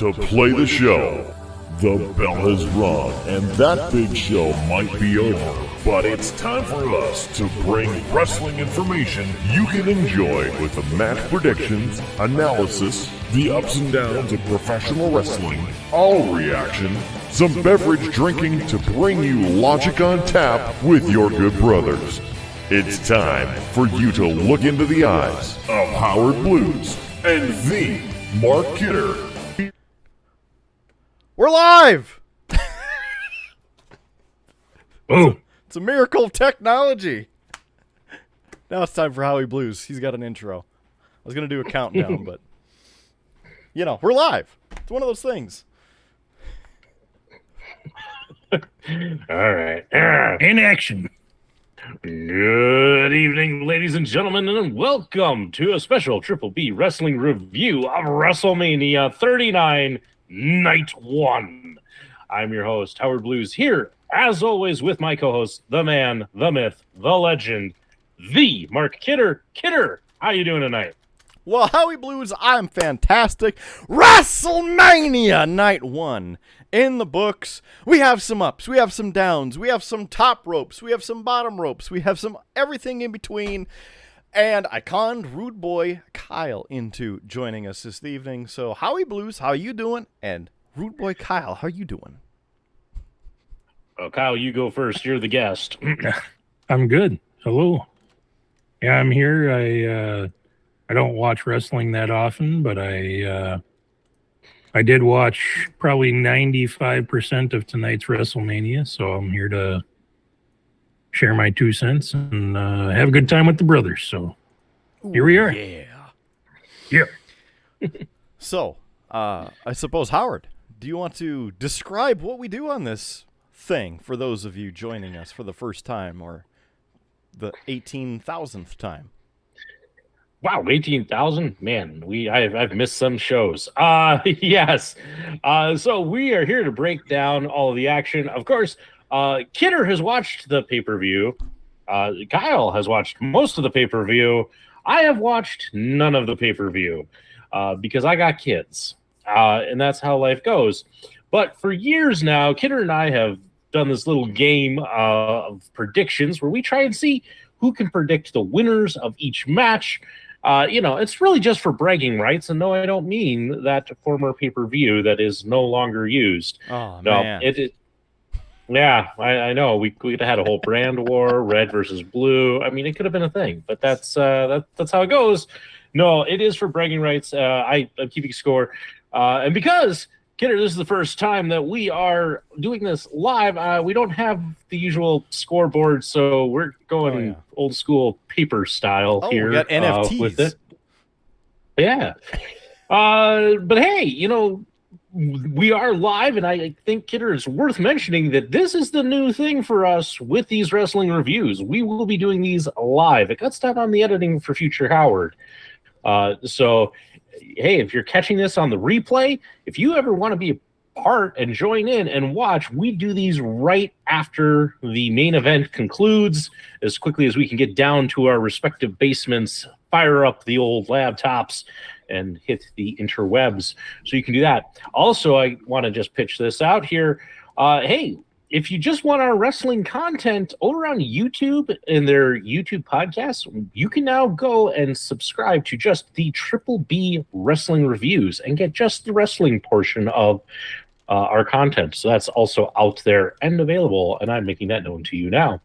to play the show. The bell has rung, and that big show might be over, but it's time for us to bring wrestling information you can enjoy with the match predictions, analysis, the ups and downs of professional wrestling, all reaction, some beverage drinking to bring you Logic on Tap with your good brothers. It's time for you to look into the eyes of Howard Blues and the Mark Kidder. We're live! Oh, it's a miracle of technology. Now it's time for Howie Blues. He's got an intro. I was going to do a countdown, but, you know, we're live. It's one of those things. all right. In action. Good evening, ladies and gentlemen, and welcome to a special Triple B Wrestling review of WrestleMania 39, Night 1. I'm your host, Howard Blues, here, as always, with my co-host, the man, the myth, the legend, the Mark Kidder. Kidder, how you doing tonight? Well, Howie Blues, I'm fantastic. WrestleMania Night 1 in the books. We have some ups, we have some downs, we have some top ropes, we have some bottom ropes, we have some everything in between. And I conned Rudeboy Kyle into joining us this evening. So, Howie Blues, how you doing? And Rudeboy Kyle, how you doing? Oh, Kyle, you go first. You're the guest. I'm good. Hello. Yeah, I'm here. I don't watch wrestling that often, but I did watch probably 95% of tonight's WrestleMania, so I'm here to share my 2 cents and have a good time with the brothers. So here we are. Yeah. So, I suppose, Howard, do you want to describe what we do on this thing for those of you joining us for the first time or the 18,000th time? Wow, 18,000? Man, I've missed some shows. Yes. So we are here to break down all of the action. Of course, Kidder has watched the pay-per-view. Kyle has watched most of the pay-per-view. I have watched none of the pay-per-view because I got kids. And that's how life goes. But for years now, Kidder and I have done this little game of predictions where we try and see who can predict the winners of each match. It's really just for bragging rights. And no, I don't mean that former pay-per-view that is no longer used. Oh, no, man. Yeah, I know. We could have had a whole brand war, red versus blue. I mean, it could have been a thing, but that's how it goes. No, it is for bragging rights. I'm keeping score. And because, Kidder, this is the first time that we are doing this live, we don't have the usual scoreboard, so we're going old school paper style here. We got NFTs. With it. Yeah. But hey, we are live, and I think, Kidder, it's worth mentioning that this is the new thing for us with these wrestling reviews. We will be doing these live. It cuts down on the editing for future Howard. So, hey, if you're catching this on the replay, if you ever want to be a part and join in and watch, we do these right after the main event concludes, as quickly as we can get down to our respective basements, fire up the old laptops, and hit the interwebs. So you can do that. Also, I want to just pitch this out here. Hey, if you just want our wrestling content over on YouTube and their YouTube podcasts, you can now go and subscribe to just the Triple B Wrestling Reviews and get just the wrestling portion of our content. So that's also out there and available, and I'm making that known to you now.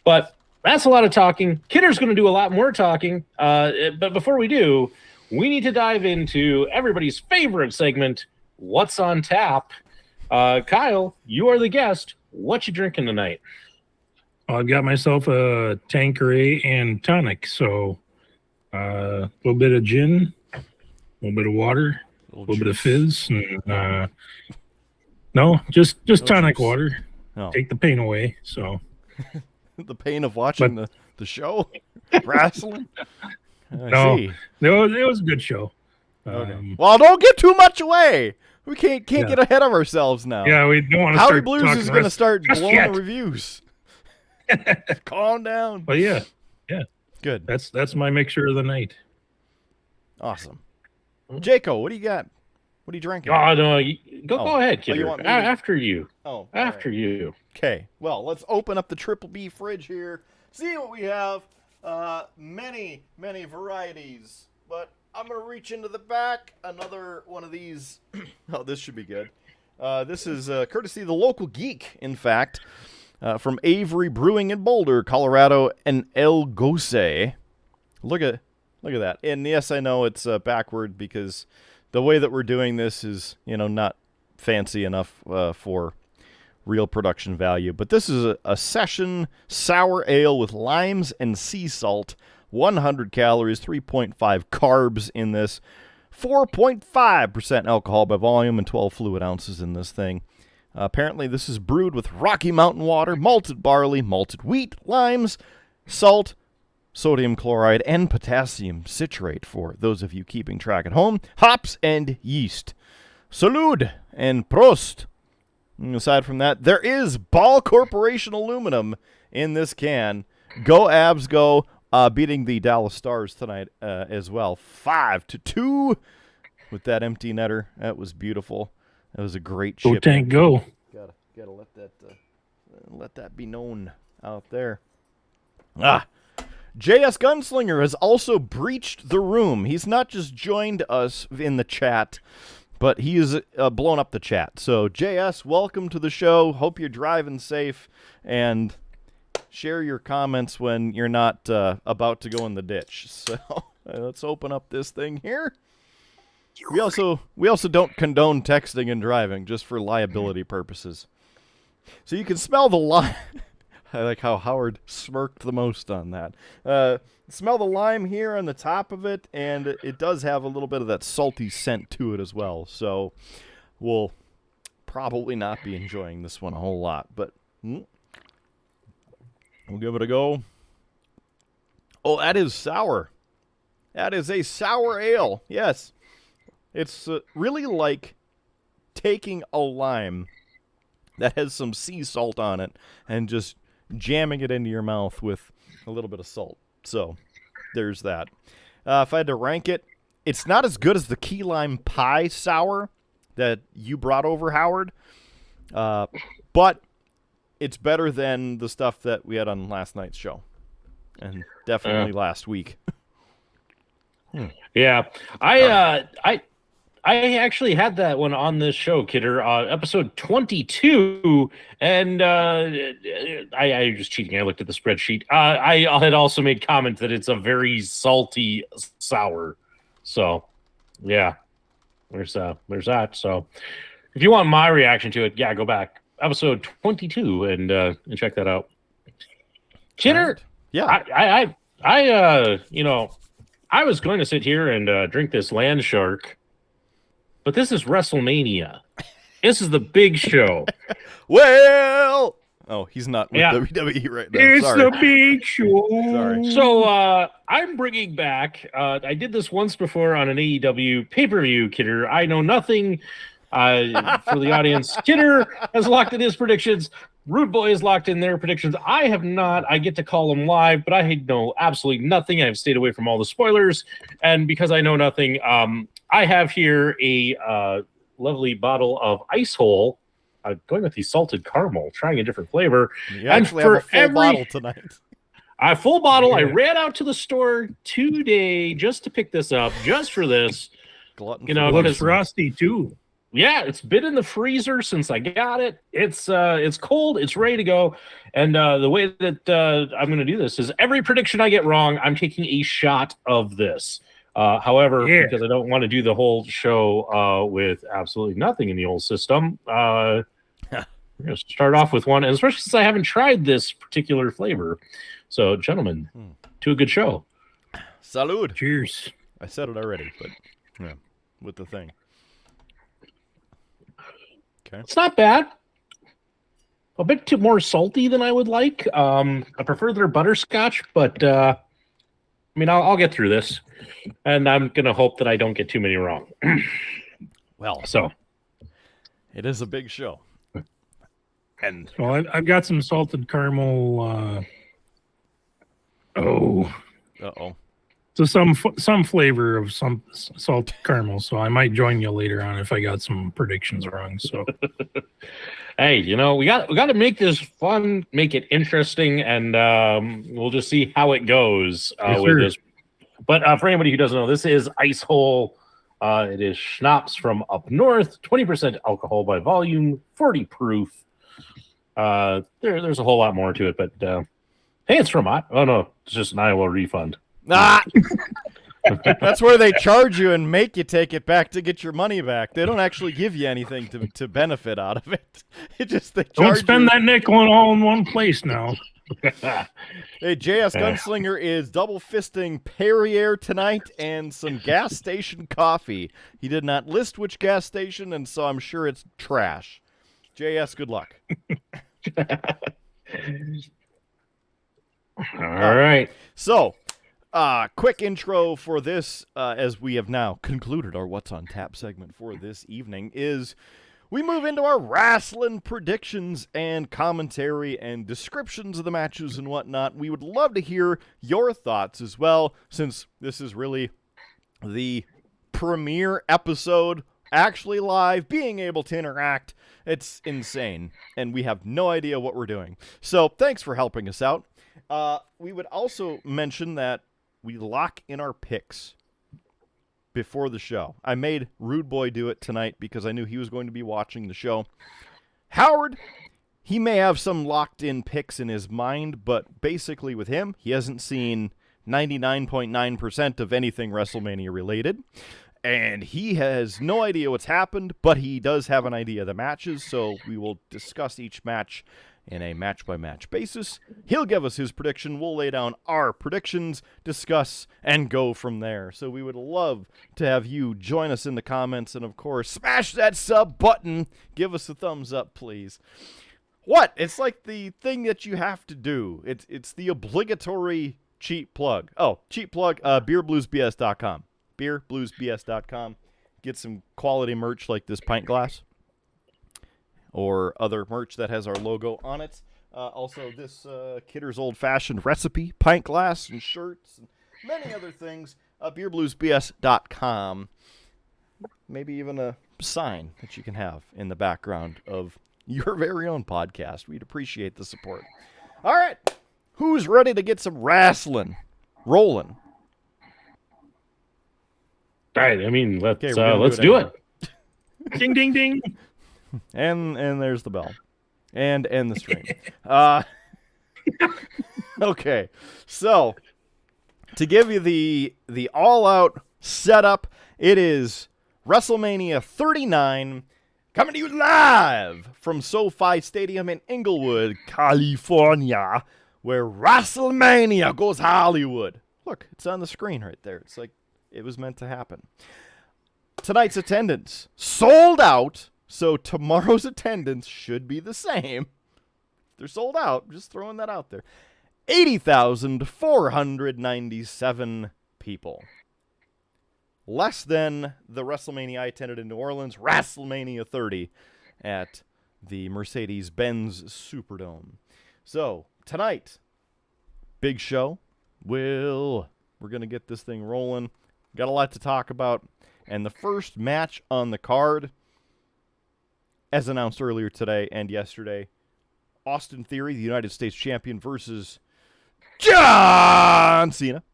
But that's a lot of talking. Kidder's going to do a lot more talking. But before we do, we need to dive into everybody's favorite segment, What's on Tap? Kyle, you are the guest. What you drinking tonight? I've got myself a Tanqueray and tonic, so a little bit of gin, a little bit of water, a little bit of fizz, and no, just tonic water. No. Take the pain away. So The pain of watching the show? Wrestling? No, See. it was a good show. Okay. Well, don't get too much away. We can't get ahead of ourselves now. Yeah, we don't want to Howie start Blues talking is going to start just blowing yet. the reviews. Calm down. But yeah, Good. that's my mixture of the night. Awesome. Jaco, what do you got? What are you drinking? Oh, no. Go ahead, kid. you want me to- After you. Oh, After you. Okay, well, let's open up the Triple B fridge here, see what we have. Many varieties, but I'm going to reach into the back. Another one of these. Oh, this should be good. This is courtesy of the local geek, in fact, from Avery Brewing in Boulder, Colorado, and El Gose. Look at that. And yes, I know it's backward because the way that we're doing this is, not fancy enough for real production value. But this is a session sour ale with limes and sea salt, 100 calories, 3.5 carbs in this, 4.5% alcohol by volume, and 12 fluid ounces in this thing. Apparently, this is brewed with Rocky Mountain water, malted barley, malted wheat, limes, salt, sodium chloride, and potassium citrate for those of you keeping track at home, hops, and yeast. Salud and Prost. And aside from that, there is Ball Corporation aluminum in this can. Go Abs, go. Beating the Dallas Stars tonight as well. 5-2 with that empty netter. That was beautiful. That was a great ship. Go Tank, go. Gotta let that be known out there. JS Gunslinger has also breached the room. He's not just joined us in the chat, but he has blown up the chat. So, JS, welcome to the show. Hope you're driving safe, and share your comments when you're not about to go in the ditch. So, let's open up this thing here. We also don't condone texting and driving, just for liability purposes. So you can smell the lime. I like how Howard smirked the most on that. Smell the lime here on the top of it, and it does have a little bit of that salty scent to it as well. So we'll probably not be enjoying this one a whole lot, but we'll give it a go. Oh, that is sour. That is a sour ale. Yes. It's really like taking a lime that has some sea salt on it and just jamming it into your mouth with a little bit of salt. So there's that. If I had to rank it, it's not as good as the key lime pie sour that you brought over, Howard, but it's better than the stuff that we had on last night's show, and definitely last week. Yeah, I actually had that one on this show, Kidder, episode 22, and I was just cheating. I looked at the spreadsheet. I had also made comment that it's a very salty sour. So, yeah, there's that. So, if you want my reaction to it, yeah, go back episode 22 and check that out. Kidder, yeah, I was going to sit here and drink this Land Shark. But this is WrestleMania. This is the big show. Well, he's not with WWE right now. It's Sorry. the big show. Sorry. So I'm bringing back. I did this once before on an AEW pay-per-view, Kidder. I know nothing. For the audience, Kidder has locked in his predictions. Rude Boy is locked in their predictions. I have not. I get to call them live, but I know absolutely nothing. I've stayed away from all the spoilers. And because I know nothing, I have here a lovely bottle of Ice Hole, going with the salted caramel, trying a different flavor. You actually have a full bottle tonight. A full bottle. Yeah. I ran out to the store today just to pick this up, just for this. Glutton it looks frosty too. Yeah, it's been in the freezer since I got it. It's cold. It's ready to go. And the way that I'm going to do this is every prediction I get wrong, I'm taking a shot of this. However, because I don't want to do the whole show with absolutely nothing in the old system, we're going to start off with one, and especially since I haven't tried this particular flavor. So, gentlemen, to a good show. Salud. Cheers. I said it already, but yeah, with the thing. Okay. It's not bad. A bit more salty than I would like. I prefer their butterscotch, but I'll get through this, and I'm gonna hope that I don't get too many wrong. Well, so it is a big show, and well, I've got some salted caramel. So some flavor of some salted caramel. So I might join you later on if I got some predictions wrong. So Hey, we got to make this fun, make it interesting, and we'll just see how it goes with this. But for anybody who doesn't know, this is Ice Hole. It is schnapps from up north, 20% alcohol by volume, 40 proof. There's a whole lot more to it, but hey, it's from oh no, it's just an Iowa refund. Ah! That's where they charge you and make you take it back to get your money back. They don't actually give you anything to benefit out of it. It just they charge don't spend you. that nickel all in one place now. Hey, JS Gunslinger is double fisting Perrier tonight and some gas station coffee. He did not list which gas station, and so I'm sure it's trash. JS, good luck. All right. So, quick intro for this, as we have now concluded our What's on Tap segment for this evening, is we move into our wrestling predictions and commentary and descriptions of the matches and whatnot. We would love to hear your thoughts as well, since this is really the premiere episode, actually live, being able to interact. It's insane, and we have no idea what we're doing. So, thanks for helping us out. We would also mention that we lock in our picks before the show. I made Rudeboy do it tonight because I knew he was going to be watching the show. Howard, he may have some locked-in picks in his mind, but basically with him, he hasn't seen 99.9% of anything WrestleMania related, and he has no idea what's happened, but he does have an idea of the matches, so we will discuss each match in a match-by-match basis. He'll give us his prediction, we'll lay down our predictions, discuss, and go from there. So we would love to have you join us in the comments, and of course, smash that sub button. Give us a thumbs up, please. What? It's like the thing that you have to do. It's the obligatory cheap plug. Oh, cheap plug, beerbluesbs.com. Beerbluesbs.com. Get some quality merch like this pint glass, or other merch that has our logo on it. Also, this Kidder's Old Fashioned Recipe, pint glass, and shirts, and many other things. BeerBluesBS.com. Maybe even a sign that you can have in the background of your very own podcast. We'd appreciate the support. All right, who's ready to get some wrestling rolling? All right, I mean, let's do do it. Ding, ding, ding. And there's the bell. And the stream. Okay. So, to give you the all-out setup, it is WrestleMania 39 coming to you live from SoFi Stadium in Inglewood, California, where WrestleMania goes Hollywood. Look, it's on the screen right there. It's like it was meant to happen. Tonight's attendance sold out. So tomorrow's attendance should be the same. They're sold out. Just throwing that out there. 80,497 people. Less than the WrestleMania I attended in New Orleans, WrestleMania 30 at the Mercedes-Benz Superdome. So tonight, big show. We're going to get this thing rolling. Got a lot to talk about. And the first match on the card, as announced earlier today and yesterday, Austin Theory, the United States champion, versus John Cena.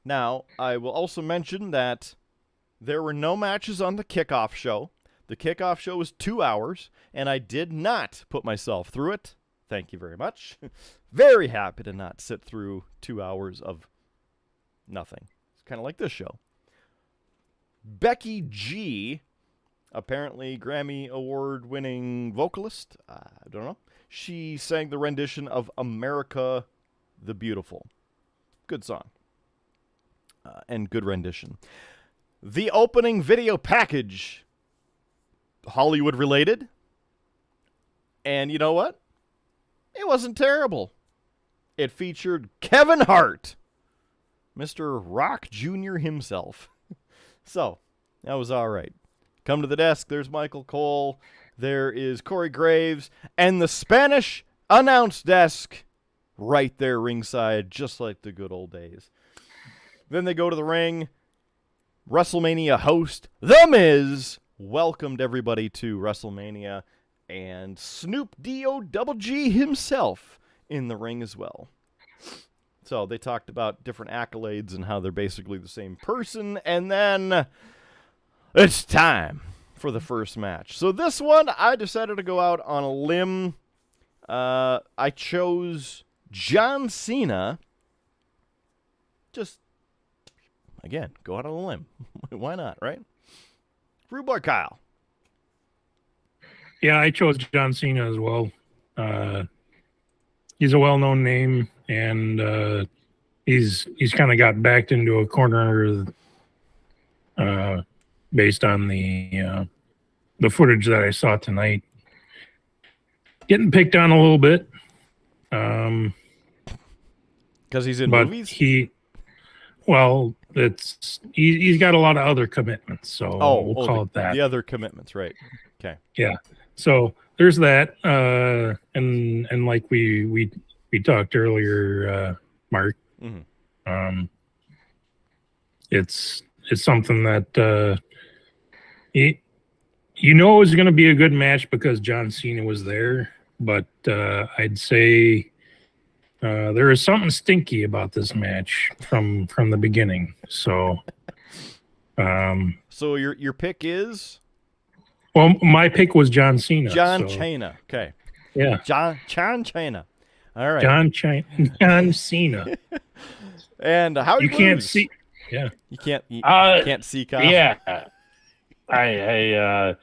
Now, I will also mention that there were no matches on the kickoff show. The kickoff show was 2 hours, and I did not put myself through it. Thank you very much. Very happy to not sit through 2 hours of nothing. It's kind of like this show. Becky G, apparently Grammy Award-winning vocalist, I don't know. She sang the rendition of America the Beautiful. Good song. And good rendition. The opening video package, Hollywood-related. And you know what? It wasn't terrible. It featured Kevin Hart, Mr. Rock Jr. himself. So, that was all right. Come to the desk. There's Michael Cole. There is Corey Graves. And the Spanish announce desk right there ringside, just like the good old days. Then they go to the ring. WrestleMania host, The Miz, welcomed everybody to WrestleMania, and Snoop D-O-double-G himself in the ring as well. So they talked about different accolades and how they're basically the same person, and then it's time for the first match. So this one, I decided to go out on a limb. I chose John Cena. Just, again, go out on a limb. Why not, right? Rudeboy Kyle. Yeah, I chose John Cena as well. He's a well-known name, and he's kind of got backed into a corner based on the footage that I saw tonight. Getting picked on a little bit. Because he's in but movies? He's got a lot of other commitments, so we'll call it that. The other commitments, right. Okay. Yeah. So there's that. And like we talked earlier, Mark, it's something that it was going to be a good match because John Cena was there, but I'd say there is something stinky about this match from the beginning. So so your pick is? Well, my pick was John Cena. John Cena. Okay. Yeah. John Cena. All right. John Cena. And how you can't see? Yeah. You can't see Kyle. Yeah. I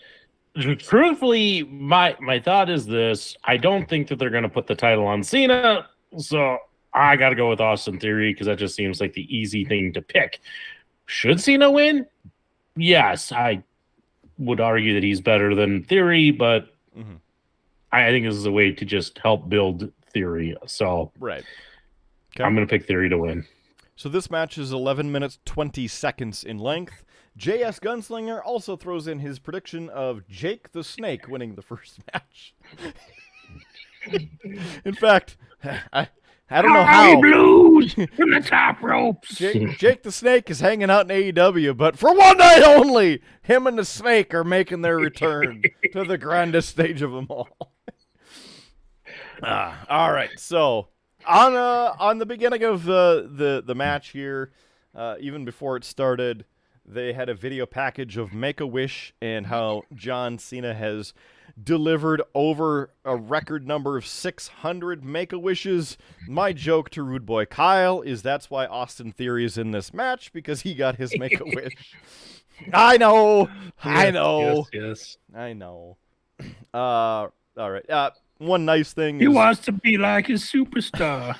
truthfully, my thought is this: I don't think that they're going to put the title on Cena, so I got to go with Austin Theory because that just seems like the easy thing to pick. Should Cena win? Yes, I would argue that he's better than Theory, but I think this is a way to just help build Theory. So right. Okay. I'm going to pick Theory to win. So this match is 11 minutes, 20 seconds in length. JS Gunslinger also throws in his prediction of Jake the Snake winning the first match. In fact, I don't know how. Blues from the top ropes. Jake the Snake is hanging out in AEW, but for one night only, him and the Snake are making their return to the grandest stage of them all. All right, so on the beginning of the match here, even before it started, they had a video package of Make-A-Wish and how John Cena has delivered over a record number of 600 Make-A-Wishes. My joke to Rudeboy Kyle is that's why Austin Theory is in this match, because he got his Make-A-Wish. I know. Yes. I know. All right. One nice thing He is wants to be like his superstar.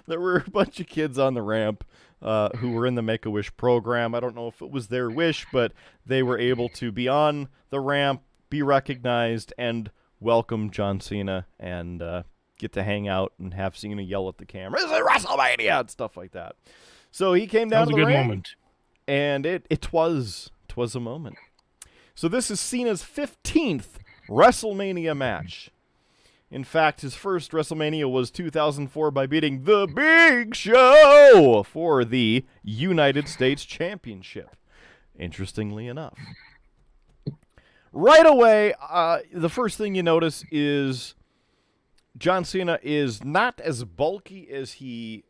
there were a bunch of kids on the ramp who were in the Make-A-Wish program. I don't know if it was their wish, but they were able to be on the ramp, be recognized, and welcome John Cena and get to hang out and have Cena yell at the camera, "This is WrestleMania!" and stuff like that. So he came down to the ring. That was a good moment. And it was a moment. So this is Cena's 15th WrestleMania match. In fact, his first WrestleMania was 2004 by beating The Big Show for the United States Championship, interestingly enough. Right away, the first thing you notice is John Cena is not as bulky as he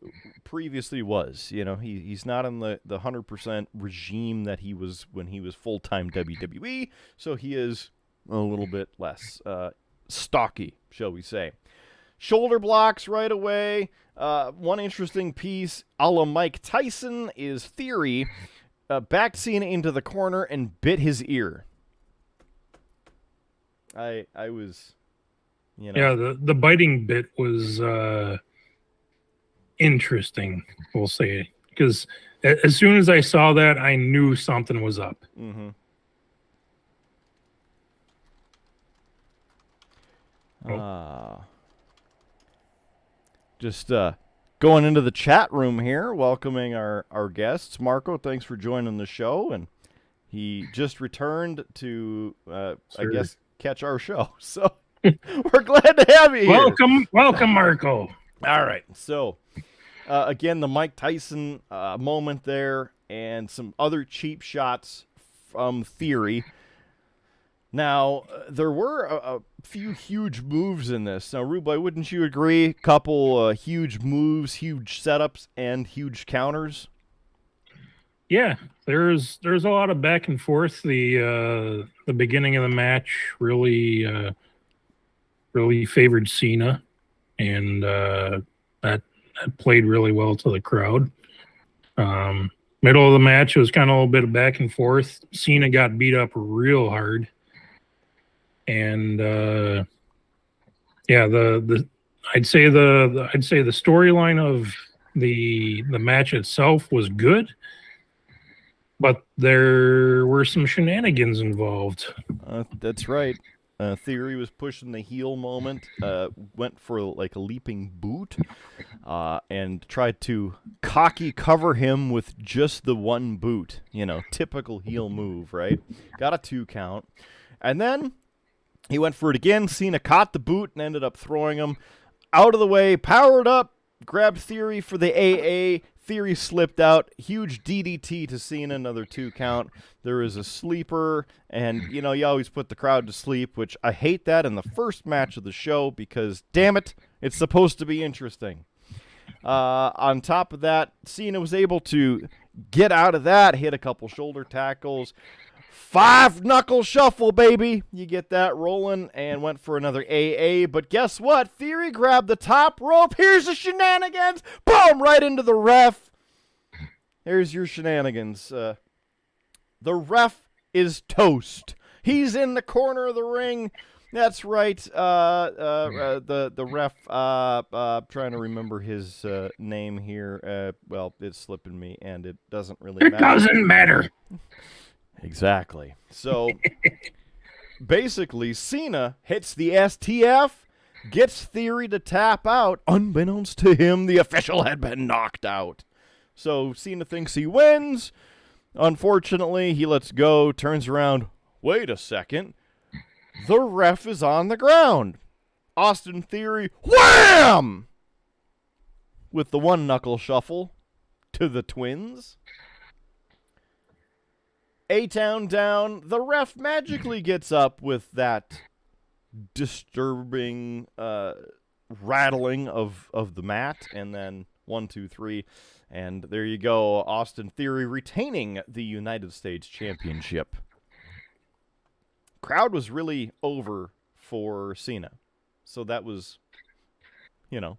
previously was. You know, he's not in the 100% regime that he was when he was full-time WWE, so he is a little bit less stocky, shall we say. Shoulder blocks right away. One interesting piece, a la Mike Tyson, is Theory backed Cena into the corner and bit his ear. I was, you know. Yeah, the biting bit was interesting, we'll say, because as soon as I saw that, I knew something was up. Mm-hmm. Just going into the chat room here, welcoming our guests. Marco, thanks for joining the show, and he just returned to, I guess, catch our show. So we're glad to have you here. Welcome, Marco. All right, so Again, the Mike Tyson moment there, and some other cheap shots from Theory. Now, there were a few huge moves in this. Now, Rudeboy, wouldn't you agree? Couple huge moves, huge setups, and huge counters. Yeah, there's a lot of back and forth. The beginning of the match really favored Cena, and that played really well to the crowd. Middle of the match, it was kind of a little bit of back and forth. Cena got beat up real hard. And I'd say the storyline of the match itself was good, but there were some shenanigans involved. That's right. Theory was pushing the heel moment, went for like a leaping boot, and tried to cocky cover him with just the one boot. You know, typical heel move, right? Got a 2 count. And then he went for it again. Cena caught the boot and ended up throwing him out of the way, powered up, grabbed Theory for the AA. Theory slipped out. Huge DDT to Cena, another 2 count. There is a sleeper, and, you know, you always put the crowd to sleep, which I hate that in the first match of the show because, damn it, it's supposed to be interesting. On top of that, Cena was able to get out of that, hit a couple shoulder tackles. 5-knuckle shuffle, baby. You get that rolling, and went for another AA. But guess what? Theory grabbed the top rope. Here's the shenanigans. Boom! Right into the ref. Here's your shenanigans. The ref is toast. He's in the corner of the ring. That's right. The ref. I'm trying to remember his name here. Well, it's slipping me, and it doesn't really matter. It doesn't matter. Exactly. So, basically, Cena hits the STF, gets Theory to tap out. Unbeknownst to him, the official had been knocked out. So, Cena thinks he wins. Unfortunately, he lets go, turns around. Wait a second. The ref is on the ground. Austin Theory, wham! With the 1-knuckle shuffle to the twins. A-Town down. The ref magically gets up with that disturbing rattling of the mat. And then 1, 2, 3. And there you go. Austin Theory retaining the United States Championship. Crowd was really over for Cena. So that was, you know,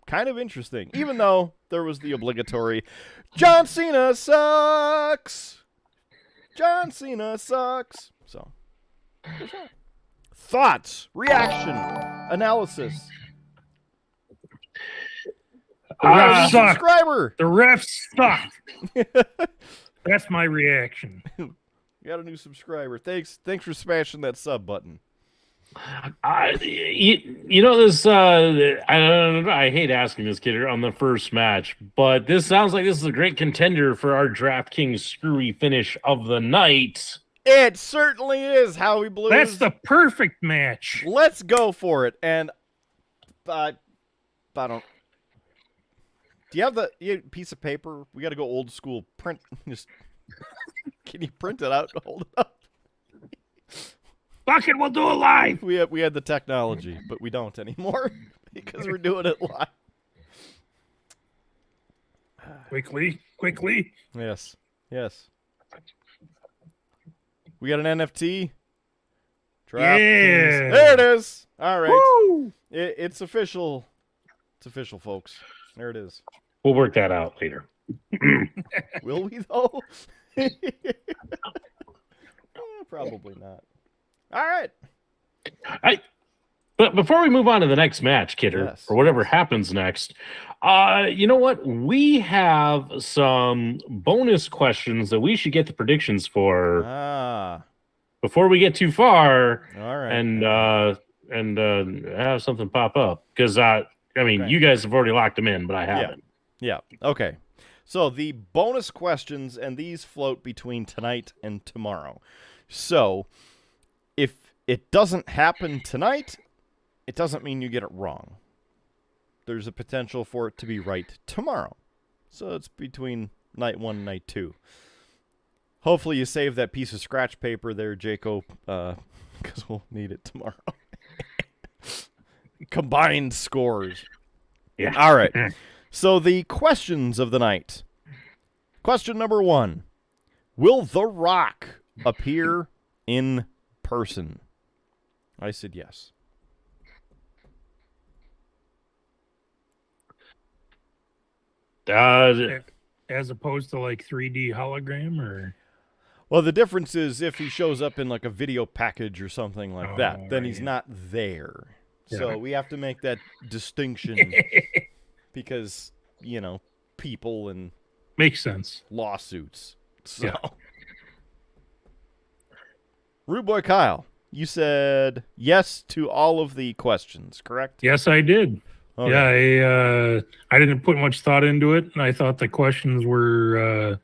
kind of interesting. Even though there was the obligatory, John Cena sucks! John Cena sucks. So, thoughts, reaction, analysis. Subscriber. The refs sucked. That's my reaction. Got a new subscriber. Thanks for smashing that sub button. You know this. I hate asking this, kid, on the first match, but this sounds like this is a great contender for our DraftKings screwy finish of the night. It certainly is, Howie Blues. That's the perfect match. Let's go for it. And I don't. Do you have the piece of paper? We got to go old school. Print. Just can you print it out and hold it up? Fuck it, we'll do it live. We had the technology, but we don't anymore because we're doing it live. Quickly. Yes. We got an NFT. Yeah. There it is. All right. Woo! It's official. It's official, folks. There it is. We'll work that out later. Will we, though? Probably not. All right. But before we move on to the next match, Kidder, Yes. or whatever happens next, you know what? We have some bonus questions that we should get the predictions for before we get too far. All right. And have something pop up. Because, you guys have already locked them in, but I haven't. Yeah. Okay. So the bonus questions, and these float between tonight and tomorrow. So if it doesn't happen tonight, it doesn't mean you get it wrong. there's a potential for it to be right tomorrow. So it's between night 1 and night 2. Hopefully you save that piece of scratch paper there, Jaco, because we'll need it tomorrow. Combined scores. Yeah. All right. So the questions of the night. Question number 1. Will The Rock appear in person? I said yes. As opposed to like 3D hologram, or Well, the difference is if he shows up in like a video package or something like that, then he's not there. Yeah. So we have to make that distinction because, people and makes sense. lawsuits. So, Yeah. Rudeboy Kyle, you said yes to all of the questions, correct? Yes, I did. Okay. Yeah, I didn't put much thought into it, and I thought the questions were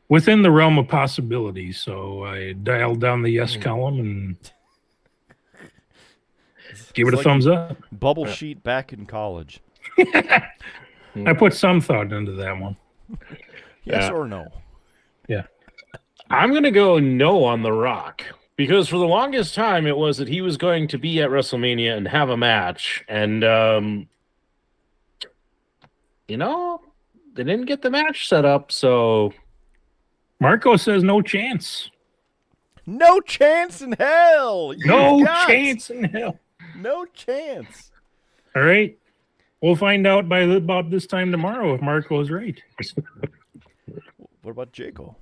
within the realm of possibility. So I dialed down the yes column and gave it a like thumbs up. Bubble sheet back in college. I put some thought into that one. Yes or no? Yeah. I'm going to go no on The Rock, because for the longest time it was that he was going to be at WrestleMania and have a match. And, they didn't get the match set up, so... Marco says no chance. No chance in hell! No chance in hell. No chance. All right. We'll find out by about this time tomorrow if Marco is right. What about Jaco?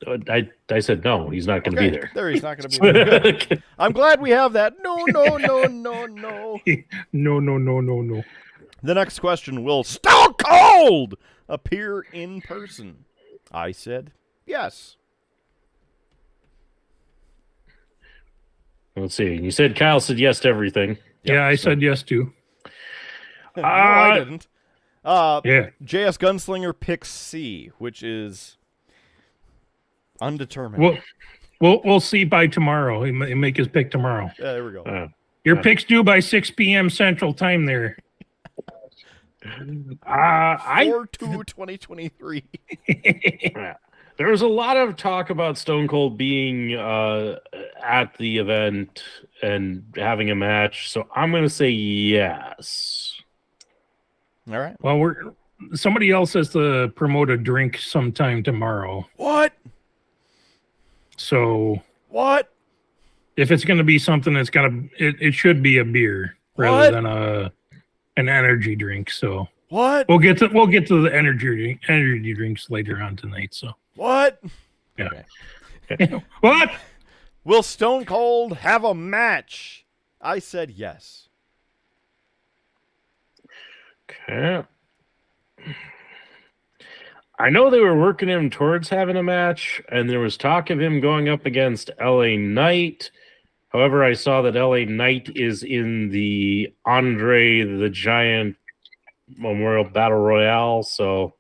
I said no, he's not going to be there. There, he's not going to be there. Good. I'm glad we have that. No. No. The next question, will Stone Cold appear in person? I said yes. Let's see. You said Kyle said yes to everything. Yeah, I said yes too. No, I didn't. Yeah. JS Gunslinger picks C, which is undetermined. We'll see by tomorrow. He may make his pick tomorrow. Yeah, there we go. Your pick's due by 6 p.m. Central Time there. 4/2/2023. There was a lot of talk about Stone Cold being at the event and having a match, so I'm going to say yes. All right. Well, somebody else has to promote a drink sometime tomorrow. What? So What? if it's going to be something that's it should be a beer rather than an energy drink. So What? we'll get to the energy drinks later on tonight. So What? yeah. Okay. What? Will Stone Cold have a match? I said yes. Okay. I know they were working him towards having a match, and there was talk of him going up against LA Knight. However, I saw that LA Knight is in the Andre the Giant Memorial Battle Royale, so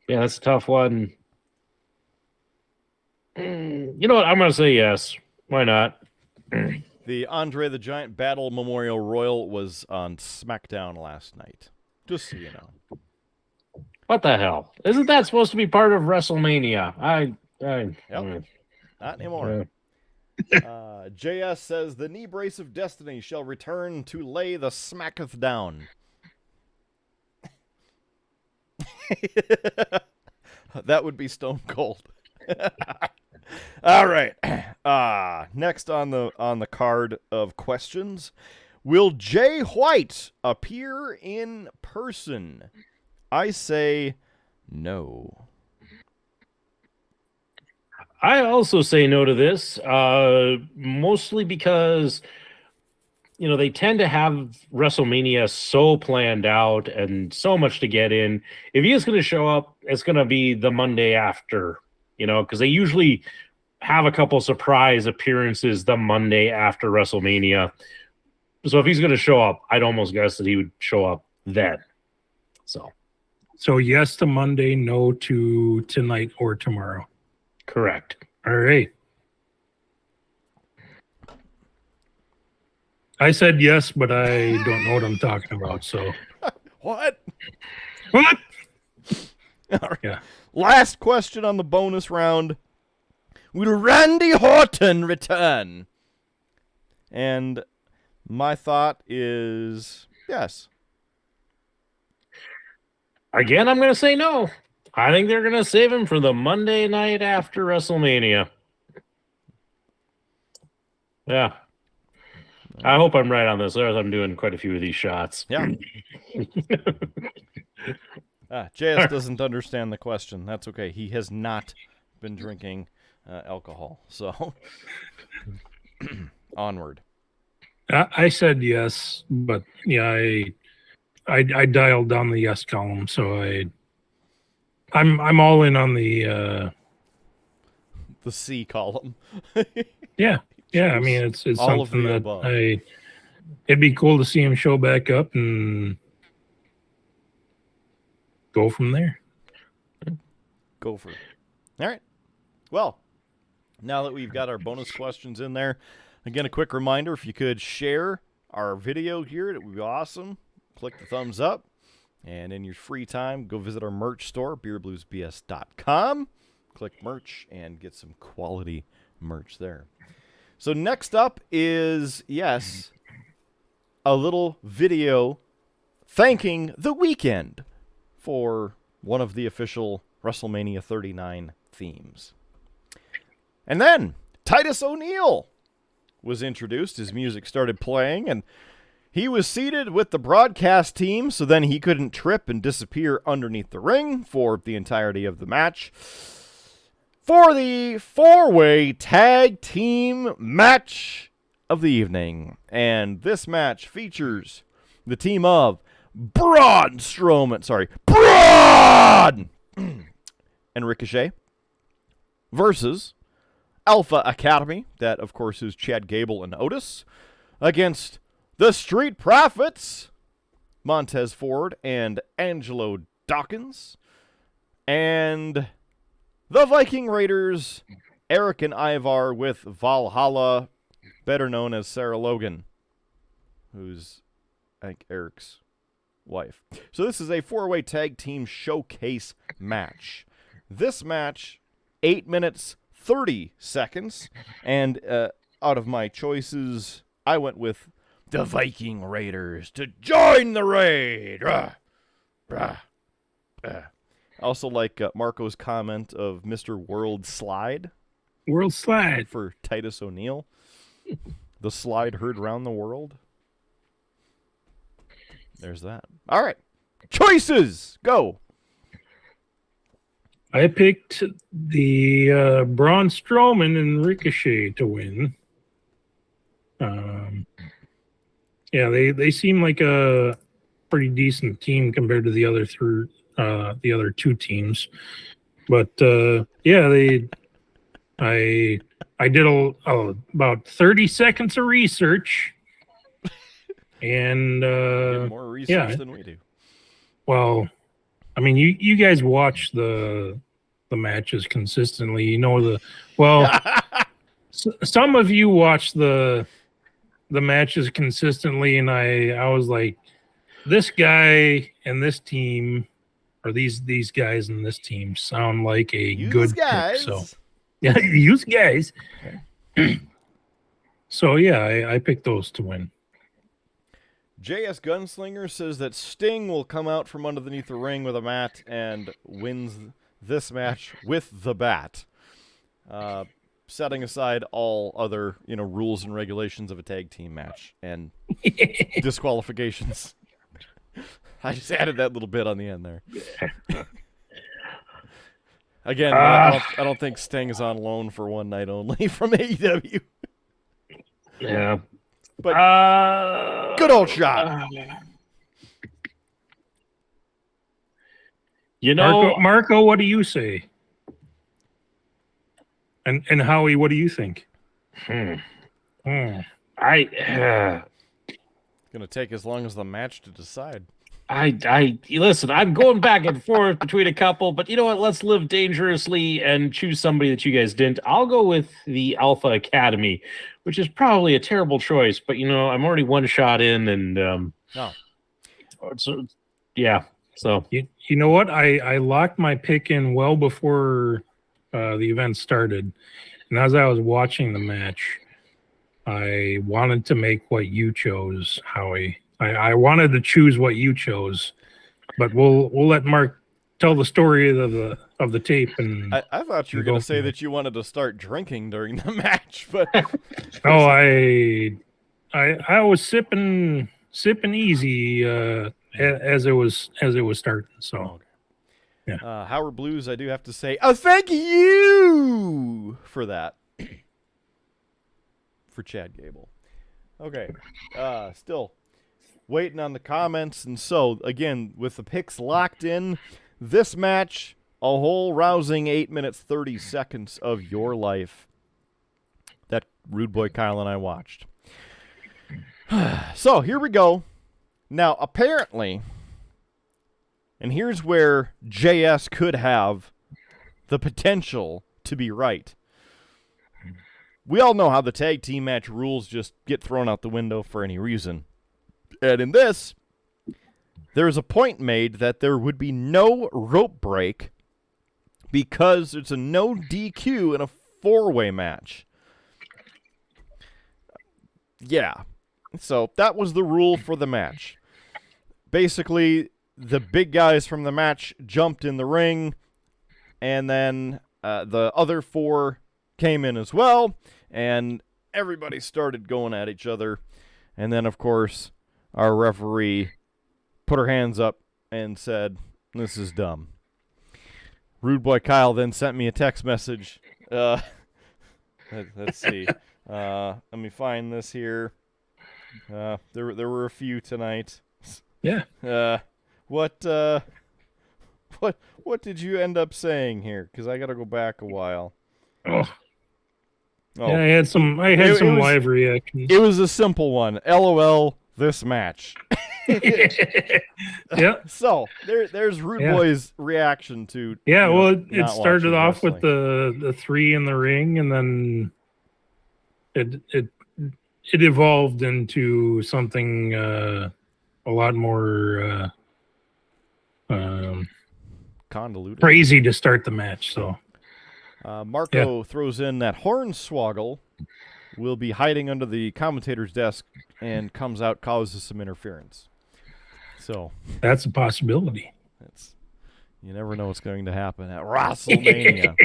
yeah, that's a tough one. You know what? I'm going to say yes. Why not? The Andre the Giant Battle Memorial Royal was on SmackDown last night. Just so you know. What the hell? Isn't that supposed to be part of WrestleMania? Yep. Not anymore. JS says the knee brace of destiny shall return to lay the smacketh down. That would be Stone Cold. All right. Next on the card of questions, will Jay White appear in person? I say no. I also say no to this, mostly because, they tend to have WrestleMania so planned out and so much to get in. If he is going to show up, it's going to be the Monday after, because they usually have a couple surprise appearances the Monday after WrestleMania. So if he's going to show up, I'd almost guess that he would show up then. So yes to Monday, no to tonight or tomorrow. Correct. All right. I said yes, but I don't know what I'm talking about. So What? what? All right. Yeah. Last question on the bonus round. Will Randy Orton return? And my thought is yes. Again, I'm going to say no. I think they're going to save him for the Monday night after WrestleMania. Yeah. I hope I'm right on this. Otherwise, I'm doing quite a few of these shots. Yeah. JS doesn't understand the question. That's okay. He has not been drinking alcohol. So, onward. I said yes, but yeah, I dialed down the yes column, so I'm all in on the The C column. yeah. I mean, it's All of something the that above. it'd be cool to see him show back up and go from there. Go for it. All right. Well, now that we've got our bonus questions in there, again, a quick reminder, if you could share our video here, it would be awesome. Click the thumbs up. And in your free time, go visit our merch store, beerbluesbs.com. Click merch and get some quality merch there. So next up is, yes, a little video thanking The Weeknd for one of the official WrestleMania 39 themes. And then Titus O'Neil was introduced. His music started playing, and he was seated with the broadcast team, so then he couldn't trip and disappear underneath the ring for the entirety of the match. For the four-way tag team match of the evening. And this match features the team of Braun and Ricochet versus Alpha Academy, that of course is Chad Gable and Otis, against the Street Profits, Montez Ford and Angelo Dawkins, and the Viking Raiders, Eric and Ivar with Valhalla, better known as Sarah Logan, who's, I think, Eric's wife. So this is a four-way tag team showcase match. This match, 8 minutes, 30 seconds, and out of my choices, I went with the Viking Raiders to join the raid. I also like Marco's comment of Mr. World Slide. World Slide. For Titus O'Neil. The slide heard around the world. There's that. All right. Choices! Go! I picked the Braun Strowman and Ricochet to win. Yeah, they seem like a pretty decent team compared to the other two teams. But yeah, I did about 30 seconds of research, and more research than we do. Well, I mean, you guys watch the matches consistently. You know some of you watch the matches consistently, and I was like, this guy and this team, or these guys and this team sound like a good pick. So yeah, use guys. So yeah, I picked those to win. JS Gunslinger says that Sting will come out from underneath the ring with a mat and wins this match with the bat. Setting aside all other, rules and regulations of a tag team match and disqualifications. I just added that little bit on the end there. Again, I don't think Sting is on loan for one night only from AEW. Yeah. But good old shot. Marco, what do you say? And Howie, what do you think? It's going to take as long as the match to decide. I listen. I'm going back and forth between a couple, but you know what? Let's live dangerously and choose somebody that you guys didn't. I'll go with the Alpha Academy, which is probably a terrible choice, but you know I'm already one shot in, and yeah. So You know what? I locked my pick in well before the event started, and as I was watching the match, I wanted to make what you chose, Howie. I wanted to choose what you chose, but we'll let Mark tell the story of the tape. And I thought you were going to say that you wanted to start drinking during the match, but oh, I was sipping easy as it was starting. So yeah. Howard Blues, I do have to say, thank you for that. For Chad Gable. Okay. Still waiting on the comments. And so, again, with the picks locked in, this match, a whole rousing 8 minutes, 30 seconds of your life that Rudeboy Kyle and I watched. So, here we go. Now, apparently, and here's where JS could have the potential to be right. We all know how the tag team match rules just get thrown out the window for any reason. And in this, there's a point made that there would be no rope break because it's a no DQ in a four-way match. Yeah. So that was the rule for the match. Basically, the big guys from the match jumped in the ring, and then the other four came in as well, and everybody started going at each other. And then, of course, our referee put her hands up and said, "This is dumb." Rudeboy Kyle then sent me a text message. Let's see. Let me find this here. There were a few tonight. Yeah. What did you end up saying here? Because I got to go back a while. Oh. Yeah, I had some live reactions. It was a simple one. LOL, this match. Yeah. So there's Rude Boy's reaction to. Yeah, well, it started off with the three in the ring, and then it evolved into something a lot more convoluted, crazy to start the match. So. Marco throws in that Hornswoggle will be hiding under the commentator's desk and comes out, causes some interference. So that's a possibility. You never know what's going to happen at WrestleMania.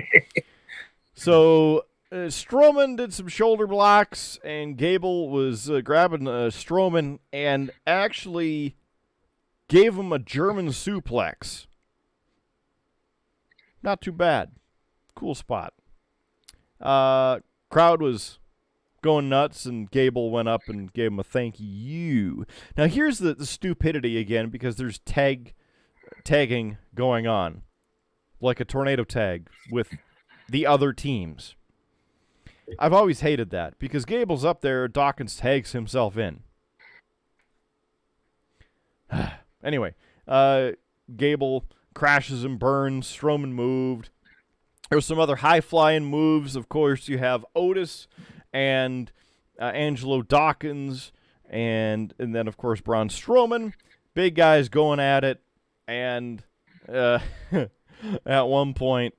So Strowman did some shoulder blocks, and Gable was grabbing Strowman and actually gave him a German suplex. Not too bad. Cool spot. Crowd was going nuts, and Gable went up and gave him a thank you. Now here's the stupidity again, because there's tagging going on, like a tornado tag with the other teams. I've always hated that, because Gable's up there, Dawkins tags himself in. Anyway, Gable crashes and burns. Strowman moved. There's some other high-flying moves. Of course, you have Otis and Angelo Dawkins, and then, of course, Braun Strowman. Big guys going at it, and at one point,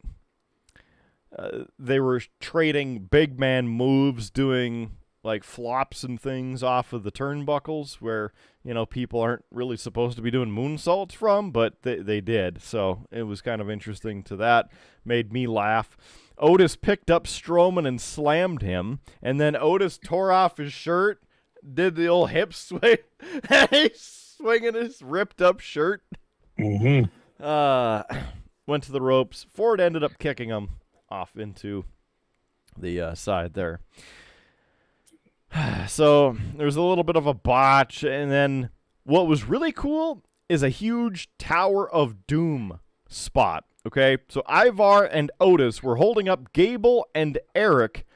they were trading big man moves, doing like flops and things off of the turnbuckles where, people aren't really supposed to be doing moonsaults from, but they did. So it was kind of interesting to that. Made me laugh. Otis picked up Strowman and slammed him, and then Otis tore off his shirt, did the old hip swing, and he's swinging his ripped up shirt. Mm-hmm. Went to the ropes. Ford ended up kicking him off into the side there. So there's a little bit of a botch, and then what was really cool is a huge Tower of Doom spot. Okay, so Ivar and Otis were holding up Gable and Eric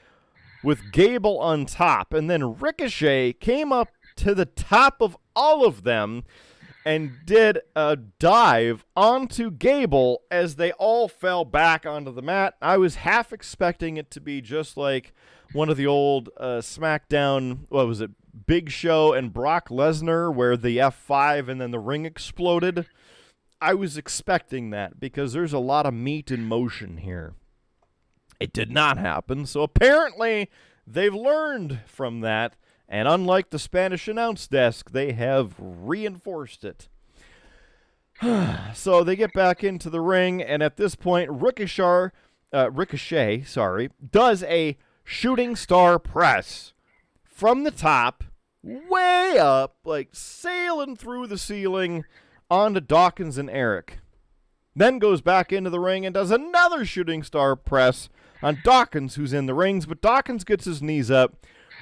with Gable on top, and then Ricochet came up to the top of all of them and did a dive onto Gable as they all fell back onto the mat. I was half expecting it to be just like one of the old SmackDown, what was it, Big Show and Brock Lesnar, where the F5 and then the ring exploded. I was expecting that because there's a lot of meat in motion here. It did not happen, so apparently they've learned from that. And unlike the Spanish announce desk, they have reinforced it. So they get back into the ring, and at this point, Ricochet, does a shooting star press from the top, way up, like sailing through the ceiling onto Dawkins and Eric. Then goes back into the ring and does another shooting star press on Dawkins, who's in the rings, but Dawkins gets his knees up.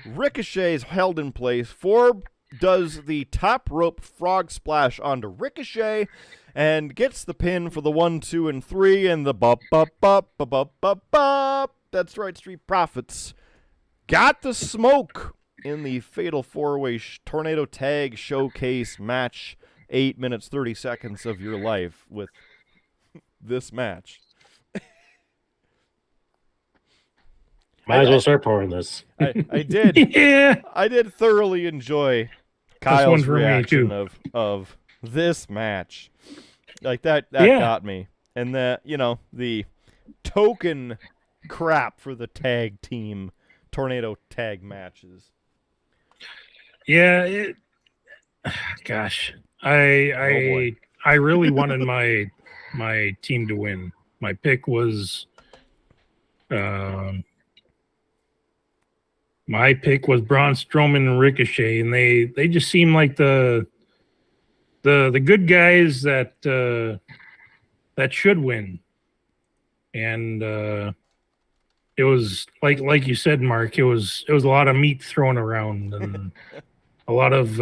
Ricochet is held in place. Forbes does the top rope frog splash onto Ricochet and gets the pin for the 1, 2, and 3 and the bop, bop, bop, bop, bop, bop, bop. That's right, Street Profits got the smoke in the Fatal 4-Way Tornado Tag Showcase match. 8 minutes, 30 seconds of your life with this match. Might as well start pouring this. I did. Yeah. I did thoroughly enjoy Kyle's one for me, reaction too. of this match. Like that Yeah. got me. And the token crap for the tag team tornado tag matches. Yeah. Gosh, I really wanted my team to win. My pick was Braun Strowman and Ricochet, and they just seem like the good guys that should win. And it was like you said, Mark. It was a lot of meat thrown around, and a lot of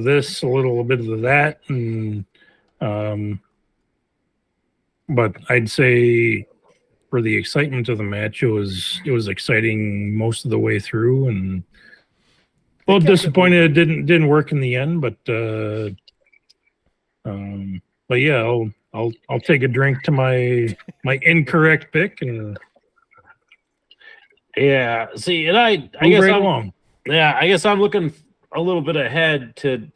this, a little bit of that, and but I'd say for the excitement of the match, it was exciting most of the way through, and a little disappointed it didn't work in the end, but yeah, I'll take a drink to my incorrect pick, and Yeah. See, and I move guess right I'm, along. yeah, I guess I'm looking a little bit ahead to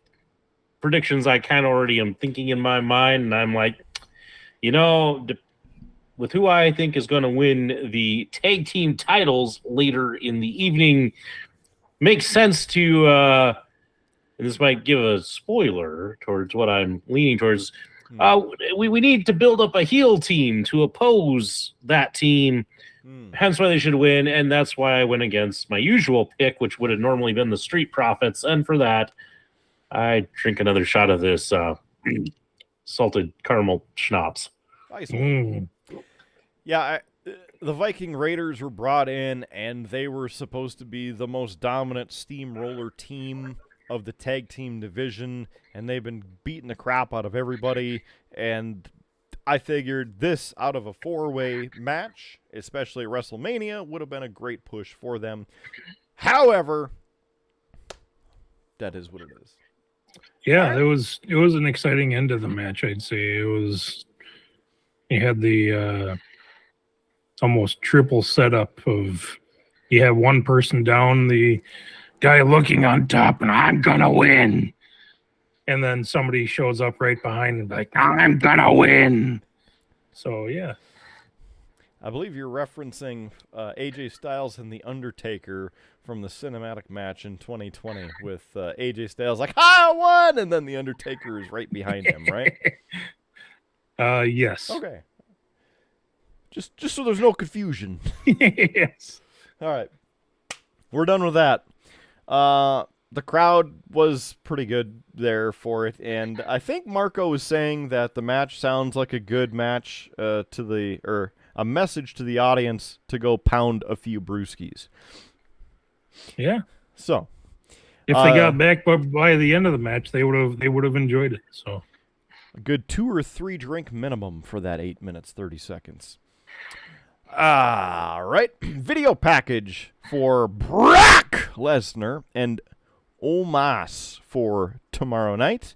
predictions I kind of already am thinking in my mind, and I'm like, with who I think is going to win the tag team titles later in the evening, makes sense to, and this might give a spoiler towards what I'm leaning towards. We need to build up a heel team to oppose that team. Hence why they should win, and that's why I went against my usual pick, which would have normally been the Street Profits. And for that, I drink another shot of this salted caramel schnapps. Nice one. Yeah, the Viking Raiders were brought in, and they were supposed to be the most dominant steamroller team of the tag team division, and they've been beating the crap out of everybody. And I figured this out of a 4-way match, especially at WrestleMania, would have been a great push for them. However, that is what it is. Yeah, it was an exciting end of the match, I'd say. You had the almost triple setup of you have one person down, the guy looking on top, and I'm gonna win. And then somebody shows up right behind and like, I'm gonna win. So yeah. I believe you're referencing AJ Styles and The Undertaker from the cinematic match in 2020 with AJ Styles like, I won! And then The Undertaker is right behind him, right? Yes. Okay. Just so there's no confusion. Yes. All right. We're done with that. The crowd was pretty good there for it, and I think Marco was saying that the match sounds like a good match a message to the audience to go pound a few brewskis. Yeah. So, if they got back by the end of the match, they would have enjoyed it. So, a good 2 or 3 drink minimum for that 8 minutes 30 seconds. All right, video package for Brock Lesnar and Omos for tomorrow night.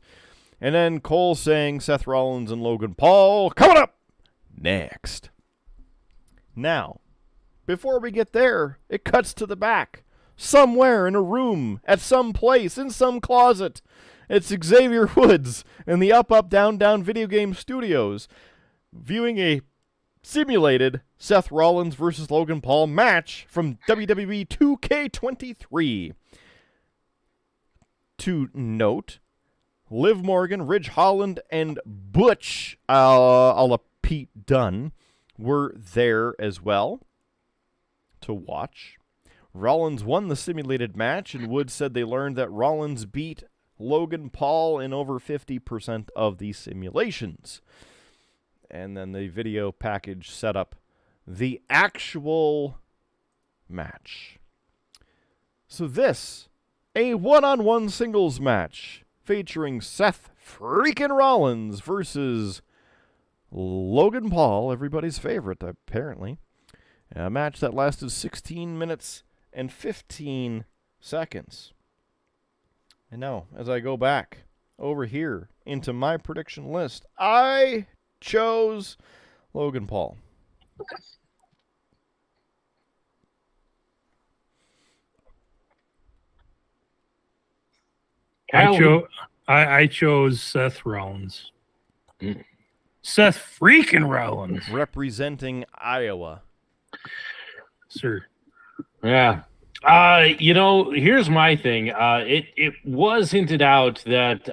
And then Cole saying Seth Rollins and Logan Paul coming up next. Now, before we get there, it cuts to the back. Somewhere in a room, at some place, in some closet. It's Xavier Woods in the Up, Up, Down, Down video game studios viewing a simulated Seth Rollins versus Logan Paul match from WWE 2K23. To note, Liv Morgan, Ridge Holland, and Butch, a la Pete Dunne, were there as well to watch. Rollins won the simulated match, and Woods said they learned that Rollins beat Logan Paul in over 50% of the simulations. And then the video package set up the actual match. So this, a one-on-one singles match featuring Seth freaking Rollins versus Logan Paul, everybody's favorite, apparently. A match that lasted 16 minutes and 15 seconds. And now, as I go back over here into my prediction list, I chose Logan Paul. I chose Seth Rollins. Seth freaking Rollins. Representing Iowa. Sir. Yeah. Here's my thing. It was hinted out that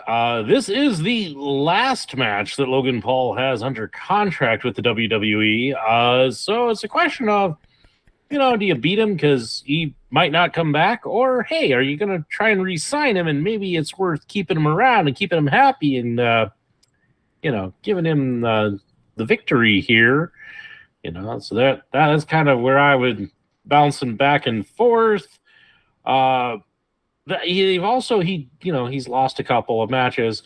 this is the last match that Logan Paul has under contract with the WWE. So it's a question of, do you beat him because he might not come back? Or, hey, are you going to try and re-sign him and maybe it's worth keeping him around and keeping him happy and, giving him the victory here? So that is kind of where I would bouncing back and forth. He's lost a couple of matches.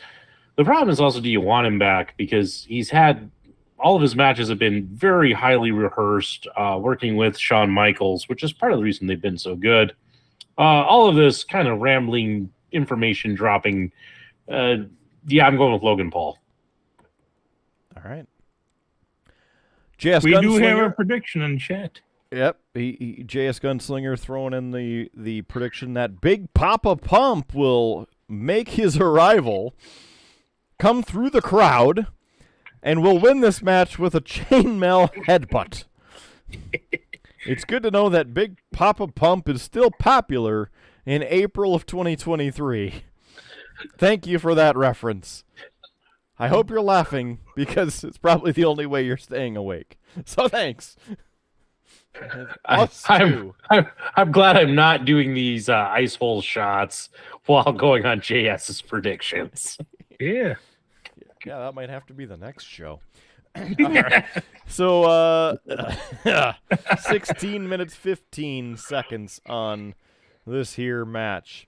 The problem is also, do you want him back? Because he's had all of his matches have been very highly rehearsed, working with Shawn Michaels, which is part of the reason they've been so good. All of this kind of rambling information dropping. I'm going with Logan Paul. All right. JS we Gunslinger. Do have a prediction in chat. Yep, JS Gunslinger throwing in the prediction that Big Papa Pump will make his arrival, come through the crowd, and will win this match with a chainmail headbutt. It's good to know that Big Papa Pump is still popular in April of 2023. Thank you for that reference. I hope you're laughing because it's probably the only way you're staying awake. So thanks. I'm glad I'm not doing these ice hole shots while going on JS's predictions. Yeah, that might have to be the next show. All right. So 16 minutes 15 seconds on this here match.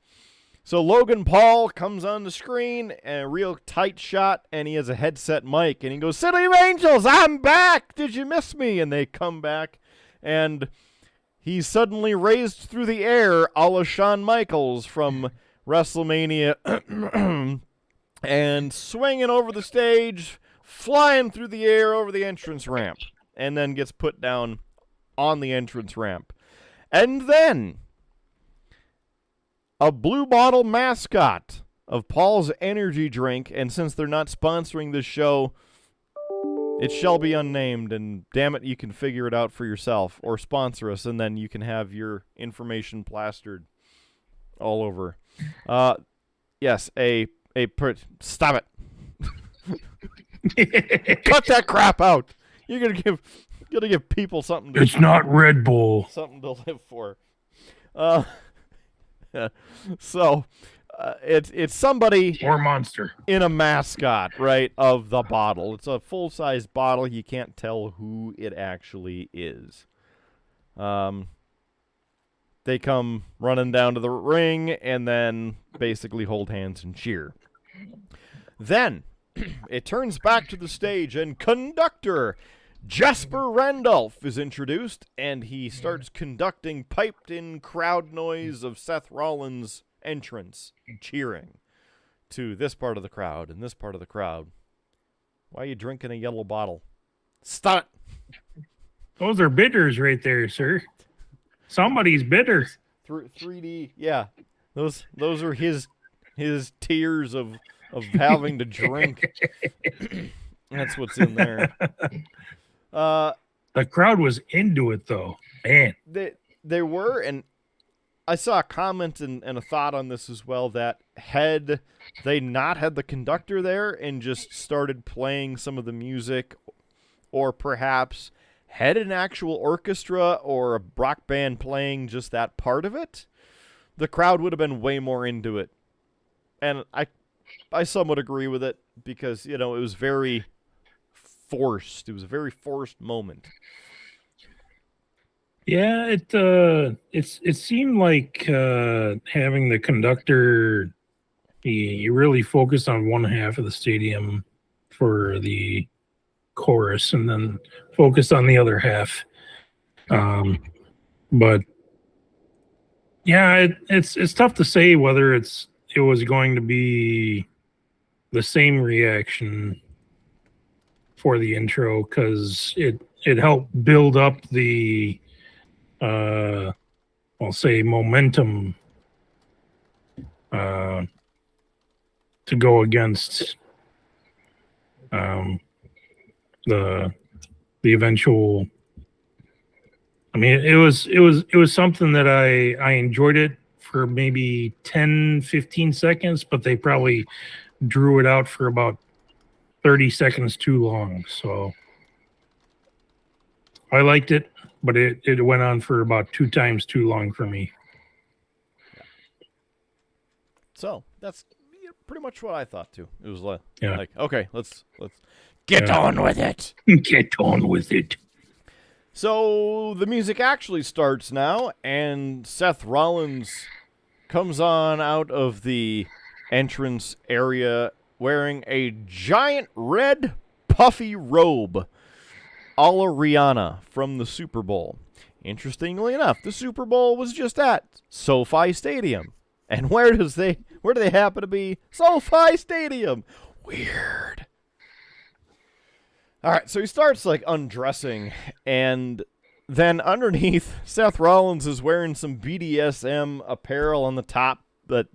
So Logan Paul comes on the screen, a real tight shot, and he has a headset mic, and he goes, "City of Angels, I'm back! Did you miss me?" And they come back, and he's suddenly raised through the air a la Shawn Michaels from WrestleMania and swinging over the stage, flying through the air over the entrance ramp, and then gets put down on the entrance ramp. And then a blue bottle mascot of Paul's energy drink, and since they're not sponsoring this show, it shall be unnamed, and damn it, you can figure it out for yourself, or sponsor us, and then you can have your information plastered all over. Yes, stop it. Cut that crap out. You're gonna give people something to It's not Red Bull. Something to live for. So it's somebody or Monster in a mascot, right, of the bottle. It's a full-size bottle. You can't tell who it actually is. They come running down to the ring and then basically hold hands and cheer. Then it turns back to the stage, and conductor Jasper Randolph is introduced, and he starts conducting piped-in crowd noise of Seth Rollins entrance cheering to this part of the crowd and this part of the crowd. Why are you drinking a yellow bottle? Stop it. Those are bitters right there, sir. Somebody's bitter. 3D, yeah. Those are his tears of having to drink. That's what's in there. The crowd was into it, though. Man. They were, and I saw a comment and a thought on this as well, that had they not had the conductor there and just started playing some of the music, or perhaps had an actual orchestra or a rock band playing just that part of it, the crowd would have been way more into it. And I somewhat agree with it, because, it was very forced. It was a very forced moment. Yeah, it seemed like having the conductor, he really focused on one half of the stadium for the chorus, and then focused on the other half. But yeah, it's tough to say whether it was going to be the same reaction for the intro, because it helped build up the I'll say momentum to go against the eventual. I mean, it was something that I enjoyed it for maybe 10, 15 seconds, but they probably drew it out for about 30 seconds too long. So I liked it, but it went on for about 2 times too long for me. So that's pretty much what I thought too. It was like, Yeah. Okay, let's get on with it. Get on with it. So the music actually starts now, and Seth Rollins comes on out of the entrance area wearing a giant red puffy robe, a la Rihanna from the Super Bowl. Interestingly enough, the Super Bowl was just at SoFi Stadium. And where do they happen to be? SoFi Stadium. Weird. All right, so he starts undressing, and then underneath, Seth Rollins is wearing some BDSM apparel on the top, that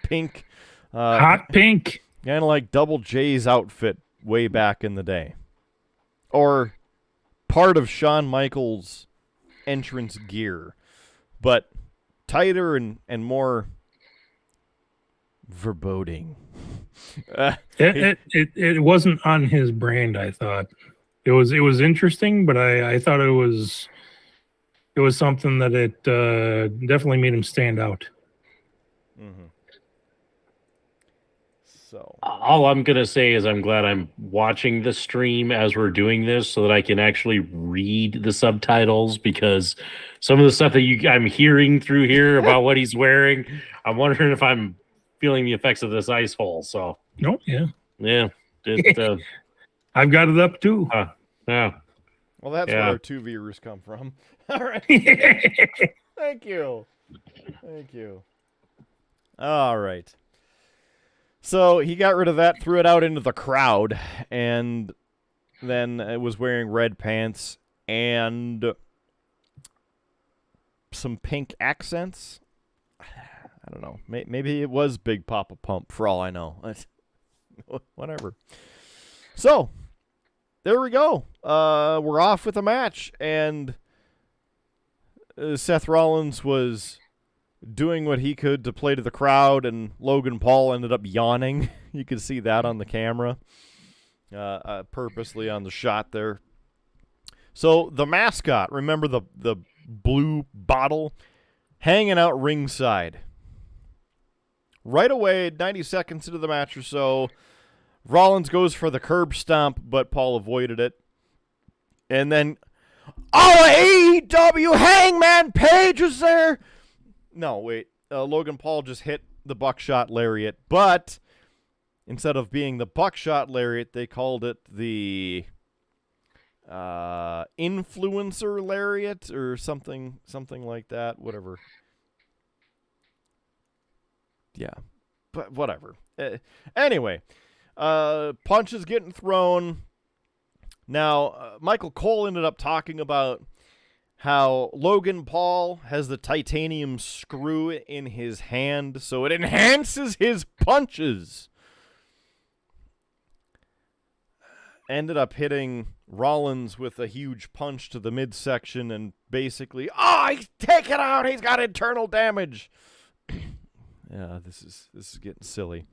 pink, hot pink, kind of like Double J's outfit way back in the day, or part of Shawn Michaels' entrance gear, but tighter and more foreboding. It wasn't on his brand. I thought it was interesting, but I thought it was something that it definitely made him stand out. Mm-hmm. So all I'm gonna say is I'm glad I'm watching the stream as we're doing this, so that I can actually read the subtitles, because some of the stuff that I'm hearing through here about what he's wearing, I'm wondering if I'm feeling the effects of this ice hole. So yeah. I've got it up too. Yeah. Well, that's where our 2 viewers come from. All right. Thank you. All right. So he got rid of that, threw it out into the crowd, and then it was wearing red pants and some pink accents. I don't know. Maybe it was Big Papa Pump, for all I know. Whatever. So, there we go. We're off with the match, and Seth Rollins was doing what he could to play to the crowd, and Logan Paul ended up yawning. You can see that on the camera, purposely on the shot there. So, the mascot, remember the blue bottle, hanging out ringside. Right away, 90 seconds into the match or so, Rollins goes for the curb stomp, but Paul avoided it. And then, AEW Hangman Page is there! No, wait. Logan Paul just hit the buckshot lariat, but instead of being the buckshot lariat, they called it the influencer lariat or something like that. Whatever. Yeah, but whatever. Anyway, punches getting thrown. Now, Michael Cole ended up talking about how Logan Paul has the titanium screw in his hand, so it enhances his punches. Ended up hitting Rollins with a huge punch to the midsection and basically, take it out, he's got internal damage. Yeah, this is getting silly.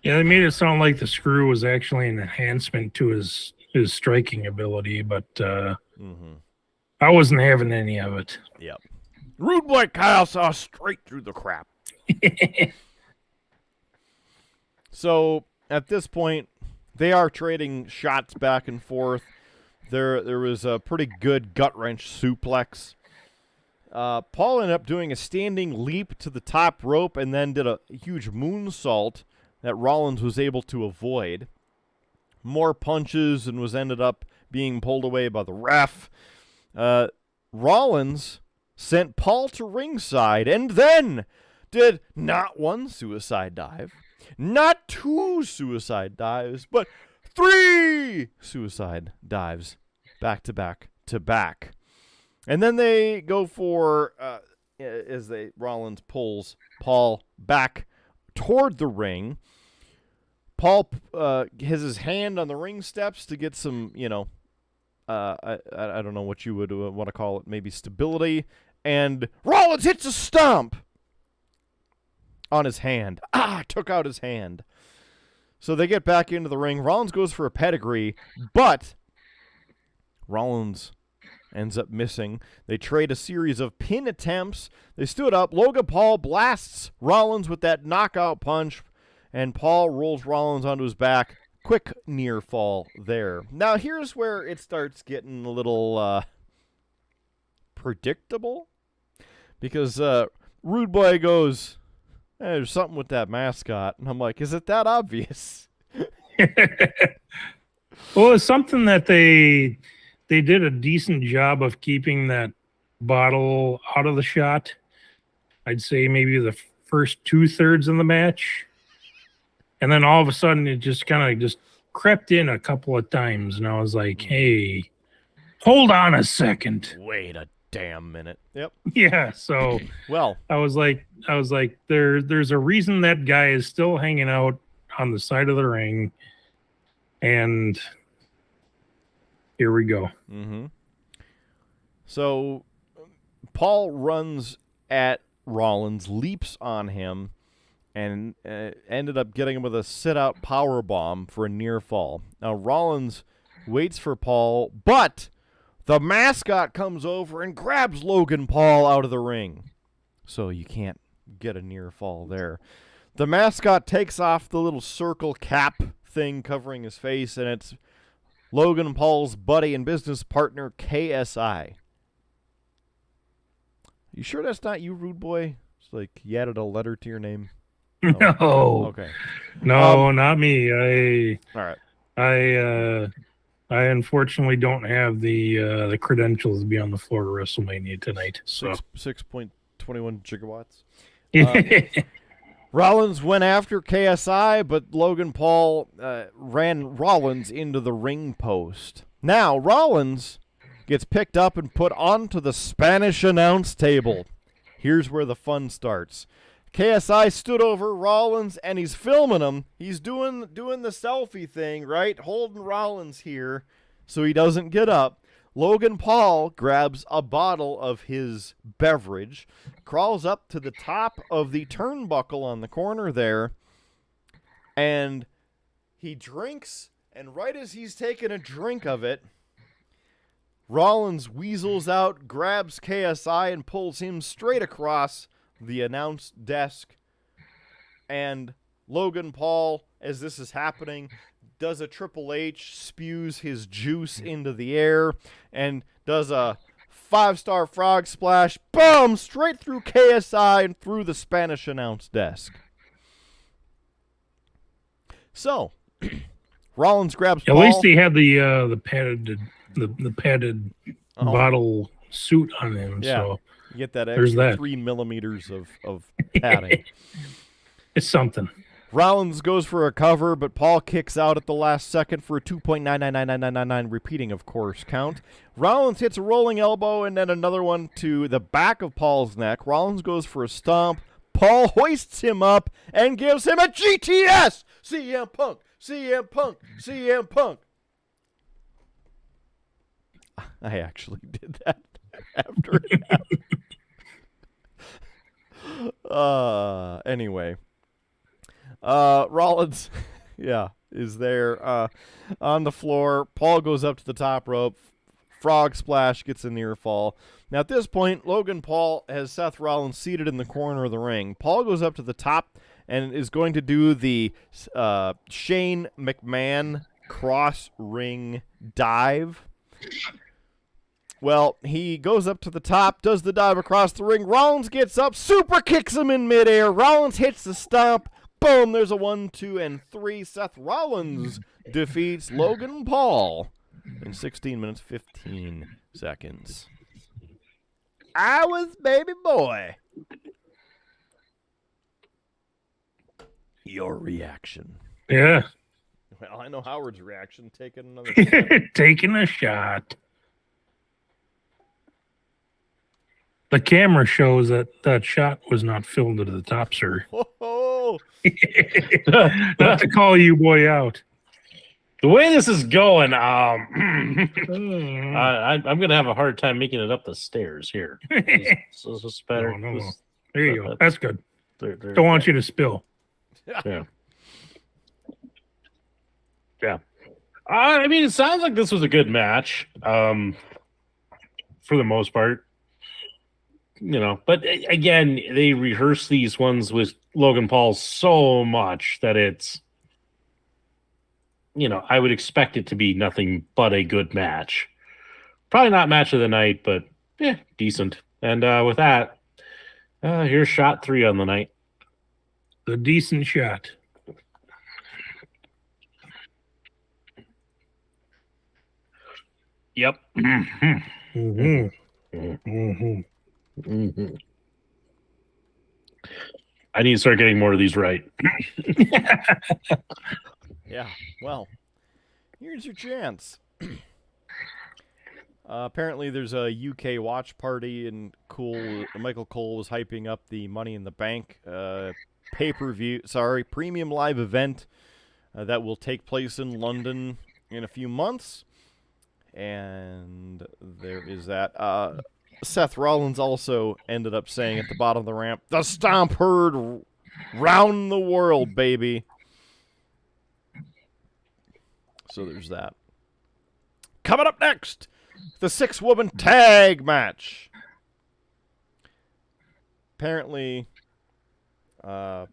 Yeah, they made it sound like the screw was actually an enhancement to his striking ability, but I wasn't having any of it. Yep. Rudeboy Kyle saw straight through the crap. So, at this point, they are trading shots back and forth. There was a pretty good gut-wrench suplex. Paul ended up doing a standing leap to the top rope and then did a huge moonsault that Rollins was able to avoid. More punches and ended up being pulled away by the ref. Rollins sent Paul to ringside and then did not one suicide dive, not two suicide dives, but 3 suicide dives back to back to back. And then they go for, Rollins pulls Paul back toward the ring. Paul has his hand on the ring steps to get some, I don't know what you would want to call it, maybe stability. And Rollins hits a stomp on his hand. Took out his hand. So they get back into the ring. Rollins goes for a pedigree, but Rollins ends up missing. They trade a series of pin attempts. They stood up. Logan Paul blasts Rollins with that knockout punch, and Paul rolls Rollins onto his back. Quick near fall there. Now, here's where it starts getting a little predictable, because Rude Boy goes, there's something with that mascot. And I'm like, is it that obvious? Well, it's something that they did a decent job of keeping that bottle out of the shot. I'd say maybe the first 2/3 of the match. And then all of a sudden it just kind of just crept in a couple of times. And I was like, hey, hold on a second. Wait a damn minute. Yep. Yeah. So well, I was like, there's a reason that guy is still hanging out on the side of the ring. And here we go. Mm-hmm. So Paul runs at Rollins, leaps on him, and ended up getting him with a sit-out power bomb for a near fall. Now Rollins waits for Paul, but the mascot comes over and grabs Logan Paul out of the ring. So you can't get a near fall there. The mascot takes off the little circle cap thing covering his face, and it's Logan Paul's buddy and business partner, KSI. You sure that's not you, Rude Boy? It's like you added a letter to your name. No. Okay. No, not me. All right. I unfortunately don't have the credentials to be on the floor of WrestleMania tonight. So 6.21 gigawatts. Rollins went after KSI, but Logan Paul ran Rollins into the ring post. Now, Rollins gets picked up and put onto the Spanish announce table. Here's where the fun starts. KSI stood over Rollins, and he's filming him. He's doing the selfie thing, right? Holding Rollins here so he doesn't get up. Logan Paul grabs a bottle of his beverage, crawls up to the top of the turnbuckle on the corner there, and he drinks, and right as he's taking a drink of it, Rollins weasels out, grabs KSI, and pulls him straight across the announce desk. And Logan Paul, as this is happening, does a Triple H, spews his juice into the air, and does a 5-star frog splash, boom, straight through KSI and through the Spanish announce desk. So, Rollins grabs Paul. At least he had the padded bottle suit on him. Yeah. So you get that there's extra that. 3 millimeters of padding. It's something. Rollins goes for a cover, but Paul kicks out at the last second for a 2.999999 repeating, of course, count. Rollins hits a rolling elbow and then another one to the back of Paul's neck. Rollins goes for a stomp. Paul hoists him up and gives him a GTS! CM Punk! CM Punk! CM Punk! I actually did that after it happened. Anyway. Rollins, is there on the floor. Paul goes up to the top rope. Frog splash, gets a near fall. Now at this point, Logan Paul has Seth Rollins seated in the corner of the ring. Paul goes up to the top and is going to do the Shane McMahon cross ring dive. Well, he goes up to the top, does the dive across the ring. Rollins gets up, super kicks him in midair. Rollins hits the stomp. Boom, there's a 1, 2, and 3. Seth Rollins defeats Logan Paul in 16 minutes, 15 seconds. I was baby boy. Your reaction. Yeah. Well, I know Howard's reaction. Taking another Taking a shot. The camera shows that shot was not filled to the top, sir. Oh, Not to call you boy out. The way this is going, I'm going to have a hard time making it up the stairs here. Is this better? No. There you go. That's good. Don't want you to spill. Yeah. Yeah. I mean, it sounds like this was a good match, for the most part. You know, but again, they rehearse these ones with Logan Paul so much that it's, you know, I would expect it to be nothing but a good match. Probably not match of the night, but decent. And with that, here's shot 3 on the night. The decent shot. Yep. Mm-hmm. Mm-hmm. Mm-hmm. I need to start getting more of these right. Yeah, well, here's your chance. Apparently there's a UK watch party, and Michael Cole was hyping up the Money in the Bank premium live event that will take place in London in a few months. And there is that. Seth Rollins also ended up saying at the bottom of the ramp, "The stomp heard round the world, baby." So there's that. Coming up next, the 6-woman tag match. Apparently, there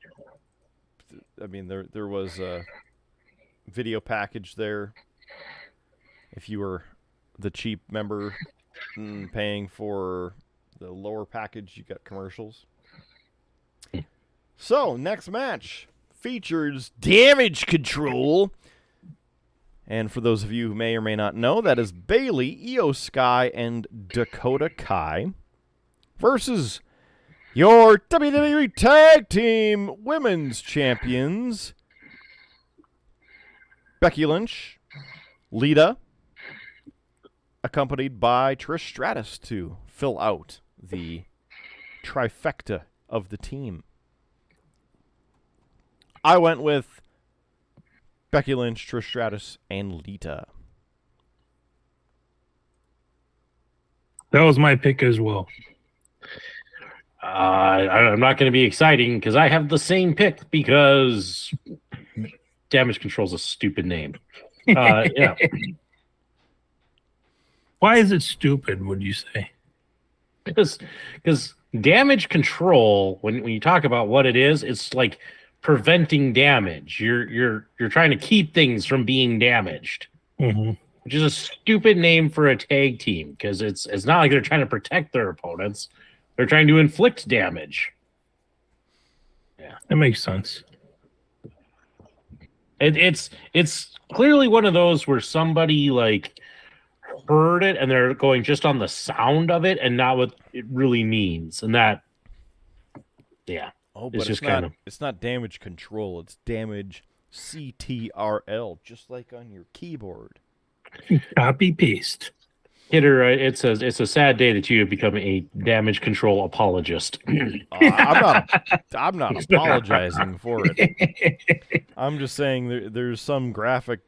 was a video package there. If you were the cheap member paying for the lower package, you got commercials. So, next match features Damage Control. And for those of you who may or may not know, that is Bayley, Io Sky, and Dakota Kai versus your WWE Tag Team Women's Champions, Becky Lynch, Lita, accompanied by Trish Stratus to fill out the trifecta of the team. I went with Becky Lynch, Trish Stratus, and Lita. That was my pick as well. I'm not going to be exciting because I have the same pick because Damage Control's a stupid name. Yeah. Why is it stupid, would you say? Because Damage Control, when you talk about what it is, it's like preventing damage. You're trying to keep things from being damaged, which is a stupid name for a tag team because it's not like they're trying to protect their opponents; they're trying to inflict damage. Yeah, that makes sense. It's clearly one of those where somebody like heard it and they're going just on the sound of it and not what it really means, and that, yeah. Oh, but it's not damage control. It's damage CTRL, just like on your keyboard. Copy paste. Hitter, it's a sad day that you have become a damage control apologist. I'm not apologizing for it. I'm just saying there's some graphic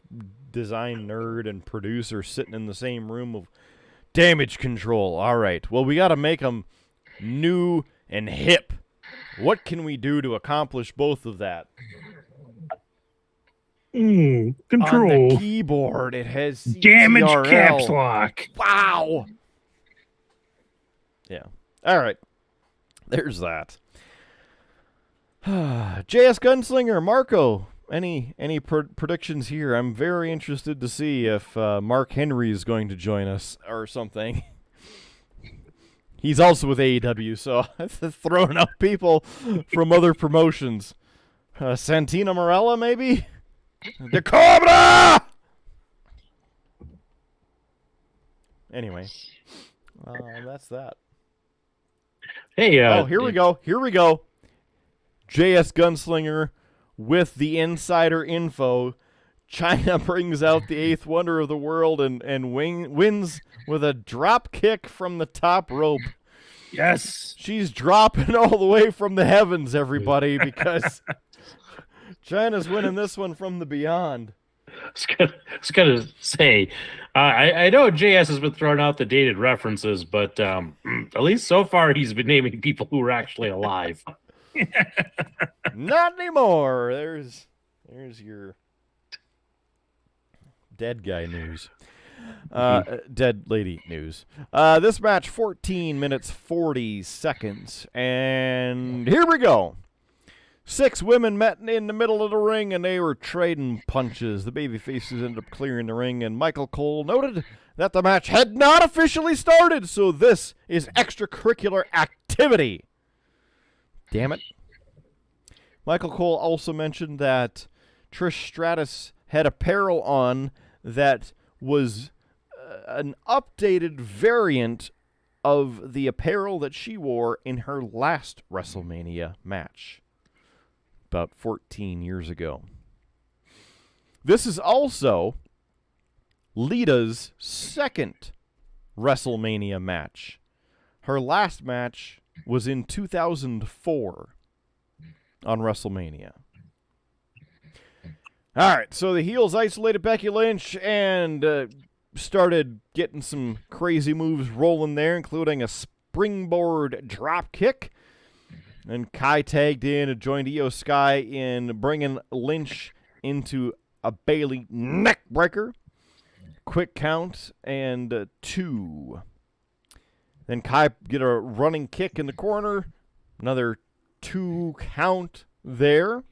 design nerd and producer sitting in the same room of damage control. All right, well, we got to make them new and hip. What can we do to accomplish both of that? Control. On the keyboard, it has CTRL. Damage caps lock. Wow. Yeah. All right. There's that. JS Gunslinger, Marco, any predictions here? I'm very interested to see if Mark Henry is going to join us or something. He's also with AEW, so throwing out people from other promotions. Santina Morella, maybe? Dakota! Anyway, that's that. Hey, here we go. JS Gunslinger with the insider info. China brings out the eighth wonder of the world and wins with a drop kick from the top rope. Yes. She's dropping all the way from the heavens, everybody, because China's winning this one from the beyond. I was gonna say, I know JS has been throwing out the dated references, but at least so far he's been naming people who are actually alive. Not anymore. There's your dead guy news. Dead lady news. This match, 14 minutes, 40 seconds. And here we go. 6 women met in the middle of the ring, and they were trading punches. The babyfaces ended up clearing the ring, and Michael Cole noted that the match had not officially started, so this is extracurricular activity. Damn it. Michael Cole also mentioned that Trish Stratus had apparel on that was an updated variant of the apparel that she wore in her last WrestleMania match about 14 years ago. This is also Lita's second WrestleMania match. Her last match was in 2004 on WrestleMania. All right, so the heels isolated Becky Lynch and started getting some crazy moves rolling there, including a springboard drop kick. And Kai tagged in and joined Io Sky in bringing Lynch into a Bayley neckbreaker. Quick count and 2. Then Kai get a running kick in the corner. Another 2 count there.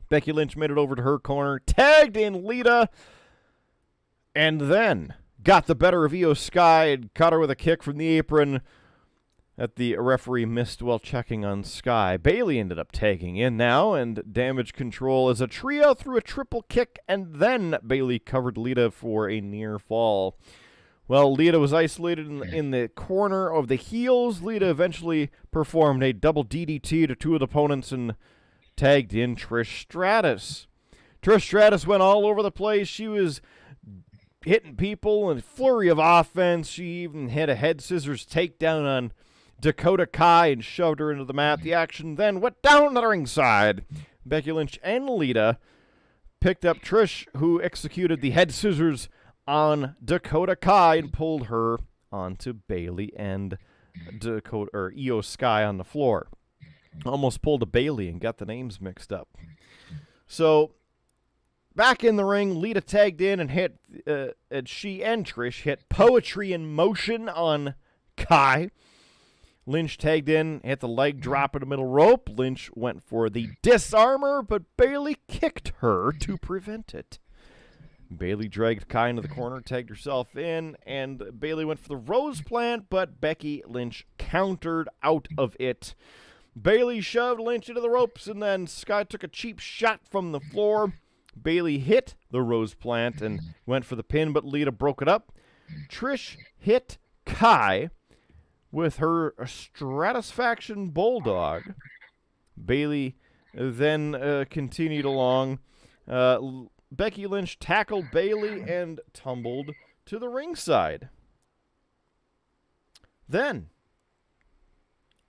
Becky Lynch made it over to her corner. Tagged in Lita. And then got the better of Io Sky and caught her with a kick from the apron that the referee missed while checking on Sky. Bayley ended up tagging in now, and Damage Control as a trio threw a triple kick, and then Bayley covered Lita for a near fall. Well, Lita was isolated in the corner of the heels. Lita eventually performed a double DDT to 2 of the opponents and tagged in Trish Stratus. Trish Stratus went all over the place. She was hitting people in a flurry of offense. She even hit a head scissors takedown on Dakota Kai and shoved her into the mat. The action then went down the ringside. Becky Lynch and Lita picked up Trish, who executed the head scissors on Dakota Kai and pulled her onto Bayley and Io Sky on the floor. Almost pulled a Bayley and got the names mixed up. So back in the ring, Lita tagged in and hit. She and Trish hit Poetry in Motion on Kai. Lynch tagged in, hit the leg drop in the middle rope. Lynch went for the disarmor, but Bayley kicked her to prevent it. Bayley dragged Kai into the corner, tagged herself in, and Bayley went for the Rose Plant, but Becky Lynch countered out of it. Bayley shoved Lynch into the ropes, and then Sky took a cheap shot from the floor. Bayley hit the Rose Plant and went for the pin, but Lita broke it up. Trish hit Kai with her Stratusfaction Bulldog. Bayley then continued along. Becky Lynch tackled Bayley and tumbled to the ringside. Then,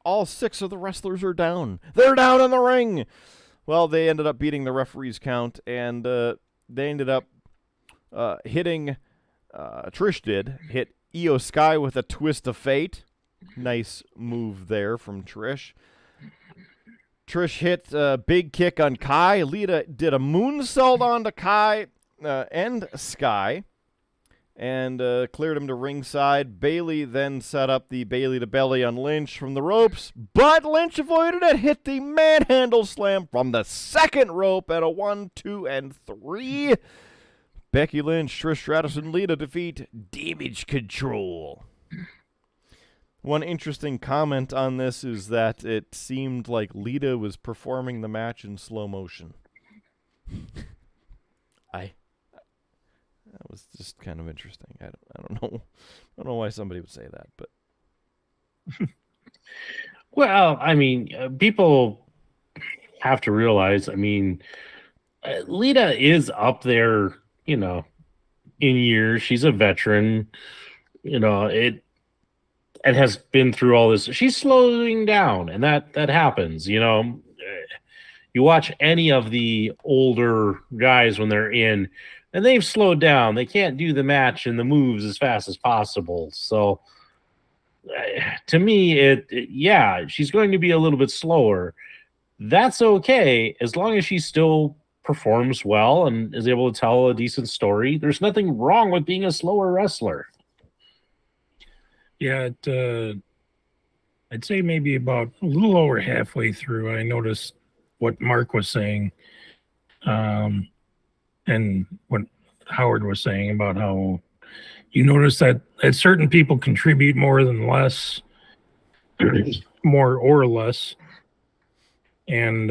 all 6 of the wrestlers are down. They're down in the ring. Well, they ended up beating the referee's count, and they ended up hitting, Trish hit Io Sky with a twist of fate. Nice move there from Trish. Trish hit a big kick on Kai. Lita did a moonsault onto Kai and Sky and cleared him to ringside. Bayley then set up the Bayley to belly on Lynch from the ropes, but Lynch avoided it, hit the manhandle slam from the second rope at a 1, 2, and 3. Becky Lynch, Trish Stratus, and Lita defeat Damage Control. One interesting comment on this is that it seemed like Lita was performing the match in slow motion. That was just kind of interesting. I don't know. I don't know why somebody would say that, but well, I mean, people have to realize. I mean, Lita is up there, in years. She's a veteran. It has been through all this. She's slowing down, and that happens. You watch any of the older guys when they're in, and they've slowed down. They can't do the match and the moves as fast as possible. So, to me, she's going to be a little bit slower. That's okay as long as she still performs well and is able to tell a decent story. There's nothing wrong with being a slower wrestler. Yeah, I'd say maybe about a little over halfway through, I noticed what Mark was saying, and what Howard was saying about how you notice that certain people contribute more than less, more or less, and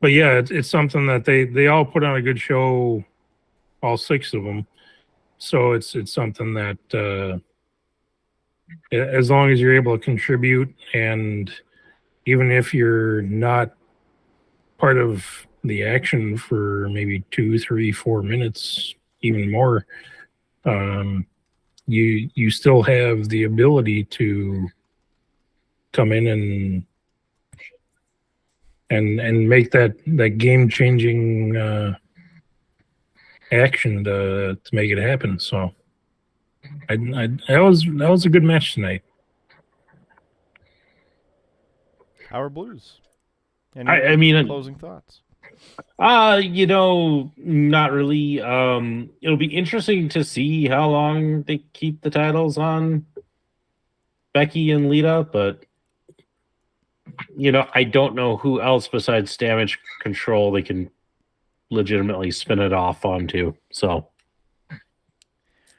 but yeah, it's something that they all put on a good show, all 6 of them. So it's something that. As long as you're able to contribute, and even if you're not part of the action for maybe 2, 3, 4 minutes, even more, you still have the ability to come in and make that game-changing action to make it happen. So. That was a good match tonight. Howard Blues. I mean, closing thoughts. Not really. It'll be interesting to see how long they keep the titles on Becky and Lita, but I don't know who else besides Damage Control they can legitimately spin it off onto. So.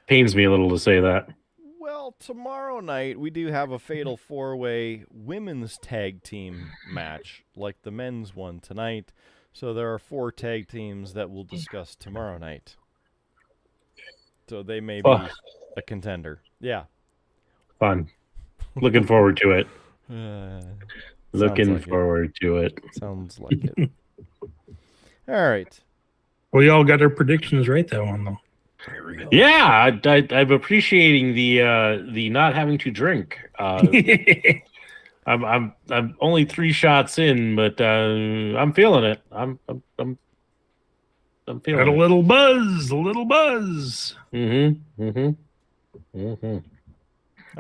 Pains me a little to say that. Well, tomorrow night we do have a fatal 4-way women's tag team match like the men's one tonight. So there are 4 tag teams that we'll discuss tomorrow night. So they may be a contender. Yeah. Fun. Looking forward to it. Looking forward to it. Sounds like it. All right. Well, y'all got our predictions right, that one, though. Yeah, I'm appreciating the not having to drink. I'm only 3 shots in, but I'm feeling it. I'm feeling got a little buzz, I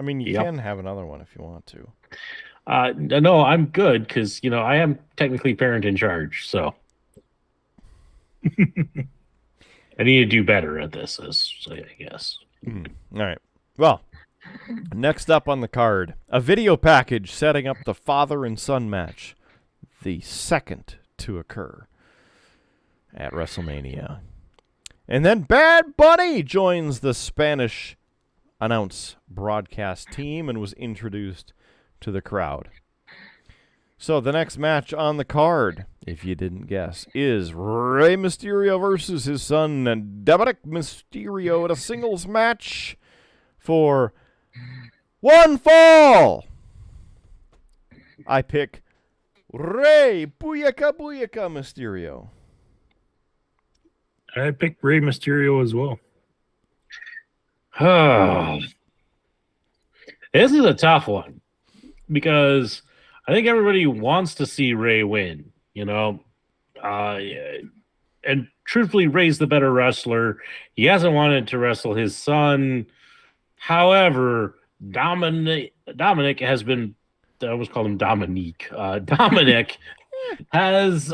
mean, you can have another one if you want to. No, I'm good because I am technically parent in charge, so. I need to do better at this, I guess. All right. Well, next up on the card, a video package setting up the father and son match, the second to occur at WrestleMania. And then Bad Bunny joins the Spanish announce broadcast team and was introduced to the crowd. So the next match on the card, if you didn't guess, is Rey Mysterio versus his son Dominik Mysterio in a singles match for one fall. I pick Rey Booyaka Mysterio. I picked Rey Mysterio as well. This is a tough one because I think everybody wants to see Rey win, and truthfully, Rey's the better wrestler. He hasn't wanted to wrestle his son. However, Dominik has been, I almost called him Dominique. Dominik has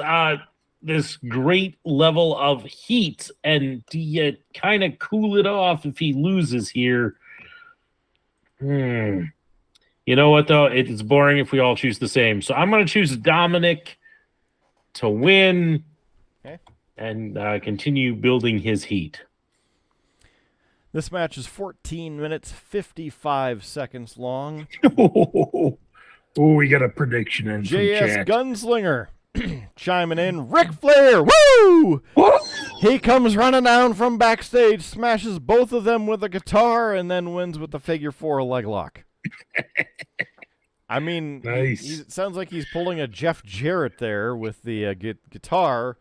this great level of heat, and do you kind of cool it off if he loses here? You know what, though? It's boring if we all choose the same. So I'm going to choose Dominik to win and continue building his heat. This match is 14 minutes, 55 seconds long. Oh, we got a prediction in from JS chat. Gunslinger chiming in. Ric Flair, woo! He comes running down from backstage, smashes both of them with a guitar, and then wins with the figure 4 leg lock. I mean, nice. It sounds like he's pulling a Jeff Jarrett there with the guitar,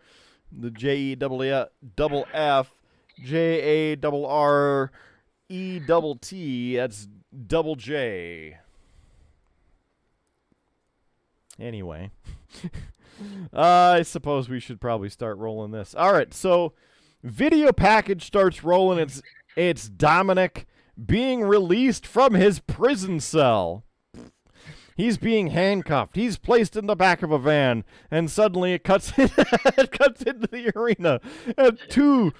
the JEFF, JARRETT. That's double J. Anyway, I suppose we should probably start rolling this. All right, so video package starts rolling. It's Dominik being released from his prison cell. He's being handcuffed. He's placed in the back of a van, and suddenly it cuts it cuts into the arena. And 2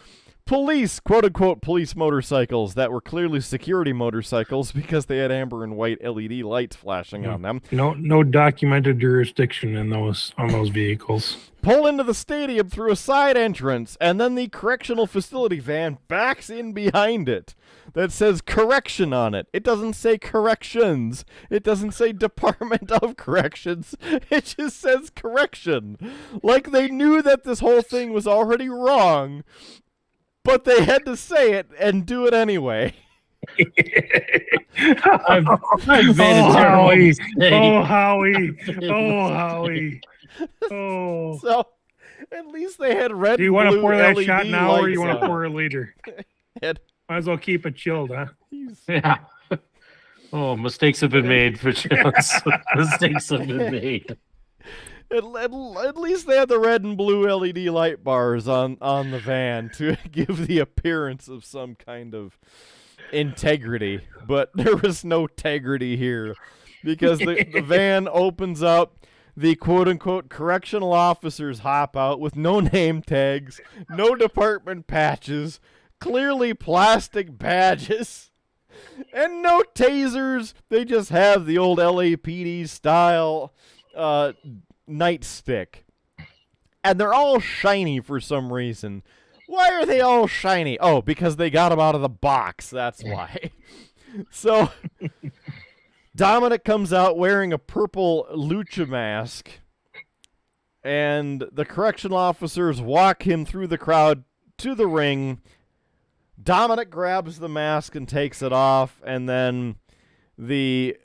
police, quote-unquote, police motorcycles that were clearly security motorcycles because they had amber and white LED lights flashing on them. No documented jurisdiction on those vehicles. Pull into the stadium through a side entrance, and then the correctional facility van backs in behind it. That says correction on it. It doesn't say corrections. It doesn't say Department of Corrections. It just says correction. Like they knew that this whole thing was already wrong, but they had to say it and do it anyway. I've made a terrible mistake. Howie. Oh. So, at least they had red. Do you want to pour that LED shot now, or you want to on. pour it later? Might as well keep it chilled, huh? Yeah. Oh, mistakes have been made for Jones. Mistakes have been made. At least they had the red and blue LED light bars on the van to give the appearance of some kind of integrity. But there was no integrity here because the van opens up. The quote-unquote correctional officers hop out with no name tags, no department patches, clearly plastic badges, and no tasers. They just have the old LAPD style nightstick. And they're all shiny for some reason. Why are they all shiny? Oh, because they got them out of the box. That's why. So Dominik comes out wearing a purple lucha mask, and the correctional officers walk him through the crowd to the ring. Dominik grabs the mask and takes it off, and then the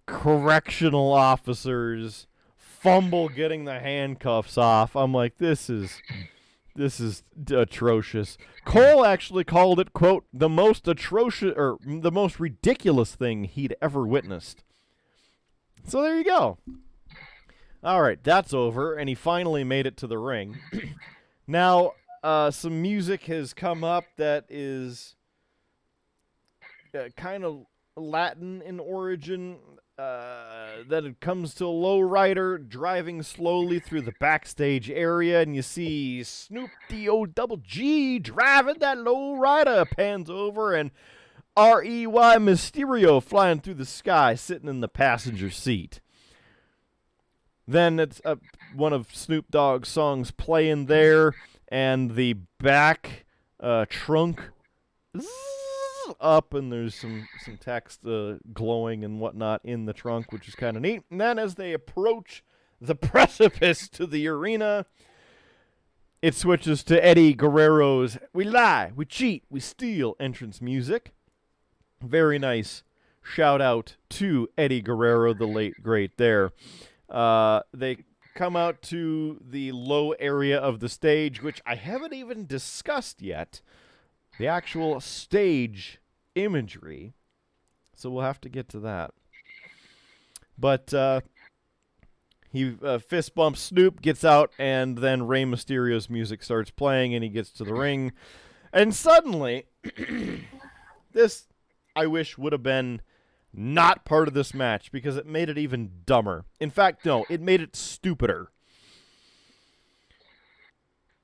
correctional officers fumble getting the handcuffs off. I'm like, this is atrocious. Cole actually called it, quote, the most atrocious or the most ridiculous thing he'd ever witnessed. So there you go. All right, that's over, and he finally made it to the ring. Now, some music has come up that is kind of Latin in origin. That it comes to a lowrider driving slowly through the backstage area, and you see Snoop D-O-double-G driving that lowrider. Pans over, and R-E-Y Mysterio flying through the sky, sitting in the passenger seat. Then it's one of Snoop Dogg's songs playing there, and the back trunk up, and there's some text glowing and whatnot in the trunk, which is kind of neat. And then as they approach the precipice to the arena, it switches to Eddie Guerrero's "We Lie, We Cheat, We Steal" entrance music. Very nice shout out to Eddie Guerrero, the late great there. They come out to the low area of the stage, which I haven't even discussed yet. The actual stage imagery. So we'll have to get to that. But he fist bumps Snoop, gets out, and then Rey Mysterio's music starts playing, and he gets to the ring. And suddenly, this, I wish, would have been not part of this match because it made it even dumber. In fact, no, it made it stupider.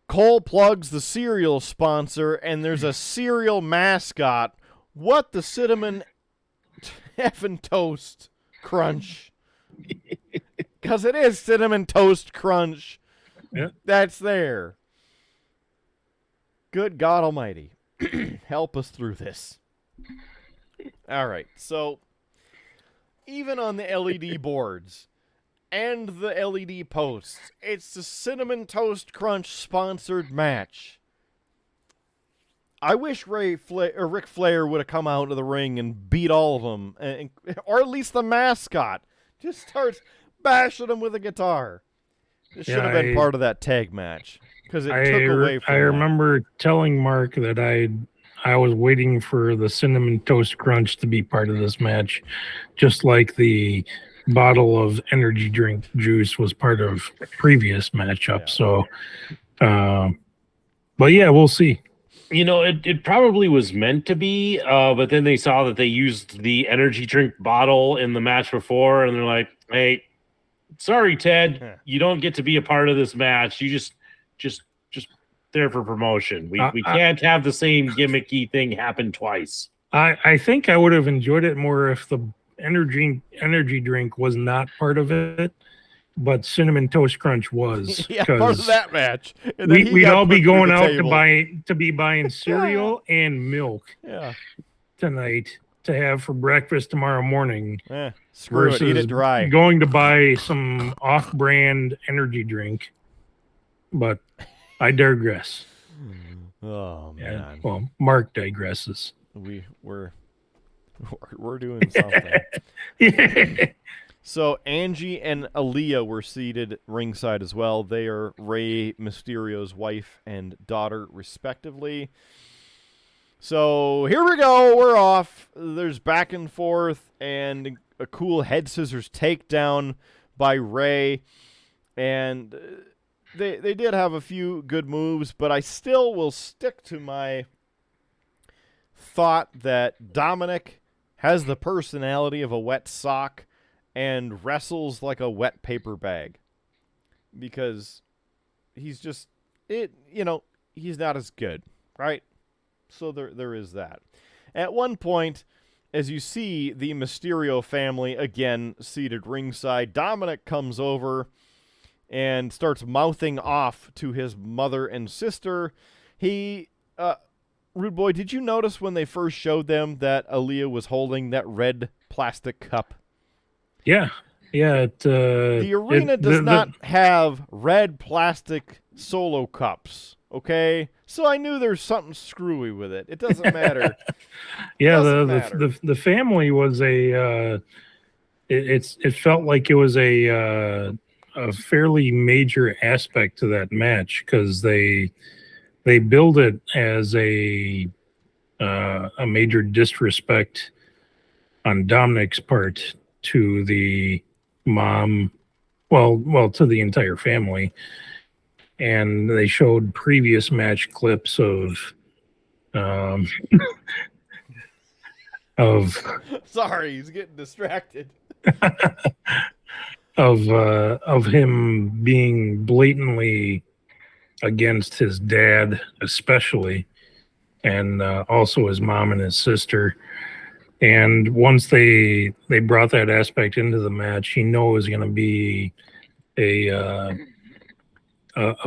Cole plugs the cereal sponsor, and there's a cereal mascot. What the cinnamon effing toast crunch? Because it is cinnamon toast crunch. Yeah. That's there. Good God Almighty. Help us through this. All right, so even on the LED boards and the LED posts, it's the Cinnamon Toast Crunch sponsored match. I wish Ric Flair would have come out of the ring and beat all of them, or at least the mascot. Just starts bashing them with a guitar. This should have been part of that tag match because it took away from I remember telling Mark that I was waiting for the Cinnamon Toast Crunch to be part of this match, just like the bottle of energy drink juice was part of previous matchup. Yeah. So, but yeah, we'll see. You know, it probably was meant to be, but then they saw that they used the energy drink bottle in the match before, and they're like, "Hey, sorry, Ted, you don't get to be a part of this match. You just there for promotion. We can't have the same gimmicky thing happen twice." I think I would have enjoyed it more if the energy drink was not part of it, but Cinnamon Toast Crunch was. Yeah, part of that match. We'd all be going out to be buying cereal and milk tonight to have for breakfast tomorrow morning. Screw it, eat it dry. Going to buy some off-brand energy drink, but I digress. Oh man. Yeah, well, Mark digresses. We're doing something. So Angie and Aaliyah were seated ringside as well. They are Rey Mysterio's wife and daughter, respectively. So here we go. We're off. There's back and forth and a cool head scissors takedown by Rey. And they did have a few good moves, but I still will stick to my thought that Dominik has the personality of a wet sock and wrestles like a wet paper bag. Because he's just, he's not as good, right? So there is that. At one point, as you see the Mysterio family again seated ringside, Dominik comes over and starts mouthing off to his mother and sister. Rude Boy, did you notice when they first showed them that Aaliyah was holding that red plastic cup? Yeah. The arena does not have red plastic solo cups, okay? So I knew there's something screwy with it. It doesn't matter. The family was it felt like it was a fairly major aspect to that match because they build it as a major disrespect on Dominik's part to the mom, well, to the entire family, and they showed previous match clips of Sorry, he's getting distracted. of him being blatantly against his dad, especially, and also his mom and his sister. And once they brought that aspect into the match, he knows going to be a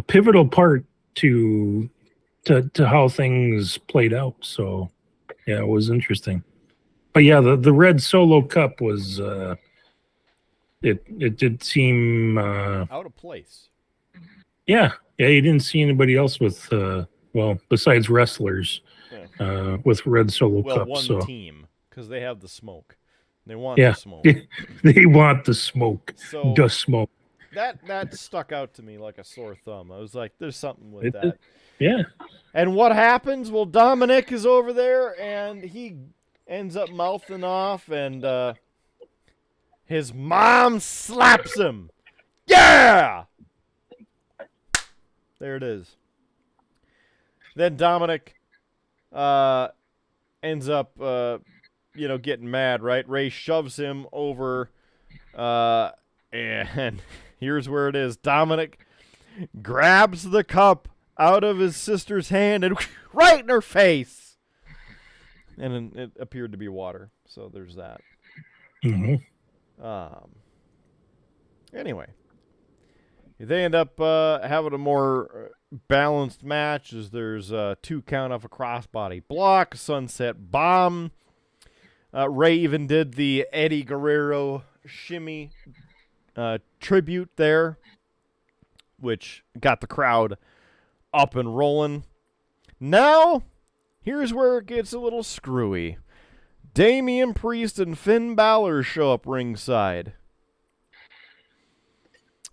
pivotal part to how things played out. So yeah, it was interesting. But yeah, the red solo cup was it did seem out of place. Yeah, you didn't see anybody else with besides wrestlers with red solo cups. One team, because they have the smoke. They want the smoke. They want the smoke. So the smoke. that stuck out to me like a sore thumb. I was like, there's something with that. Yeah. And what happens? Well, Dominik is over there, and he ends up mouthing off, and his mom slaps him. Yeah! There it is. Then Dominik ends up, getting mad, right? Ray shoves him over, and here's where it is. Dominik grabs the cup out of his sister's hand and right in her face. And it appeared to be water, so there's that. Mm-hmm. Anyway, they end up having a more balanced match as there's 2 count off a crossbody block, sunset bomb. Ray even did the Eddie Guerrero shimmy tribute there, which got the crowd up and rolling. Now, here's where it gets a little screwy. Damian Priest and Finn Balor show up ringside.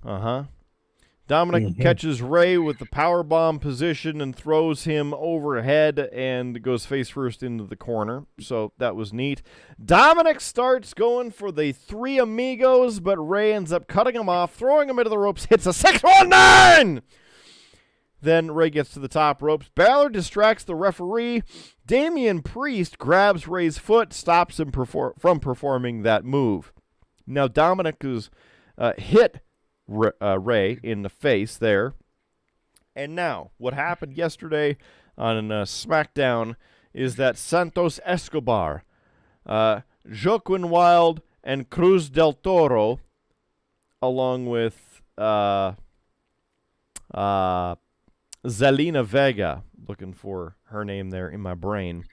Dominik catches Ray with the powerbomb position and throws him overhead and goes face first into the corner. So that was neat. Dominik starts going for the 3 amigos, but Ray ends up cutting him off, throwing him into the ropes, hits a 619! Then Ray gets to the top ropes. Balor distracts the referee. Damian Priest grabs Ray's foot, stops him from performing that move. Now Dominik is hit Ray in the face there. And now, what happened yesterday on SmackDown is that Santos Escobar, Joaquin Wilde, and Cruz del Toro, along with Zelina Vega, looking for her name there in my brain,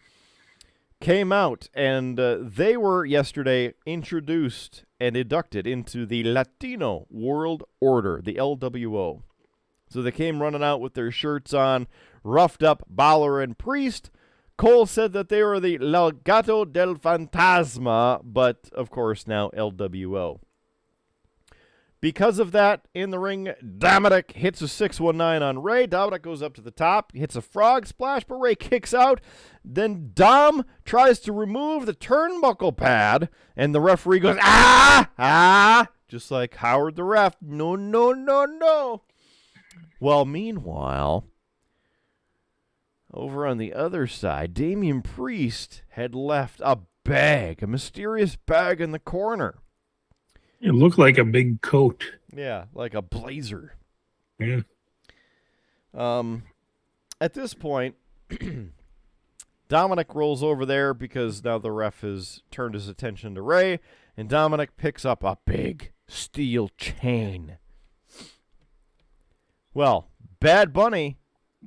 came out, and they were yesterday introduced and inducted into the Latino World Order, the LWO. So they came running out with their shirts on, roughed up Balor and Priest. Cole said that they were the Legado del Fantasma, but of course now LWO. Because of that, in the ring, Dominik hits a 619 on Ray. Dominik goes up to the top, hits a frog splash, but Ray kicks out. Then Dom tries to remove the turnbuckle pad, and the referee goes, just like Howard the ref. No, no, no, no. Well, meanwhile, over on the other side, Damian Priest had left a mysterious bag in the corner. It looked like a big coat. Yeah, like a blazer. Yeah. At this point, Dominik rolls over there because now the ref has turned his attention to Ray, and Dominik picks up a big steel chain. Well, Bad Bunny,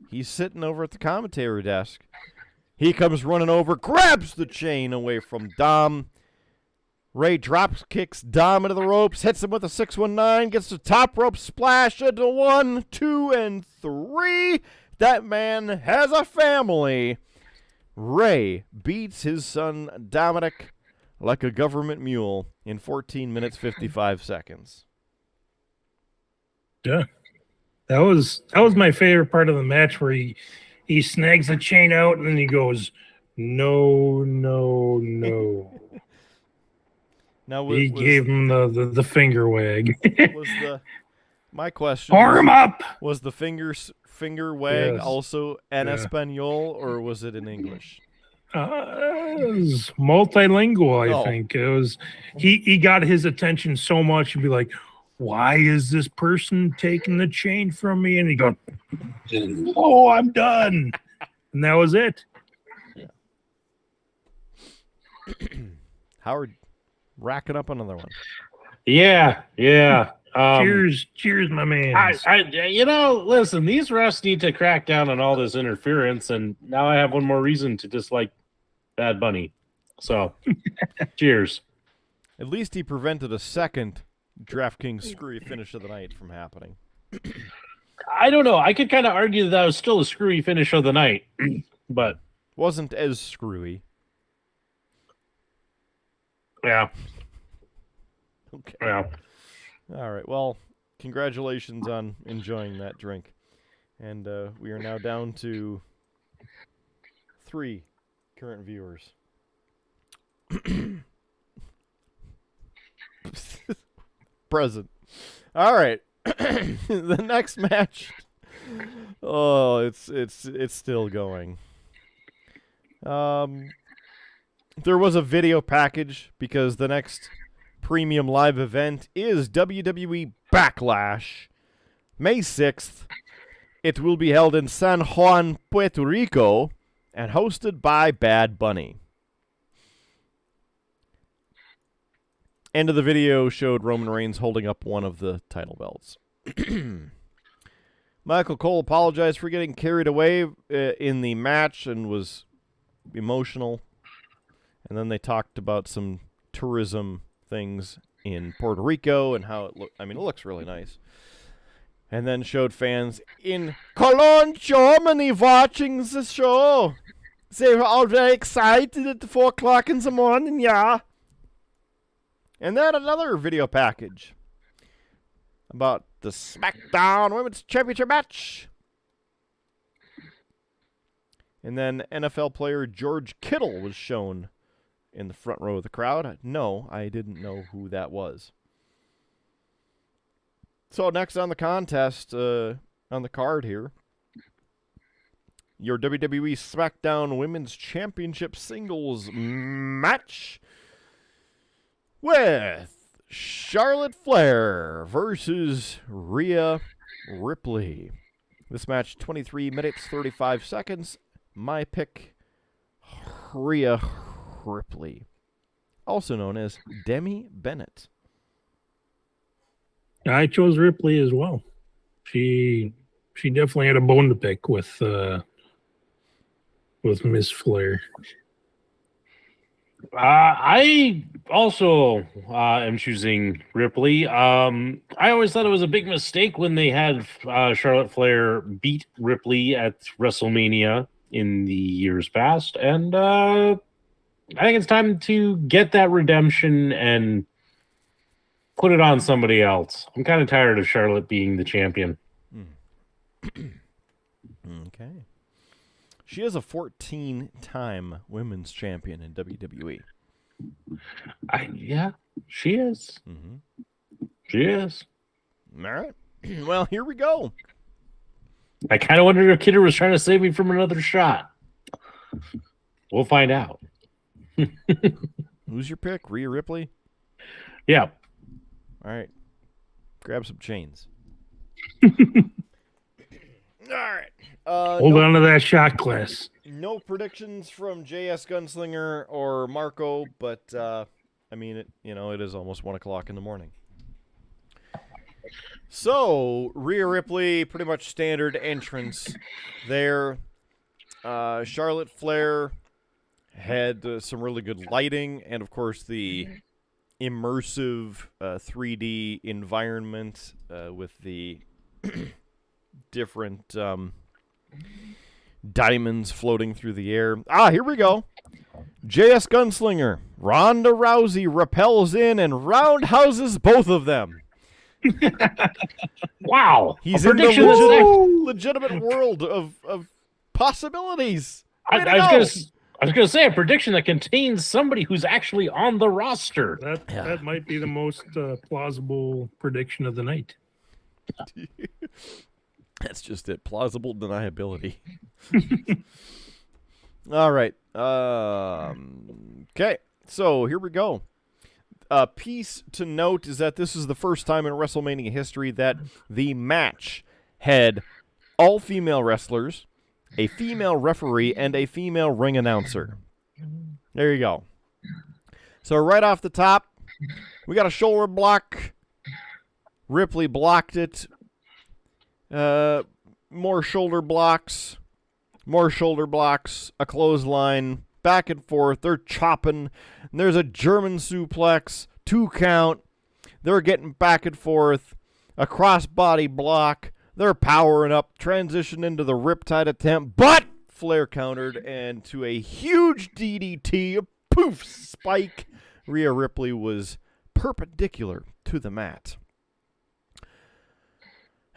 he's sitting over at the commentary desk. He comes running over, grabs the chain away from Dom. Ray drops kicks Dom into the ropes, hits him with a 619, gets the top rope splash into 1, 2, and 3. That man has a family. Ray beats his son Dominik like a government mule in 14 minutes, 55 seconds. Yeah. That was my favorite part of the match, where he snags the chain out and then he goes, no, no, no. Now, he gave him the finger wag. My question? Arm up. Was the finger wag also en Espanol, or was it in English? It was multilingual, I think. It was he got his attention so much, he'd be like, why is this person taking the chain from me? And he goes, oh, I'm done. And that was it. Howard racking up another one. Yeah. Cheers, my man. Listen, these refs need to crack down on all this interference, and now I have one more reason to dislike Bad Bunny. So, cheers. At least he prevented a second DraftKings screwy finish of the night from happening. I don't know. I could kind of argue that was still a screwy finish of the night, but wasn't as screwy. Yeah. Okay. Yeah. All right. Well, congratulations on enjoying that drink. And we are now down to 3 current viewers. Present. All right. The next match. Oh, it's still going. There was a video package because the next premium live event is WWE Backlash, May 6th. It will be held in San Juan, Puerto Rico, and hosted by Bad Bunny. End of the video showed Roman Reigns holding up one of the title belts. Michael Cole apologized for getting carried away in the match and was emotional. And then they talked about some tourism things in Puerto Rico and how it looked. I mean, it looks really nice. And then showed fans in Cologne, Germany, watching the show. They were all very excited at 4 o'clock in the morning, yeah. And then another video package about the SmackDown Women's Championship match. And then NFL player George Kittle was shown in the front row of the crowd. No, I didn't know who that was. So next on the contest, on the card here, your WWE SmackDown Women's Championship Singles match with Charlotte Flair versus Rhea Ripley. This match, 23 minutes, 35 seconds. My pick, Rhea Ripley, also known as Demi Bennett. I chose Ripley as well. She definitely had a bone to pick with Miss Flair. I also am choosing Ripley. I always thought it was a big mistake when they had Charlotte Flair beat Ripley at WrestleMania in the years past, and I think it's time to get that redemption and put it on somebody else. I'm kind of tired of Charlotte being the champion. Okay. She is a 14-time women's champion in WWE. Yeah, she is. Mm-hmm. She is. All right. Well, here we go. I kind of wondered if Kidder was trying to save me from another shot. We'll find out. Who's your pick? Rhea Ripley? Yeah. All right. Grab some chains. All right. Hold on to that shot glass. No predictions from JS Gunslinger or Marco, but I mean, it is almost 1 o'clock in the morning. So Rhea Ripley, pretty much standard entrance there. Charlotte Flair had some really good lighting, and of course the immersive 3D environment with the different diamonds floating through the air. Here we go. JS Gunslinger. Ronda Rousey rappels in and roundhouses both of them. Wow. He's in the legitimate world of possibilities. I was going to say a prediction that contains somebody who's actually on the roster. That might be the most plausible prediction of the night. That's just it. Plausible deniability. All right. Okay. So here we go. A piece to note is that this is the first time in WrestleMania history that the match had all female wrestlers, a female referee, and a female ring announcer. There you go. So right off the top, we got a shoulder block. Ripley blocked it. More shoulder blocks, a clothesline, back and forth. They're chopping. And there's a German suplex, 2 count. They're getting back and forth. A crossbody block. They're powering up, transition into the Riptide attempt, but Flair countered, and to a huge DDT, a poof spike. Rhea Ripley was perpendicular to the mat.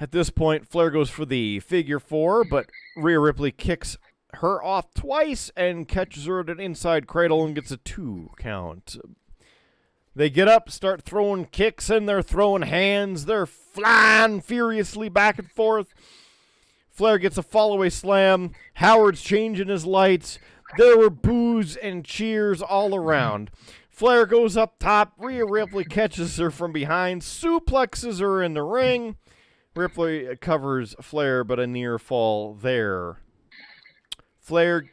At this point, Flair goes for the figure 4, but Rhea Ripley kicks her off twice and catches her at an inside cradle and gets a 2 count. They get up, start throwing kicks, and they're throwing hands. They're flying furiously back and forth. Flair gets a fallaway slam. Howard's changing his lights. There were boos and cheers all around. Flair goes up top. Rhea Ripley catches her from behind, suplexes her in the ring. Ripley covers Flair, but a near fall there. Flair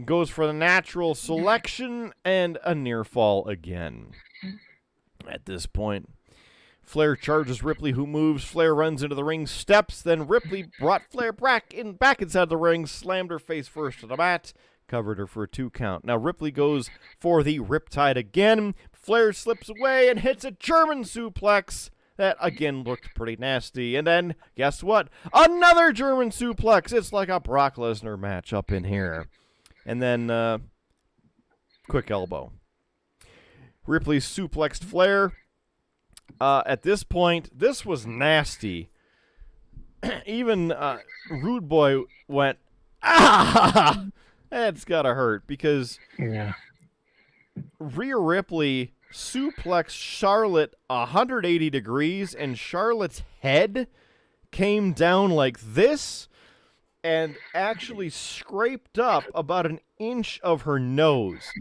goes for the natural selection and a near fall again. At this point, Flair charges Ripley, who moves. Flair runs into the ring steps. Then Ripley brought Flair back inside the ring, slammed her face first to the mat, covered her for a 2 count. Now Ripley goes for the Riptide again. Flair slips away and hits a German suplex. That again looked pretty nasty. And then, guess what? Another German suplex. It's like a Brock Lesnar match up in here. And then, quick elbow. Ripley suplexed Flair. At this point, this was nasty. Even Rudeboy went, ah! That's gotta hurt because Rhea Ripley suplexed Charlotte 180 degrees, and Charlotte's head came down like this and actually scraped up about an inch of her nose,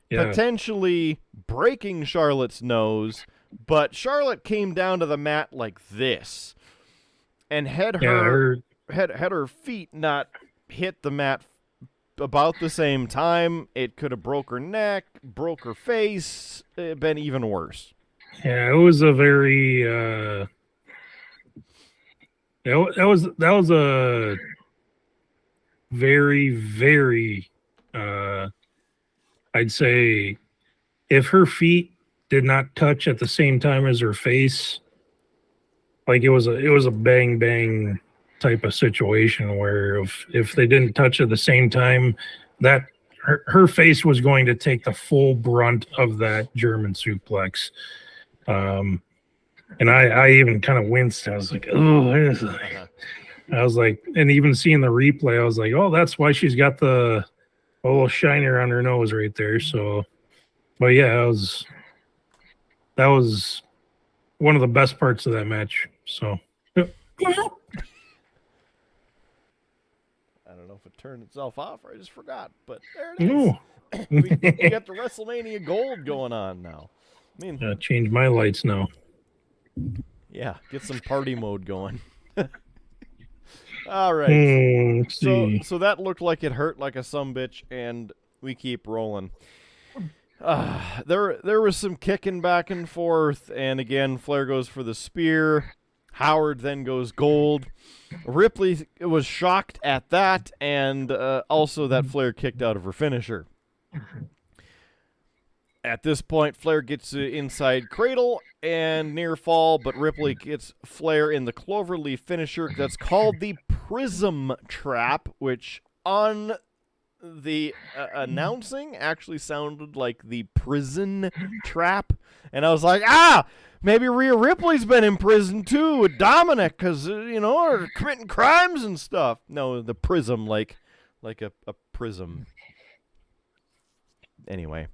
potentially breaking Charlotte's nose. But Charlotte came down to the mat like this, and had her feet not hit the mat about the same time, it could have broke her neck, broke her face, been even worse. Yeah, it was a very that was a very, very I'd say if her feet did not touch at the same time as her face, like it was a bang bang type of situation where if they didn't touch at the same time, that her face was going to take the full brunt of that German suplex. And I even kind of winced. I was like, oh, I was like, and even seeing the replay, I was like, oh, that's why she's got the little shiner on her nose right there. So, but yeah, that was one of the best parts of that match. So, I don't know if it turned itself off or I just forgot, but there it is. We got the WrestleMania gold going on now. I mean, change my lights now. Yeah, get some party mode going. All right. So that looked like it hurt like a sumbitch, and we keep rolling. There was some kicking back and forth, and again, Flair goes for the spear. Howard then goes gold. Ripley was shocked at that, and also that Flair kicked out of her finisher. At this point, Flair gets inside cradle and near fall, but Ripley gets Flair in the cloverleaf finisher. That's called the Prism Trap, which on the announcing actually sounded like the Prison Trap. And I was like, maybe Rhea Ripley's been in prison too with Dominik because, they're committing crimes and stuff. No, the prism, like a prism. Anyway.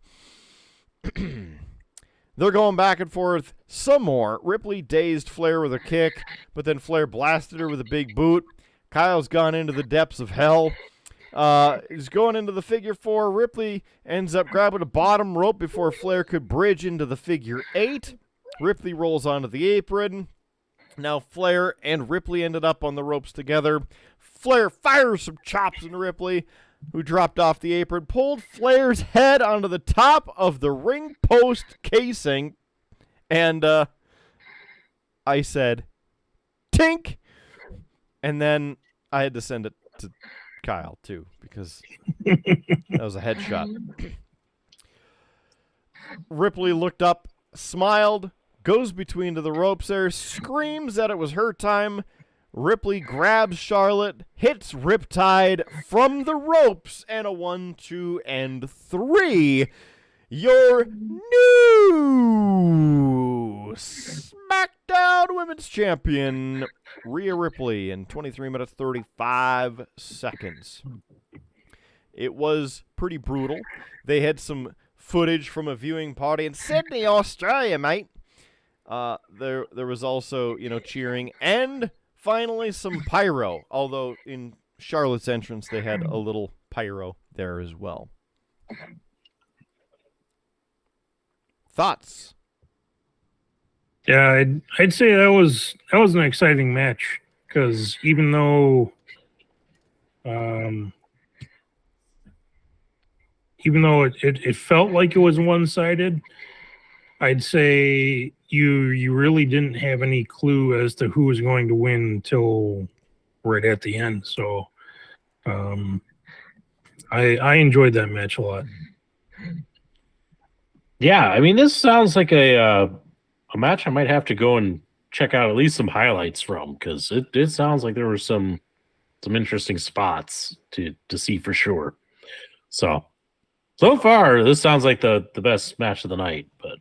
They're going back and forth some more. Ripley dazed Flair with a kick, but then Flair blasted her with a big boot. Kyle's gone into the depths of hell. He's going into the figure 4. Ripley ends up grabbing a bottom rope before Flair could bridge into the figure 8. Ripley rolls onto the apron. Now Flair and Ripley ended up on the ropes together. Flair fires some chops into Ripley, who dropped off the apron, pulled Flair's head onto the top of the ring post casing, and I said, tink! And then I had to send it to Kyle, too, because that was a headshot. Ripley looked up, smiled, goes between to the ropes there, screams that it was her time. Ripley grabs Charlotte, hits Riptide from the ropes, and a 1, 2, and 3. your new SmackDown Women's Champion, Rhea Ripley, in 23 minutes 35 seconds. It was pretty brutal. They had some footage from a viewing party in Sydney, Australia, mate. There was also, cheering and finally some pyro. Although in Charlotte's entrance, they had a little pyro there as well. Thoughts? Yeah, I'd say that was an exciting match because even though it felt like it was one-sided, I'd say you really didn't have any clue as to who was going to win until right at the end. So I enjoyed that match a lot. Yeah, I mean, this sounds like a match I might have to go and check out at least some highlights from, because it sounds like there were some interesting spots to see for sure. So far, this sounds like the best match of the night, but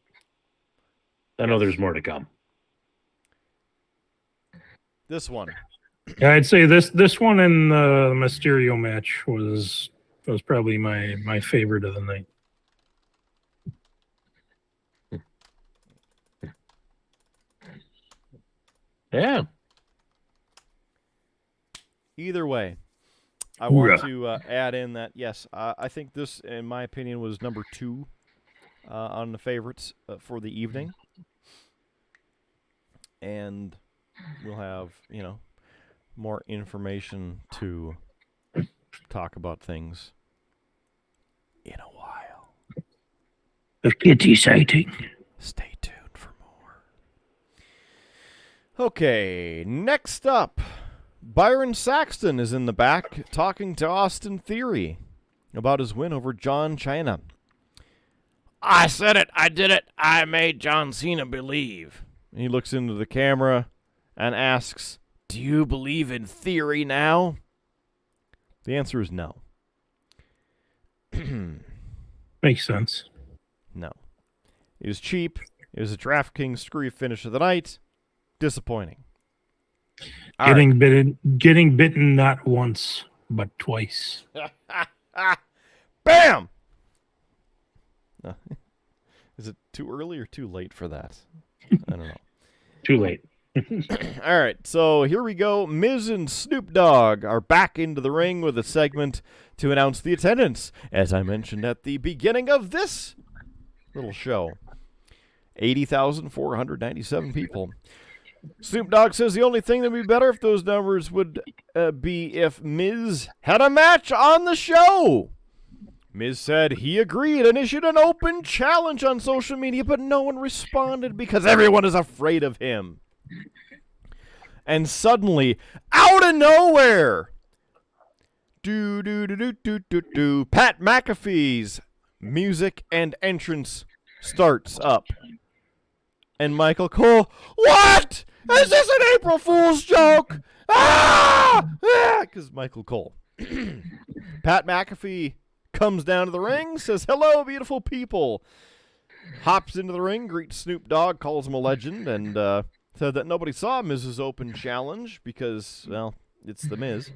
I know there's more to come. This one. Yeah, I'd say this one and the Mysterio match was probably my favorite of the night. Yeah. Either way, I want to add in that, yes, I think this, in my opinion, was number 2 on the favorites for the evening. And we'll have, more information to talk about things in a while. A kitty sighting. Stay tuned for more. Okay, next up, Byron Saxton is in the back talking to Austin Theory about his win over John Cena. I said it. I did it. I made John Cena believe. He looks into the camera and asks, do you believe in theory now? The answer is no. Makes sense. No. It was cheap. It was a DraftKings screwy finish of the night. Disappointing. Getting bitten not once, but twice. Bam! Is it too early or too late for that? I don't know. Too late. All right, so here we go. Miz and Snoop Dogg are back into the ring with a segment to announce the attendance. As I mentioned at the beginning of this little show, 80,497 people. Snoop Dogg says the only thing that would be better if those numbers would be if Miz had a match on the show. Miz said he agreed and issued an open challenge on social media, but no one responded because everyone is afraid of him. And suddenly, out of nowhere, Pat McAfee's music and entrance starts up. And Michael Cole, what? Is this an April Fool's joke? Because Michael Cole. Pat McAfee comes down to the ring, says, hello, beautiful people. Hops into the ring, greets Snoop Dogg, calls him a legend, and said that nobody saw Miz's open challenge because, well, it's The Miz.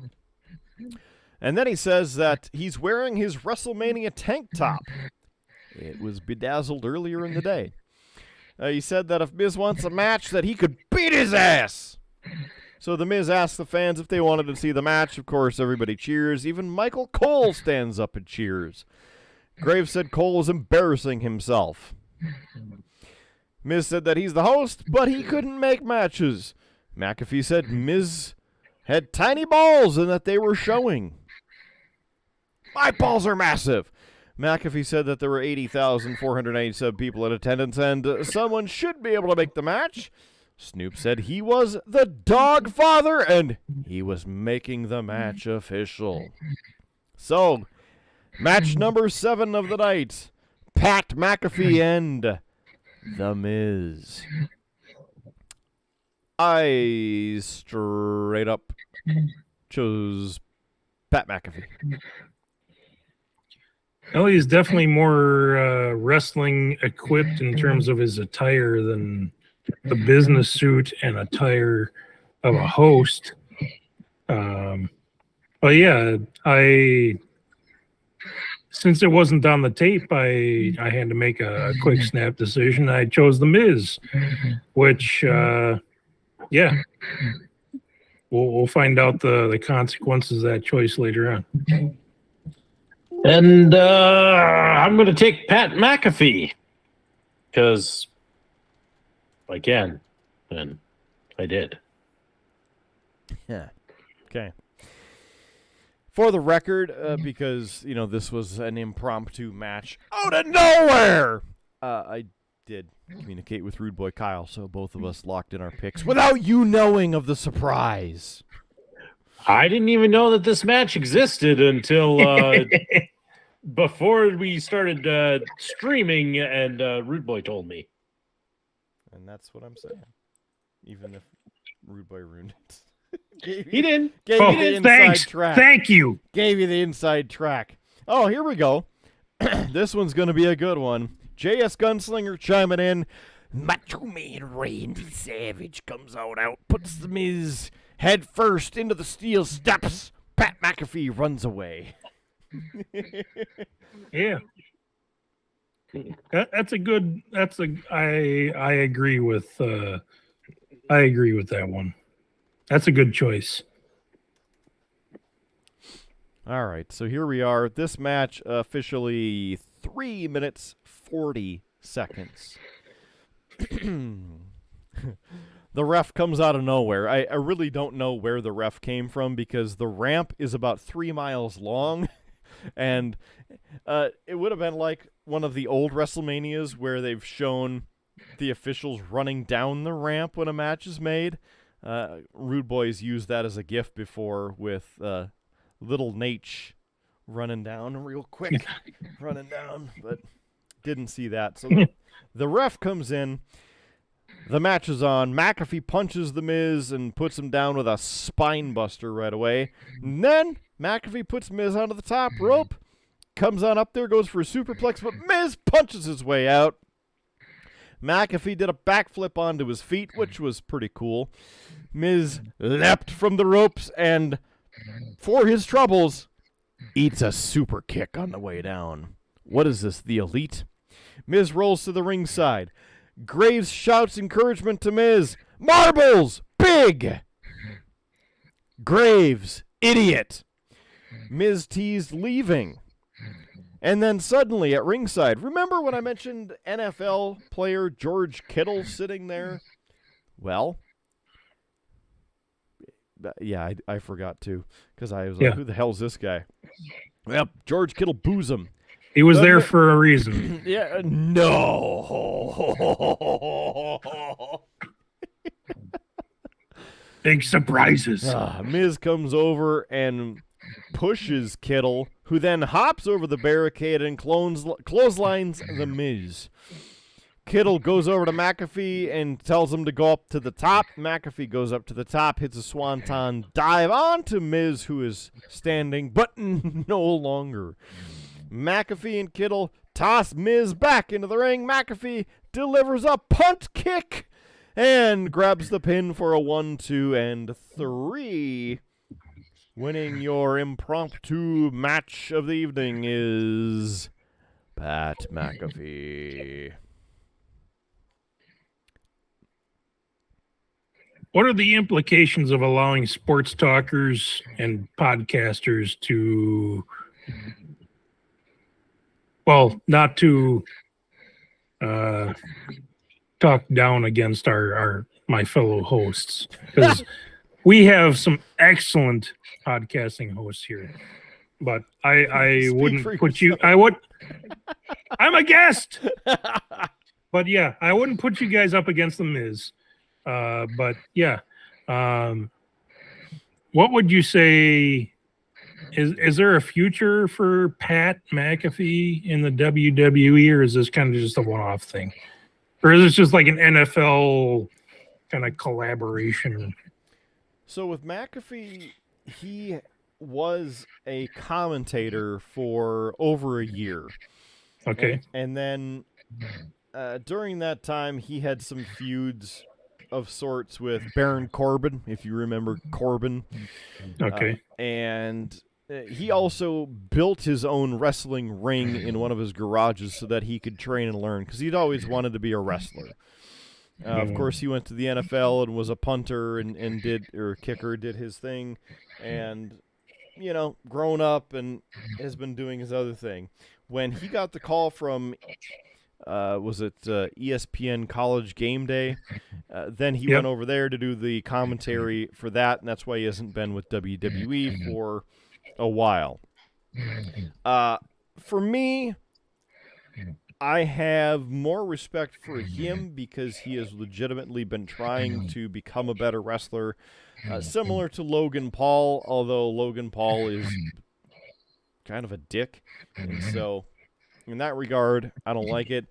And then he says that he's wearing his WrestleMania tank top. It was bedazzled earlier in the day. He said that if Miz wants a match, that he could beat his ass. So The Miz asked the fans if they wanted to see the match. Of course, everybody cheers. Even Michael Cole stands up and cheers. Graves said Cole was embarrassing himself. Miz said that he's the host, but he couldn't make matches. McAfee said Miz had tiny balls and that they were showing. My balls are massive. McAfee said that there were 80,497 people in attendance and someone should be able to make the match. Snoop said he was the dog father and he was making the match official. So, match number 7 of the night. Pat McAfee and The Miz. I straight up chose Pat McAfee. Well, he's definitely more wrestling equipped in terms of his attire than the business suit and attire of a host. But yeah, since it wasn't on the tape, I had to make a quick snap decision. I chose The Miz, which, yeah, we'll find out the consequences of that choice later on. And I'm going to take Pat McAfee because I can, and I did. Yeah. Okay. For the record, because, this was an impromptu match out of nowhere, I did communicate with Rudeboy Kyle, so both of us locked in our picks without you knowing of the surprise. I didn't even know that this match existed until before we started streaming, and Rudeboy told me. And that's what I'm saying. Even if Rudeboy ruined it. He didn't. Gave you the inside track. Thank you. Gave you the inside track. Oh, here we go. This one's going to be a good one. JS Gunslinger chiming in. Macho Man Randy Savage comes out, puts the Miz head first into the steel steps. Pat McAfee runs away. Yeah. I agree with that one. That's a good choice. All right, so here we are. This match officially 3 minutes 40 seconds. The ref comes out of nowhere. I really don't know where the ref came from because the ramp is about 3 miles long, and it would have been like one of the old WrestleManias where they've shown the officials running down the ramp when a match is made. Rude Boys used that as a gif before with little Nate running down real quick, running down, but didn't see that. So the ref comes in. The match is on. McAfee punches The Miz and puts him down with a spine buster right away. And then McAfee puts Miz onto the top rope. Comes on up there, goes for a superplex, but Miz punches his way out. McAfee did a backflip onto his feet, which was pretty cool. Miz leapt from the ropes and, for his troubles, eats a super kick on the way down. What is this, the Elite? Miz rolls to the ringside. Graves shouts encouragement to Miz. Marbles! Big! Graves, idiot! Miz teased leaving. And then suddenly at ringside, remember when I mentioned NFL player George Kittle sitting there? Well, yeah, I forgot too, because I was like, who the hell's this guy? Yep, George Kittle boos him. He was there for a reason. Yeah, no. Big surprises. Miz comes over and pushes Kittle, who then hops over the barricade and clotheslines the Miz. Kittle goes over to McAfee and tells him to go up to the top. McAfee goes up to the top, hits a swanton dive onto Miz, who is standing, but no longer. McAfee and Kittle toss Miz back into the ring. McAfee delivers a punt kick and grabs the pin for a 1, 2, and 3. Winning your impromptu match of the evening is Pat McAfee. What are the implications of allowing sports talkers and podcasters to, well, not to talk down against my fellow hosts? Because we have some excellent podcasting hosts here, but I wouldn't put you. I'm a guest, but yeah, I wouldn't put you guys up against the Miz. But yeah, what would you say? Is there a future for Pat McAfee in the WWE, or is this kind of just a one-off thing, or is this just like an NFL kind of collaboration? So with McAfee, he was a commentator for over a year. Okay. And then during that time, he had some feuds of sorts with Baron Corbin, if you remember Corbin. Okay. And he also built his own wrestling ring in one of his garages so that he could train and learn, because he'd always wanted to be a wrestler. Of course, he went to the NFL and was a punter and kicker, did his thing, and, grown up and has been doing his other thing. When he got the call from, was it ESPN College Game Day, then he went over there to do the commentary for that, and that's why he hasn't been with WWE for a while. For me, I have more respect for him because he has legitimately been trying to become a better wrestler, similar to Logan Paul, although Logan Paul is kind of a dick, and so in that regard, I don't like it.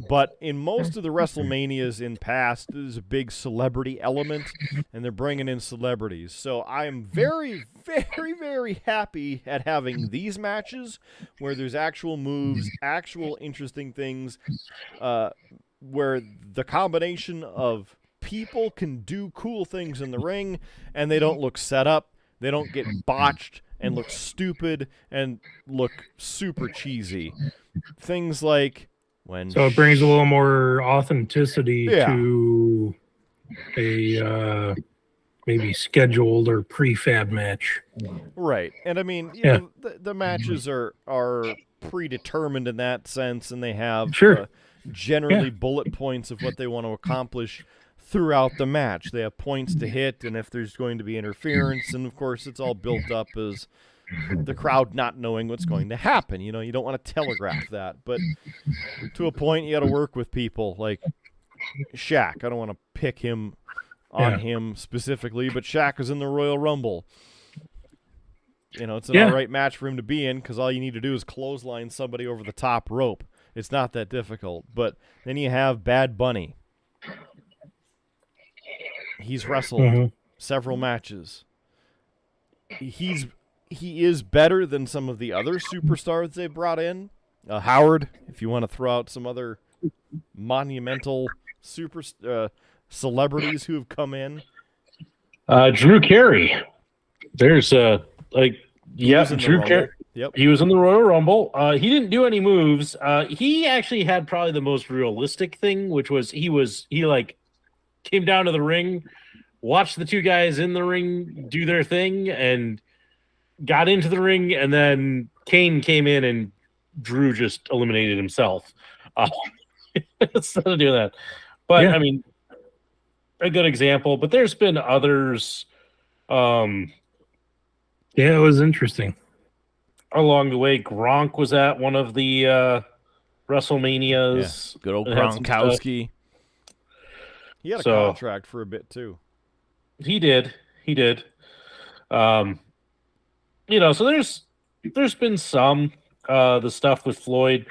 But in most of the WrestleManias in past, there's a big celebrity element, and they're bringing in celebrities. So I am very, very, very happy at having these matches where there's actual moves, actual interesting things, where the combination of people can do cool things in the ring, and they don't look set up, they don't get botched and look stupid and look super cheesy. Things like when... So it brings a little more authenticity to a maybe scheduled or prefab match. Right. And I mean, you know, the matches are predetermined in that sense, and they have generally bullet points of what they want to accomplish throughout the match. They have points to hit, and if there's going to be interference, and of course it's all built up as the crowd not knowing what's going to happen. You know, you don't want to telegraph that, but to a point you got to work with people like Shaq. I don't want to pick him on him specifically, but Shaq was in the Royal Rumble. You know, it's an all right match for him to be in because all you need to do is clothesline somebody over the top rope. It's not that difficult. But then you have Bad Bunny. He's wrestled several matches. He is better than some of the other superstars they've brought in. Howard, if you want to throw out some other monumental celebrities who have come in. Drew Carey. There's Drew Carey. Yep. He was in the Royal Rumble. He didn't do any moves. He actually had probably the most realistic thing, which was he came down to the ring, watched the two guys in the ring do their thing, and got into the ring, and then Kane came in and Drew just eliminated himself. Instead of doing that. But, I mean, a good example. But there's been others. It was interesting. Along the way, Gronk was at one of the WrestleManias. Yeah. Good old Gronkowski. He had a contract for a bit, too. He did. So there's been some. The stuff with Floyd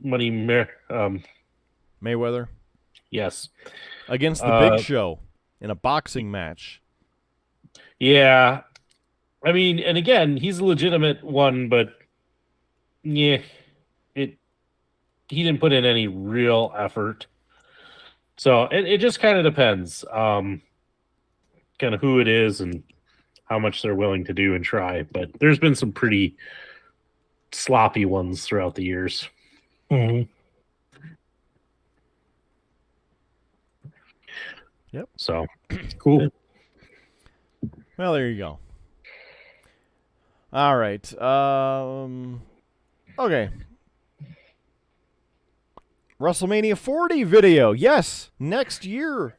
Mayweather. Yes. Against the Big Show in a boxing match. Yeah. I mean, and again, he's a legitimate one, but he didn't put in any real effort. So it just kind of depends kind of who it is and how much they're willing to do and try. But there's been some pretty sloppy ones throughout the years. Mm-hmm. Yep. So cool. Well, there you go. All right. Okay. WrestleMania 40 video. Yes, next year.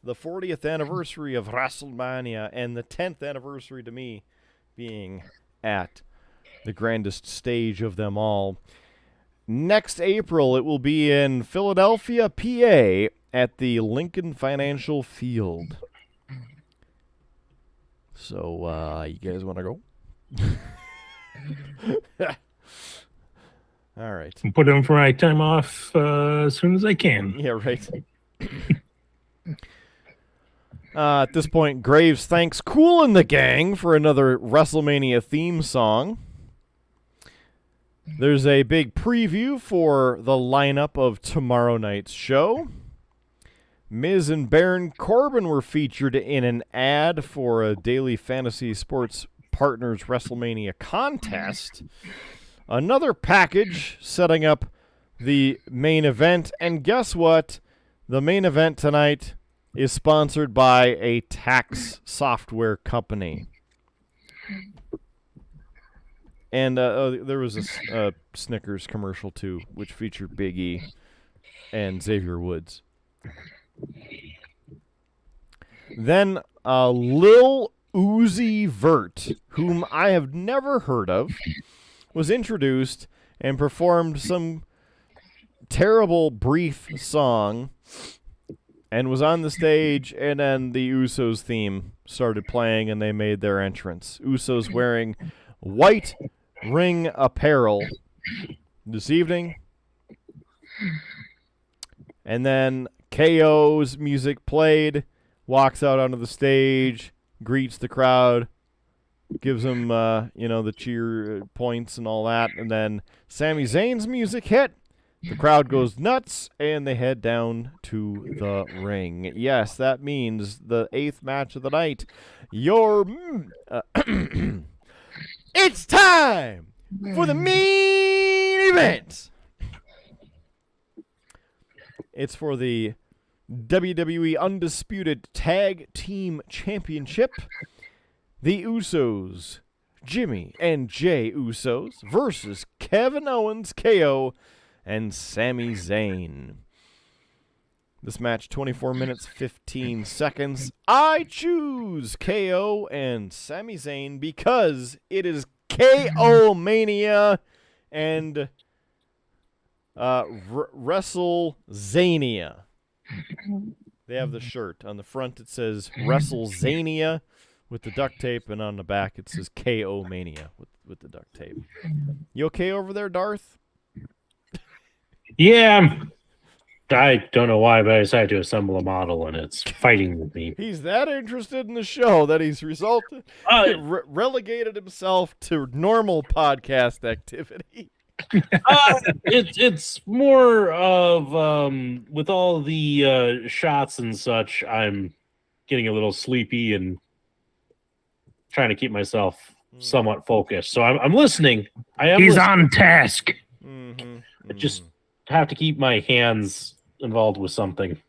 The 40th anniversary of WrestleMania and the 10th anniversary to me being at the grandest stage of them all. Next April, it will be in Philadelphia, PA at the Lincoln Financial Field. So, you guys want to go? All right. I'll put in for my time off as soon as I can. Yeah, right. At this point, Graves thanks Kool and the Gang for another WrestleMania theme song. There's a big preview for the lineup of tomorrow night's show. Miz and Baron Corbin were featured in an ad for a Daily Fantasy Sports Partners WrestleMania contest. Another package setting up the main event. And guess what? The main event tonight is sponsored by a tax software company. And there was a Snickers commercial, too, which featured Big E and Xavier Woods. Then Lil Uzi Vert, whom I have never heard of, was introduced and performed some terrible, brief song and was on the stage, and then the Usos theme started playing, and they made their entrance. Usos wearing white ring apparel this evening. And then KO's music played, walks out onto the stage, greets the crowd, gives them, the cheer points and all that. And then Sami Zayn's music hit. The crowd goes nuts, and they head down to the ring. Yes, that means the 8th match of the night. It's time for the main event. It's for the WWE Undisputed Tag Team Championship. The Usos, Jimmy and Jay Usos, versus Kevin Owens, KO, and Sami Zayn. This match, 24 minutes, 15 seconds. I choose KO and Sami Zayn because it is KO Mania and WrestleZania. They have the shirt. On the front it says WrestleZania with the duct tape, and on the back it says KO Mania with the duct tape. You okay over there, Darth? Yeah, I don't know why, but I decided to assemble a model, and it's fighting with me. He's that interested in the show that he's relegated himself to normal podcast activity. It's more of with all the shots and such, I'm getting a little sleepy and trying to keep myself somewhat focused. So I'm listening. He's on task. Mm-hmm. I just have to keep my hands involved with something.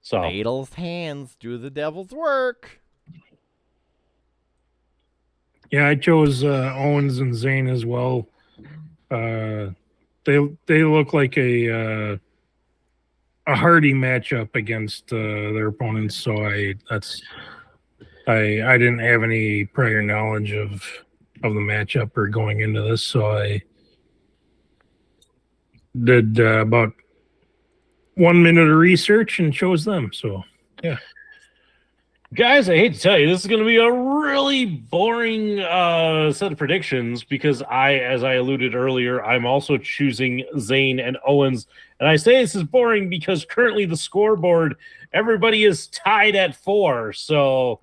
So Fatal's hands do the devil's work. Yeah, I chose Owens and Zayn as well. They look like a hardy matchup against their opponents, so I didn't have any prior knowledge of the matchup or going into this, so I did about 1 minute of research and chose them. So yeah. guys, I hate to tell you, this is going to be a really boring set of predictions because as I alluded earlier, I'm also choosing Zayn and Owens. And I say this is boring because currently the scoreboard, everybody is tied at 4. So,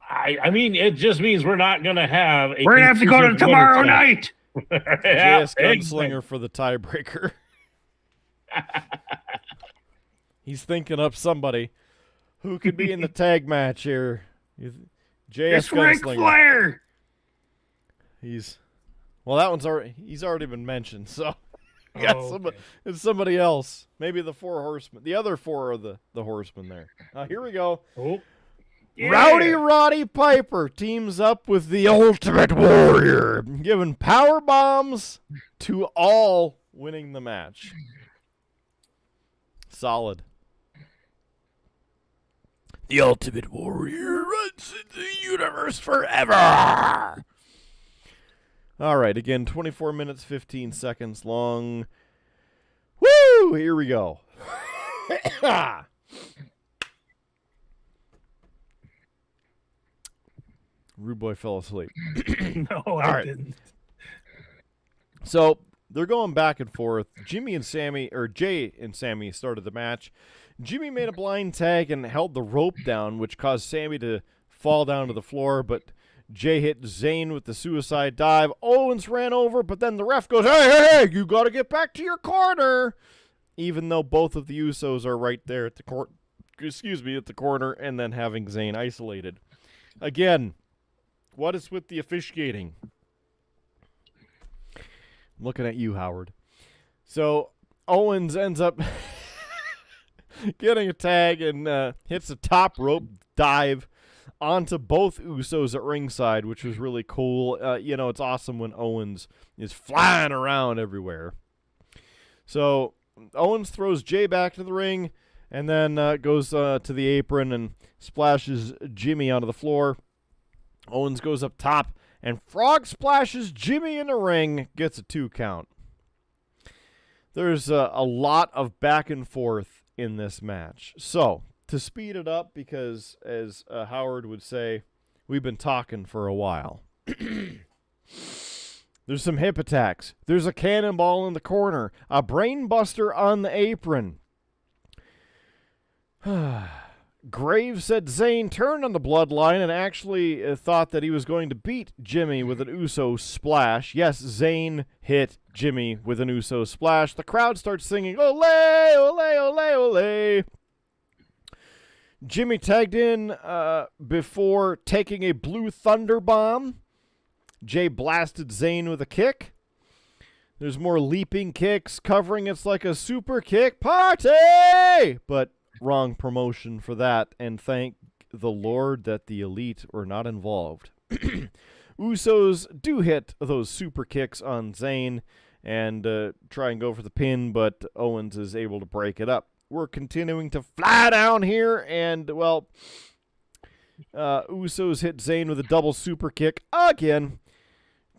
I mean, it just means we're not going to have a... We're going to have to go to tomorrow night. JS Gunslinger for the tiebreaker. He's thinking up somebody. Who could be in the tag match here? JS It's Ric Flair. He's already been mentioned, so it's somebody else. Maybe the 4 horsemen. The other 4 are the horsemen there. Here we go. Oh. Yeah. Rowdy Roddy Piper teams up with the Ultimate Warrior, giving power bombs to all, winning the match. Solid. The Ultimate Warrior runs in the universe forever. All right, again, 24 minutes, 15 seconds long. Woo! Here we go. Rude Boy fell asleep. No, I didn't. So they're going back and forth. Jay and Sammy started the match. Jimmy made a blind tag and held the rope down, which caused Sami to fall down to the floor, but Jay hit Zayn with the suicide dive. Owens ran over, but then the ref goes, hey, you got to get back to your corner, even though both of the Usos are right there at the at the corner, and then having Zayn isolated. Again, what is with the officiating? I'm looking at you, Howard. So Owens ends up getting a tag and hits a top rope dive onto both Usos at ringside, which was really cool. It's awesome when Owens is flying around everywhere. So Owens throws Jay back to the ring and then goes to the apron and splashes Jimmy onto the floor. Owens goes up top and frog splashes Jimmy in the ring, gets a 2 count. There's a lot of back and forth in this match. So, to speed it up, because as Howard would say, we've been talking for a while. There's some hip attacks. There's a cannonball in the corner. A brain buster on the apron. Graves said Zayn turned on the bloodline and actually thought that he was going to beat Jimmy with an Uso splash. Yes, Zayn hit Jimmy with an Uso splash. The crowd starts singing, ole, ole, ole, ole. Jimmy tagged in before taking a blue thunder bomb. Jay blasted Zayn with a kick. There's more leaping kicks covering. It's like a super kick party! But wrong promotion for that, and thank the Lord that the Elite were not involved. Usos do hit those super kicks on Zayn and try and go for the pin, but Owens is able to break it up. We're continuing to fly down here, and, well, Usos hit Zayn with a double super kick again.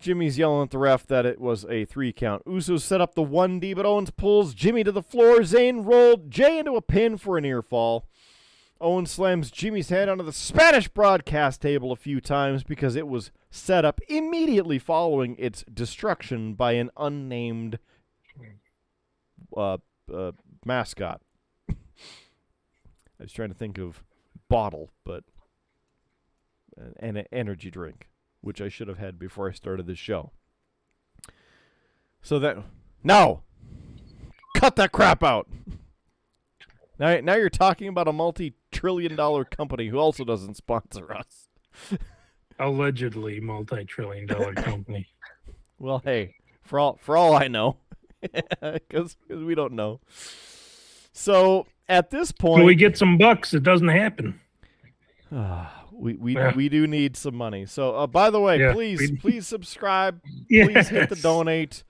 Jimmy's yelling at the ref that it was a 3 count. Usos set up the 1D, but Owens pulls Jimmy to the floor. Zayn rolled Jay into a pin for a near fall. Owens slams Jimmy's head onto the Spanish broadcast table a few times because it was set up immediately following its destruction by an unnamed mascot. I was trying to think of bottle, but an energy drink, which I should have had before I started this show. So that... No! Cut that crap out! Now you're talking about a multi-trillion-dollar company who also doesn't sponsor us. Allegedly multi-trillion-dollar company. Well, hey, for all I know, because we don't know. So, at this point... When we get some bucks, it doesn't happen. We do need some money. So, by the way, please subscribe. Yes. Please hit the donate.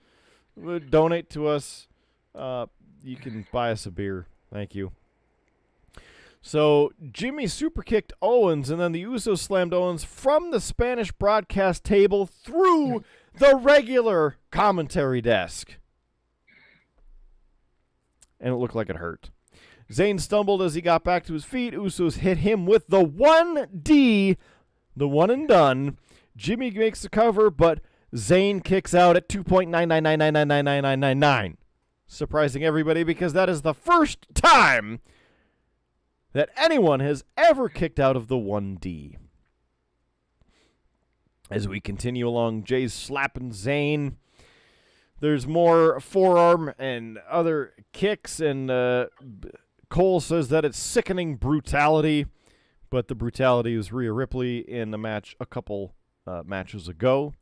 Donate to us. You can buy us a beer. Thank you. So, Jimmy super kicked Owens, and then the Usos slammed Owens from the Spanish broadcast table through the regular commentary desk. And it looked like it hurt. Zayn stumbled as he got back to his feet. Usos hit him with the 1D, the one and done. Jimmy makes the cover, but Zayn kicks out at 2.999999999. Surprising everybody because that is the first time that anyone has ever kicked out of the 1D. As we continue along, Jay's slapping Zayn. There's more forearm and other kicks, and Cole says that it's sickening brutality, but the brutality was Rhea Ripley in the match a couple matches ago.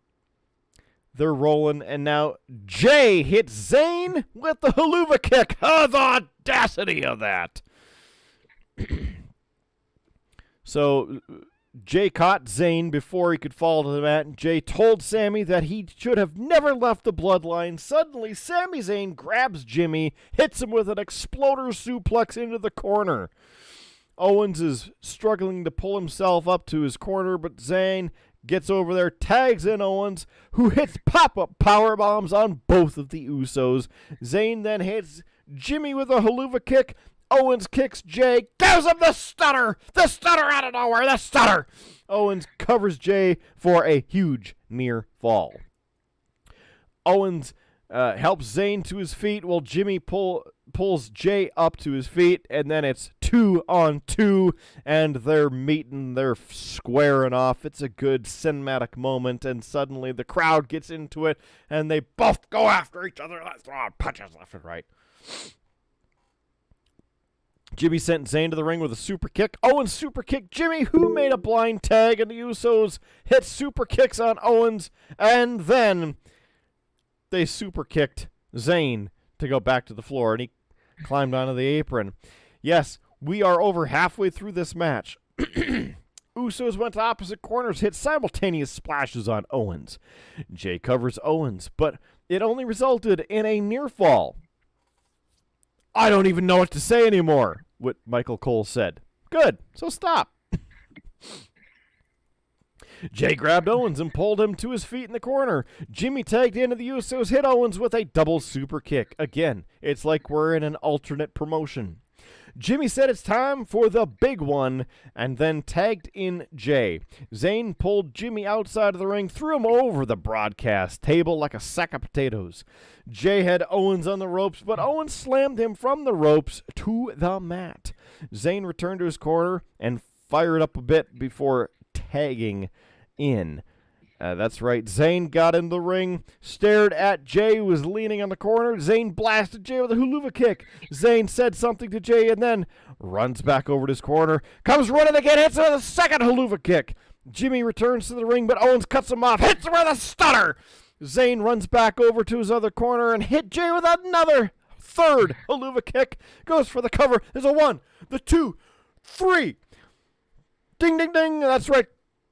They're rolling, and now Jay hits Zayn with the haluva kick. Oh, the audacity of that. So Jay caught Zayn before he could fall to the mat, and Jay told Sami that he should have never left the bloodline. Suddenly, Sami Zayn grabs Jimmy, hits him with an exploder suplex into the corner. Owens is struggling to pull himself up to his corner, but Zayn gets over there, tags in Owens, who hits pop-up power bombs on both of the Usos. Zayn then hits Jimmy with a haluva kick. Owens kicks Jay, gives him the stutter out of nowhere, the stutter. Owens covers Jay for a huge near fall. Owens helps Zayn to his feet while Jimmy pulls Jay up to his feet, and then it's 2-on-2, and they're meeting, they're squaring off. It's a good cinematic moment, and suddenly the crowd gets into it, and they both go after each other, throwing punches left and right. Jimmy sent Zayn to the ring with a super kick. Owens super kicked Jimmy, who made a blind tag, and the Usos hit super kicks on Owens, and then they super kicked Zayn to go back to the floor, and he climbed onto the apron. Yes, we are over halfway through this match. Usos went to opposite corners, hit simultaneous splashes on Owens. Jay covers Owens, but it only resulted in a near fall. I don't even know what to say anymore, what Michael Cole said. Good, so stop. Jay grabbed Owens and pulled him to his feet in the corner. Jimmy tagged into the Usos, hit Owens with a double super kick. Again, it's like we're in an alternate promotion. Jimmy said it's time for the big one, and then tagged in Jay. Zayn pulled Jimmy outside of the ring, threw him over the broadcast table like a sack of potatoes. Jay had Owens on the ropes, but Owens slammed him from the ropes to the mat. Zayn returned to his corner and fired up a bit before tagging in. That's right. Zayn got in the ring, stared at Jay, who was leaning on the corner. Zayn blasted Jay with a huluva kick. Zayn said something to Jay and then runs back over to his corner. Comes running again, hits him with a second huluva kick. Jimmy returns to the ring, but Owens cuts him off, hits him with a stunner. Zayn runs back over to his other corner and hit Jay with another third huluva kick. Goes for the cover. There's a 1, the 2, 3. Ding, ding, ding. That's right.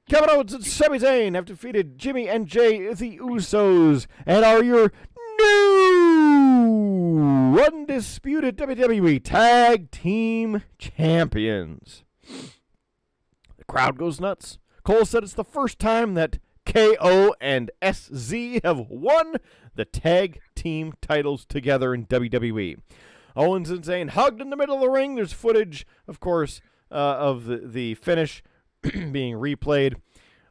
Kevin Owens and Sami Zayn have defeated Jimmy and Jay, the Usos, and are your new undisputed WWE Tag Team Champions. The crowd goes nuts. Cole said it's the first time that KO and SZ have won the tag team titles together in WWE. Owens and Zayn hugged in the middle of the ring. There's footage, of course, of the finish being replayed.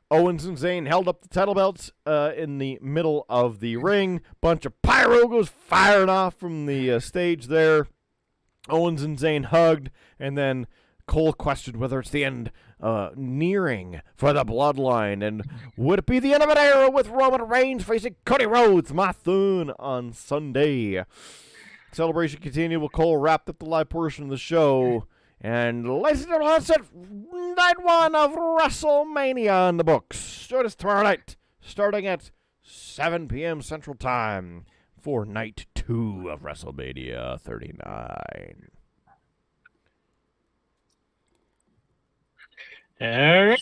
Owens and Zayn held up the title belts in the middle of the ring. Bunch of pyro goes firing off from the stage there. Owens and Zayn hugged, and then Cole questioned whether it's the end nearing for the bloodline, and would it be the end of an era with Roman Reigns facing Cody Rhodes, my son, on Sunday. Celebration continued while Cole wrapped up the live portion of the show. And ladies and gentlemen, that's it. Night 1 of WrestleMania in the books. Join us tomorrow night, starting at 7 p.m. Central Time for Night 2 of WrestleMania 39. All right.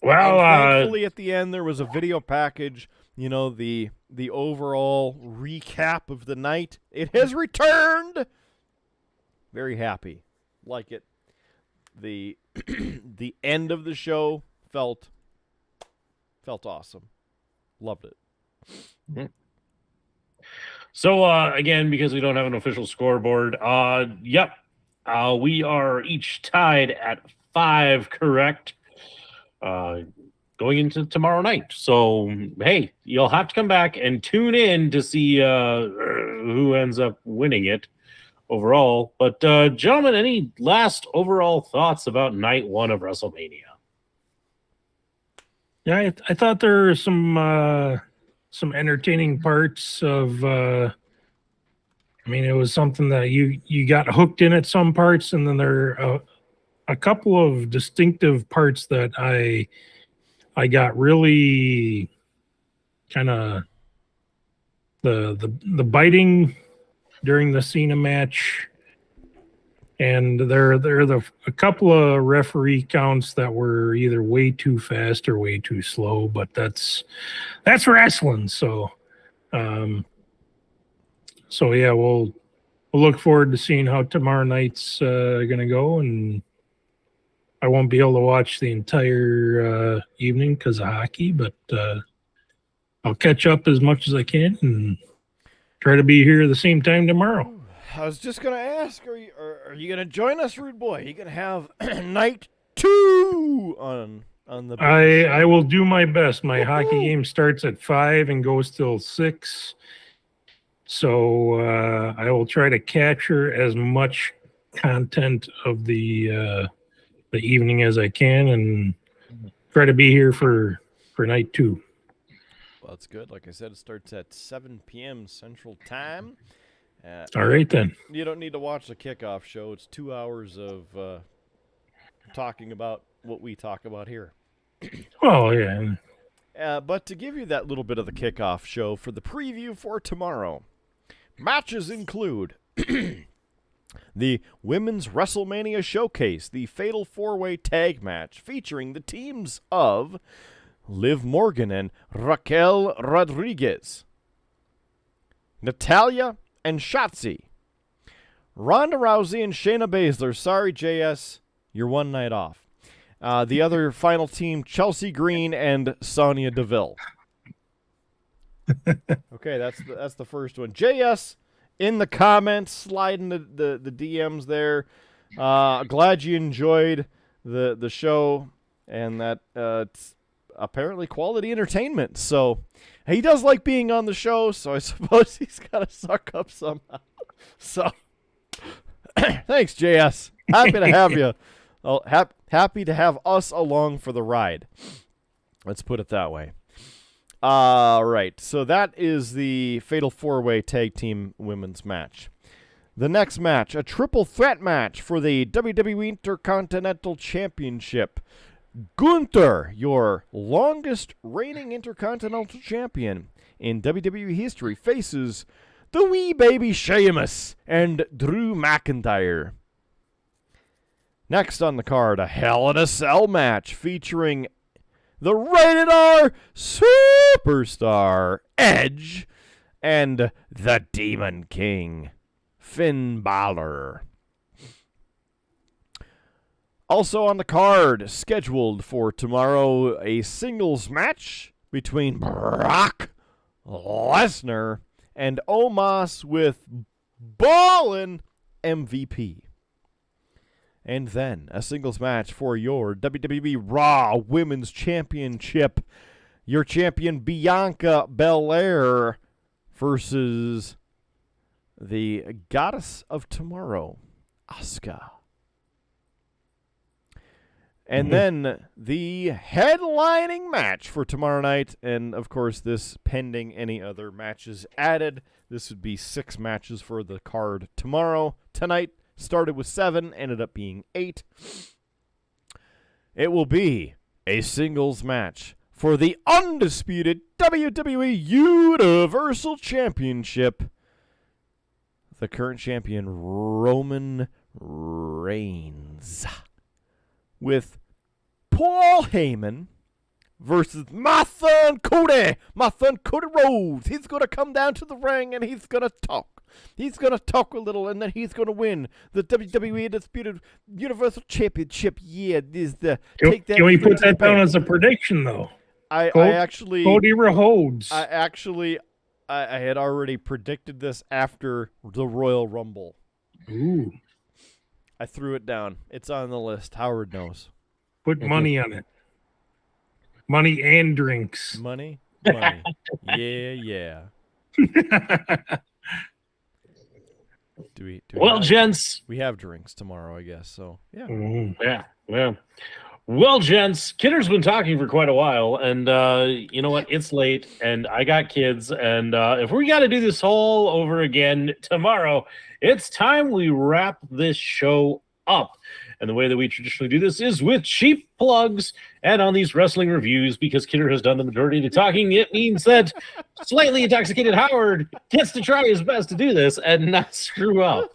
Well, thankfully at the end there was a video package, you know, the overall recap of the night. It has returned. Very happy. Like it. The the end of the show felt awesome. Loved it. Mm-hmm. So again, because we don't have an official scoreboard, we are each tied at 5 correct going into tomorrow night. So hey, you'll have to come back and tune in to see who ends up winning it overall. But gentlemen, any last overall thoughts about night 1 of WrestleMania? Yeah, I thought there were some entertaining parts of I mean, it was something that you got hooked in at some parts, and then there are a couple of distinctive parts that I got really kind of the biting during the Cena match, and there are a couple of referee counts that were either way too fast or way too slow, but that's wrestling. So yeah, we'll look forward to seeing how tomorrow night's gonna go, and I won't be able to watch the entire evening because of hockey, but I'll catch up as much as I can and try to be here at the same time tomorrow. I was just gonna ask, are you gonna join us, Rude Boy? Are you gonna have night 2 on the? I will do my best. My hockey game starts at 5 and goes till 6, So I will try to capture as much content of the evening as I can, and try to be here for night 2. Well, that's good. Like I said, it starts at 7 p.m. Central Time. All right, then. You don't need to watch the kickoff show. It's 2 hours of talking about what we talk about here. Oh, yeah. But to give you that little bit of the kickoff show for the preview for tomorrow, matches include the Women's WrestleMania Showcase, the Fatal 4-Way Tag Match featuring the teams of Liv Morgan and Raquel Rodriguez, Natalya and Shotzi, Ronda Rousey and Shayna Baszler. Sorry, JS, you're one night off. The other final team, Chelsea Green and Sonya Deville. Okay, that's the first one. JS, in the comments, sliding the DMs there. Glad you enjoyed the show and that it's apparently quality entertainment. So he does like being on the show, so I suppose he's got to suck up somehow. So thanks, JS. Happy to have you. Oh, happy to have us along for the ride. Let's put it that way. All right, so that is the Fatal 4-Way Tag Team Women's match. The next match, a triple threat match for the WWE Intercontinental Championship. Gunther, your longest reigning Intercontinental Champion in WWE history, faces the wee baby Sheamus and Drew McIntyre. Next on the card, a Hell in a Cell match featuring the Rated R Superstar Edge and the Demon King Finn Balor. Also on the card, scheduled for tomorrow, a singles match between Brock Lesnar and Omos with Ballin' MVP. And then a singles match for your WWE Raw Women's Championship. Your champion Bianca Belair versus the Goddess of Tomorrow, Asuka. And then the headlining match for tomorrow night. And, of course, this pending any other matches added. This would be 6 matches for the card tomorrow. Tonight started with 7, ended up being 8. It will be a singles match for the undisputed WWE Universal Championship. The current champion, Roman Reigns, with Paul Heyman versus my son Cody Rhodes. He's going to come down to the ring and he's going to talk. He's going to talk a little, and then he's going to win the WWE Undisputed Universal Championship. Yeah, this the take that. Can we put that down as a prediction, though? I actually Cody Rhodes. I had already predicted this after the Royal Rumble. Ooh. I threw it down. It's on the list. Howard knows. Put money on it. Money and drinks. Money. Yeah. Well, gents, we have drinks tomorrow, I guess. So yeah. Yeah. Well, gents, Kidder's been talking for quite a while, and you know what? It's late, and I got kids, and if we got to do this all over again tomorrow, it's time we wrap this show up. And the way that we traditionally do this is with cheap plugs and on these wrestling reviews, because Kidder has done the majority of the talking. It means that slightly intoxicated Howard gets to try his best to do this and not screw up.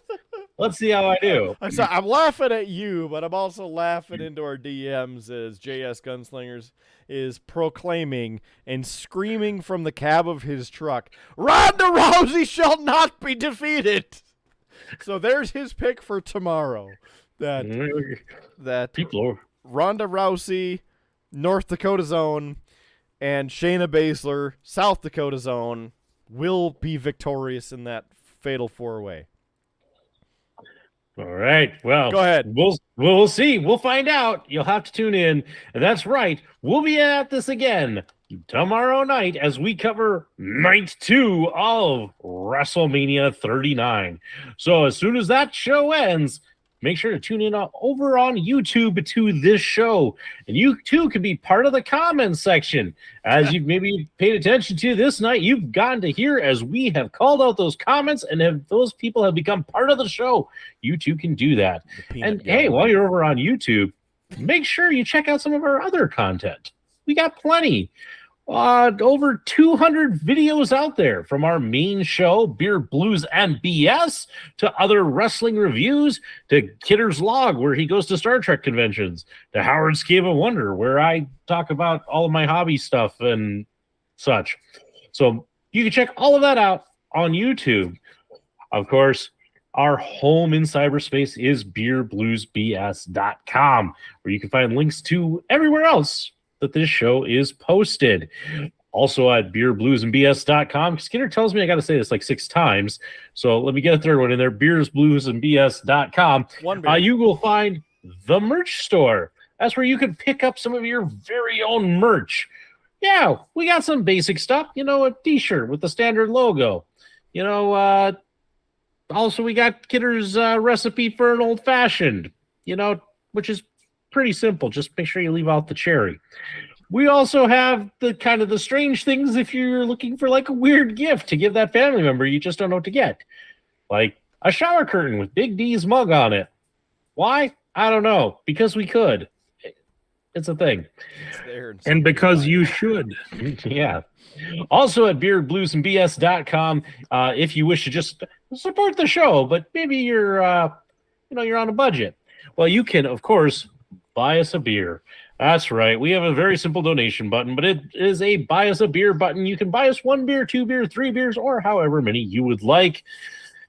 Let's see how I do. I'm laughing at you, but I'm also laughing into our DMs as JS Gunslingers is proclaiming and screaming from the cab of his truck, Ronda Rousey shall not be defeated. So there's his pick for tomorrow. That people, Ronda Rousey, North Dakota Zone, and Shayna Baszler, South Dakota Zone, will be victorious in that fatal 4-way. All right. Well, Go ahead. We'll see. We'll find out. You'll have to tune in. And that's right. We'll be at this again tomorrow night as we cover night 2 of WrestleMania 39. So as soon as that show ends, make sure to tune in over on YouTube to this show. And you, too, can be part of the comments section. As you've maybe paid attention to this night, you've gotten to hear as we have called out those comments, and if those people have become part of the show, you, too, can do that. And, hey, while you're over on YouTube, make sure you check out some of our other content. We got plenty. Over 200 videos out there, from our main show, Beer, Blues, and BS, to other wrestling reviews, to Kidder's Log, where he goes to Star Trek conventions, to Howard's Cave of Wonder, where I talk about all of my hobby stuff and such. So you can check all of that out on YouTube. Of course, our home in cyberspace is beerbluesbs.com, where you can find links to everywhere else that this show is posted. Also at beerbluesandbs.com. Skinner tells me I got to say this like 6 times, so let me get a third one in there. beersbluesandbs.com. You will find the merch store. That's where you can pick up some of your very own merch. Yeah, we got some basic stuff. A t-shirt with the standard logo. Also we got Kidder's recipe for an old-fashioned, which is pretty simple. Just make sure you leave out the cherry. We also have the strange things if you're looking for like a weird gift to give that family member you just don't know what to get. Like a shower curtain with Big D's mug on it. Why? I don't know. Because we could. It's a thing. It's there and because you should. Yeah. Also at beerbluesandbs.com, if you wish to just support the show, but maybe you're on a budget. Well, you can, of course, buy us a beer. That's right. We have a very simple donation button, but it is a buy us a beer button. You can buy us 1 beer, 2 beer, 3 beers, or however many you would like.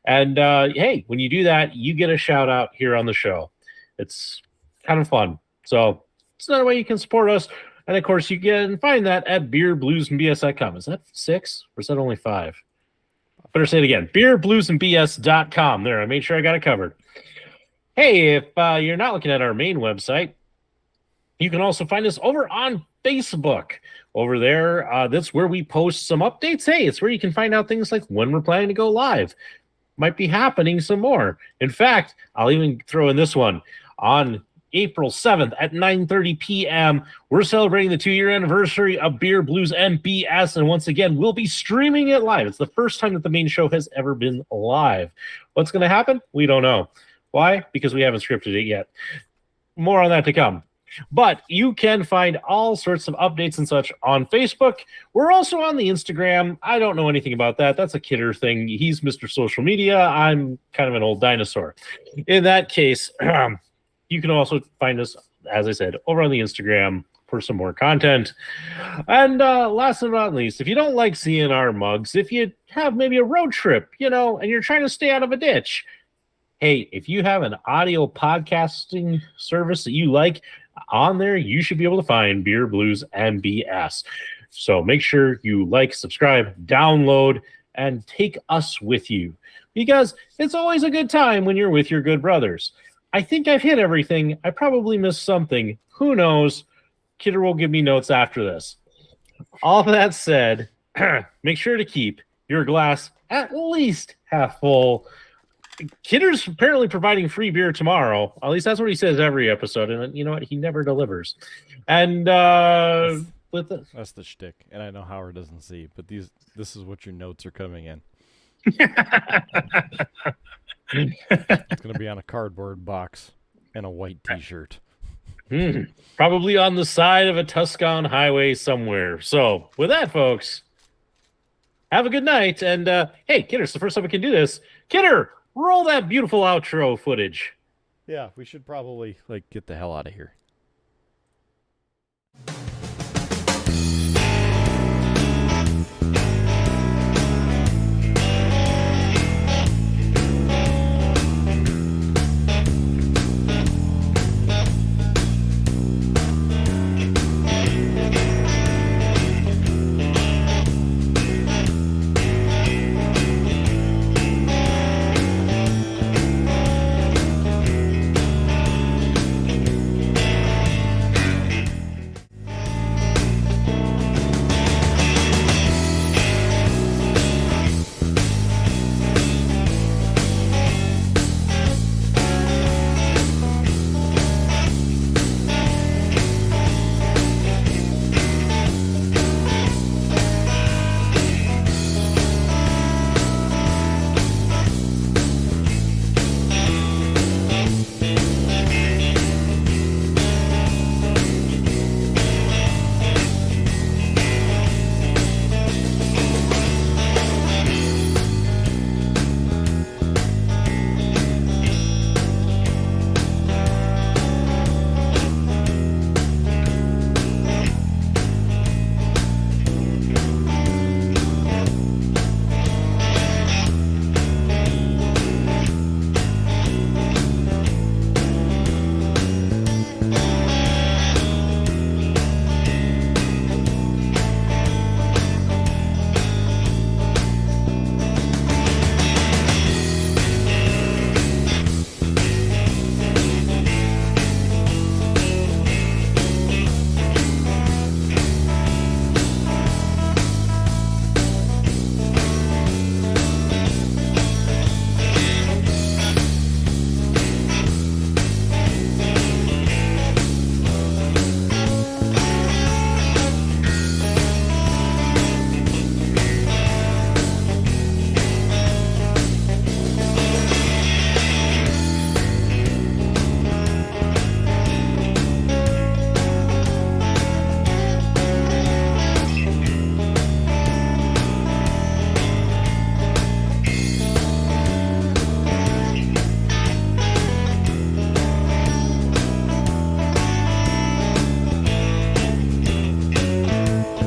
And hey, when you do that, you get a shout out here on the show. It's kind of fun. So it's another way you can support us. And of course, you can find that at beerbluesandbs.com. Is that 6 or is that only 5? Better say it again. beerbluesandbs.com. There, I made sure I got it covered. Hey, if you're not looking at our main website, you can also find us over on Facebook. Over there, that's where we post some updates. Hey, it's where you can find out things like when we're planning to go live. Might be happening some more. In fact, I'll even throw in this one. On April 7th at 9:30 p.m., we're celebrating the 2-year anniversary of Beer, Blues, and BS. And once again, we'll be streaming it live. It's the first time that the main show has ever been live. What's going to happen? We don't know. Why? Because we haven't scripted it yet. More on that to come. But you can find all sorts of updates and such on Facebook. We're also on the Instagram. I don't know anything about that. That's a Kidder thing. He's Mr. Social Media. I'm kind of an old dinosaur. In that case, you can also find us, as I said, over on the Instagram for some more content. And last but not least, if you don't like seeing our mugs, if you have maybe a road trip, and you're trying to stay out of a ditch, hey, if you have an audio podcasting service that you like, on there, you should be able to find Beer, Blues, and BS. So make sure you like, subscribe, download, and take us with you. Because it's always a good time when you're with your good brothers. I think I've hit everything. I probably missed something. Who knows? Kidder will give me notes after this. All that said, make sure to keep your glass at least half full. Kidder's apparently providing free beer tomorrow. At least that's what he says every episode. And you know what? He never delivers. And that's the shtick. And I know Howard doesn't see, but this is what your notes are coming in. It's going to be on a cardboard box and a white T-shirt. Probably on the side of a Tuscan highway somewhere. So with that, folks, have a good night. And hey, Kidder, it's the first time we can do this. Kidder, roll that beautiful outro footage. Yeah, we should probably get the hell out of here.